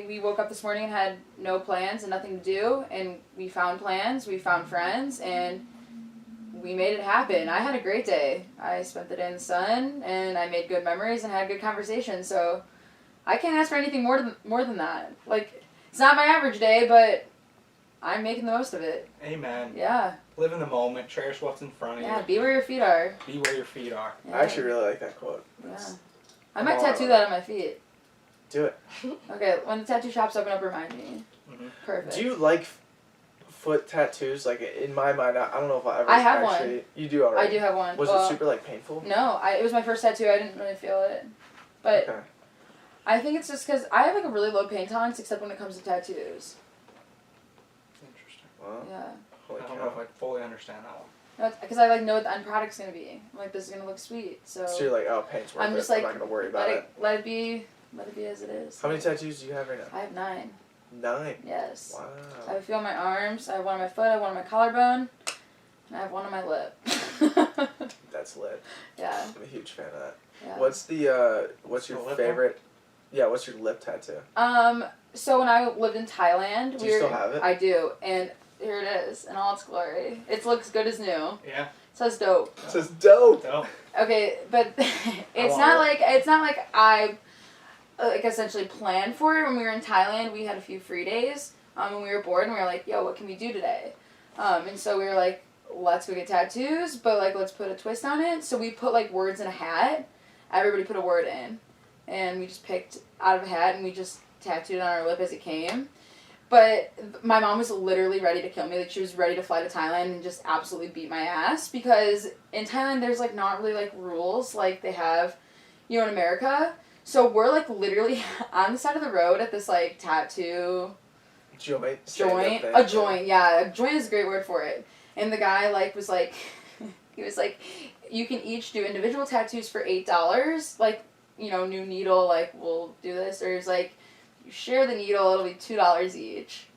we woke up this morning and had no plans and nothing to do, and we found plans, we found friends, and we made it happen. I had a great day. I spent the day in the sun, and I made good memories and had good conversations, so I can't ask for anything more than that. Like, it's not my average day, but I'm making the most of it. Amen. Yeah. Live in the moment. Cherish what's in front of Yeah, you. be where your feet are. Be where your feet are. Yeah. I actually really like that quote. Yeah. That's- I might I'm all tattoo out. that on my feet. Do it. Okay, when the tattoo shops open up, remind me. Mhm. Perfect. Do you like foot tattoos? Like in my mind, I don't know if I ever. I have actually, one. You do already. I do have one. Was Well, it super like painful? No, it was my first tattoo. I didn't really feel it. But Okay. I think it's just because I have like a really low pain tolerance, except when it comes to tattoos. Interesting. Well, Yeah. holy I don't know cow. if I fully understand that one. Because I like know what the end product's gonna be. I'm like, this is gonna look sweet. So So you're like, oh, paint's worth I'm just it. like, I'm not gonna worry about it. let it be as it is. How many tattoos do you have right now? I have 9. 9. Yes. I Wow. have a few on my arms. I have one on my foot. I have one on my collarbone, and I have one on my lip. That's lit. Yeah. I'm a huge fan of that. Yeah. What's the what's The your lip favorite? Yeah, what's your lip tattoo? So when I lived in Thailand, Do you still have it? I do, and here it is in all its glory. It looks good as new. Yeah. It says dope. It says dope. So, Okay, but it's want not it. like I essentially planned for it. When we were in Thailand, we had a few free days. When we were bored, and we were like, "Yo, what can we do today?" And so we were like, "Let's go get tattoos, but like let's put a twist on it." So we put like words in a hat. Everybody put a word in, and we just picked out of a hat, and we just tattooed it on our lip as it came. But my mom was literally ready to kill me. Like, she was ready to fly to Thailand and just absolutely beat my ass. Because in Thailand, there's, like, not really, like, rules like they have, you know, in America. So we're, like, literally on the side of the road at this, like, tattoo... Joint. A joint, yeah. A joint is a great word for it. And the guy, like, was like... he was like, you can each do individual tattoos for $8. Like, you know, new needle, like, we'll do this. Or he's like... You share the needle, it'll be $2 each.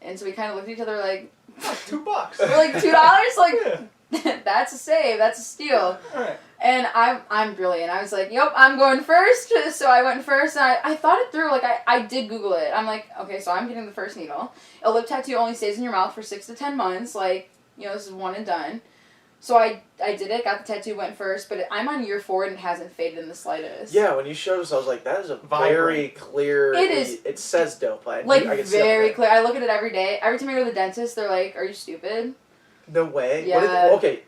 And so we kind of looked at each other like... $2. We're like, $2? Like, that's a save, that's a steal. Right. And I'm brilliant. I was like, yep, I'm going first. So I went first, and I thought it through. Like, I did Google it. I'm like, okay, so I'm getting the first needle. A lip tattoo only stays in your mouth for 6 to 10 months. Like, you know, this is one and done. So I did it, got the tattoo, went first, but I'm on year 4 and it hasn't faded in the slightest. Yeah, when you showed us, I was like, that is a Vibrant. very clear... It is. It says dope. I can see very that. clear. I look at it every day. Every time I go to the dentist, they're like, are you stupid? No way. Yeah. Okay.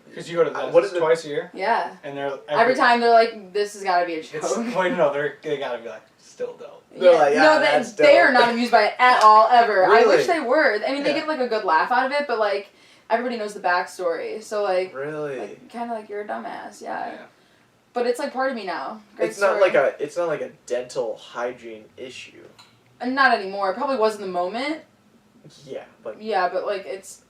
Because you go to the What dentist is twice a year, Yeah. and they're... Every time they're like, this has got to be a joke. It's, wait, no, they gotta be like, still dope. They're like, yeah, no, that's they dope. are not amused by it at all, ever. I Really? wish they were. I mean, they Yeah. get like a good laugh out of it, but like, everybody knows the backstory. So like, Really? kind of like you're a dumbass, yeah. Yeah. But it's like part of me now. Great It's not story. like a dental hygiene issue. And not anymore. It probably was in the moment. Yeah, but Yeah, but like it's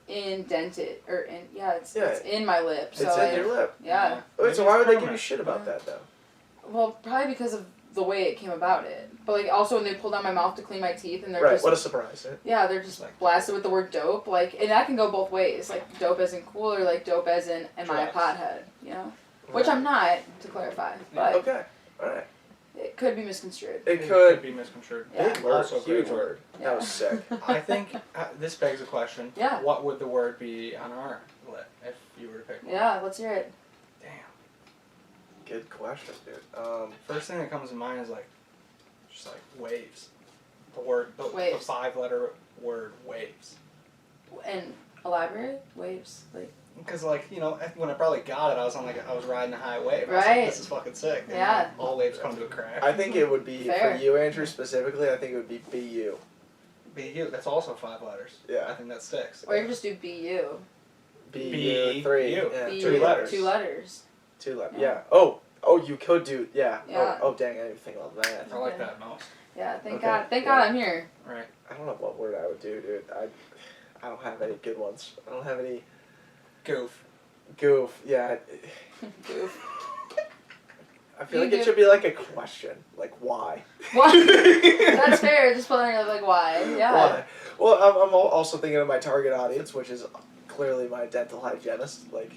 indented or it's in my lip. So it's in like, your lip. Yeah. Wait, so why would they give you shit about that though? Well, probably because of the way it came about it. But like also when they pulled out my mouth to clean my teeth and they're Right. just What a surprise. Eh? yeah, they're just like blasted with the word dope. Like, and that can go both ways. Like dope as in cool or like dope as in am I a Drugs. pothead? You know, which I'm not, to clarify. But Okay. All right. it could be misconstrued. It could. be misconstrued. Yeah. Big word. Also a great Huge word. Yeah. That was sick. I think this begs a question. Yeah. What would the word be on our lip if you were to pick one? Yeah, let's hear it. Damn. Good question, dude. First thing that comes to mind is like, just like waves. The word, the Waves. 5-letter word waves. And elaborate waves, like Because like, you know, when I probably got it, I was riding a high wave. I was Right. like, this is fucking sick. And Yeah. then all waves come to a crash. I think it would be Fair. for you, Andrew, specifically. I think it would be BU. BU, that's also 5 letters. Yeah. I think that sticks. or you can just do BU. BU 3. BU. Yeah, BU. 2 letters. 2 letters. 2 letters. Yeah. Yeah. Oh, you could do. Yeah. Yeah. Oh, dang! I didn't think about that. I like Okay. that most. Yeah, thank Okay. God. Thank Yeah. God I'm here. Right. I don't know what word I would do, dude. I don't have any good ones. I don't have any Goof. goof. Yeah. Goof. I feel You like it do- should be like a question, like why. What? That's fair. Just put on your like why? Yeah. Why? Well, I'm also thinking of my target audience, which is clearly my dental hygienist. Like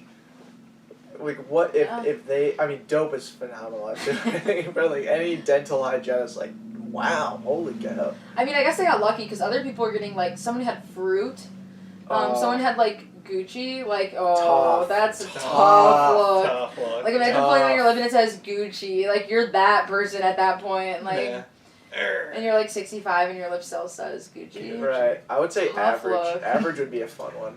what if Yeah. if they? I mean, dope is phenomenal. I think, but like any dental hygienist, like wow, holy cow. I mean, I guess I got lucky because other people were getting like someone had fruit, Oh. someone had like Gucci. Like oh, Tough. that's a Tough. tough look. Tough look. Like imagine pulling on your lip and it says Gucci. Like you're that person at that point. Like Yeah. and you're like 65 and your lip still says Gucci. Right. I would say Tough average. look. Average would be a fun one.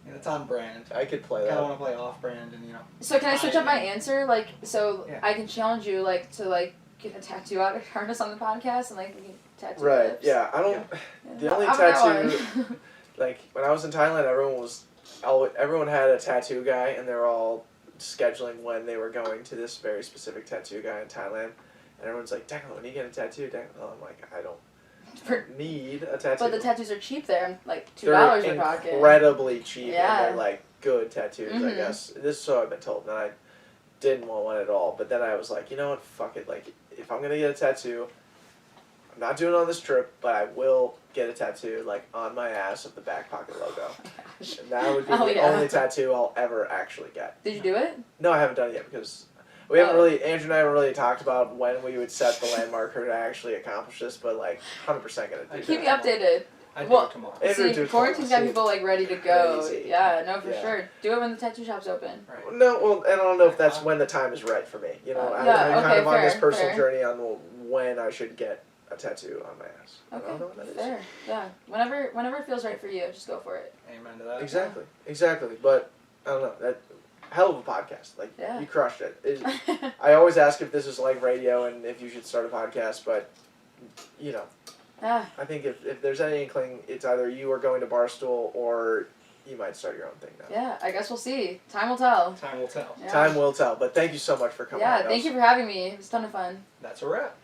Yeah, it's on brand. I could play I that. don't want to play off brand and, you know. So can I switch up my answer? Like so Yeah. I can challenge you like to like get a tattoo artist on the podcast and like we can tattoo Right. lips. Yeah. I don't. Yeah. The only How about that tattoo- one? Like when I was in Thailand, everyone had a tattoo guy, and they were all scheduling when they were going to this very specific tattoo guy in Thailand. And everyone's like, Declan, when you get a tattoo, Declan, I'm like, I don't need a tattoo. But the tattoos are cheap there, like $2 They're a pocket. incredibly cheap, Yeah. and they're like good tattoos, I Mhm. guess. This is what I've been told, and I didn't want one at all. But then I was like, you know what, fuck it. Like, if I'm gonna get a tattoo, I'm not doing it on this trip, but I will get a tattoo like on my ass of the Backpocket logo. And that would be Oh, the yeah. only tattoo I'll ever actually get. Did you do it? No, I haven't done it yet because we haven't Oh. really, Andrew and I haven't really talked about when we would set the landmark to actually accomplish this, but like 100% gonna do Keep me that. updated. I'd Well, do it tomorrow. Andrew, See, do it quarantine's tomorrow. got people like ready to go. Crazy. Yeah, no, for Yeah. sure. Do it when the tattoo shop's open. Right. No, well, and I don't know if that's when the time is right for me. You know, I'm Yeah, kind okay, of on this fair, personal fair. journey on when I should get a tattoo on my ass. I don't know Okay, when that is. fair. Yeah, whenever it feels right for you, just go for it. Amen to that. Exactly. But I don't know. That hell of a podcast. Like Yeah. you crushed it. I always ask if this is like radio and if you should start a podcast, but you know, Yeah. I think if there's any inkling, it's either you are going to Barstool or you might start your own thing now. Yeah, I guess we'll see. Time will tell. Time will tell. Yeah. Time will tell. But thank you so much for coming on. Yeah, thank you for having me. It was a ton of fun. That's a wrap.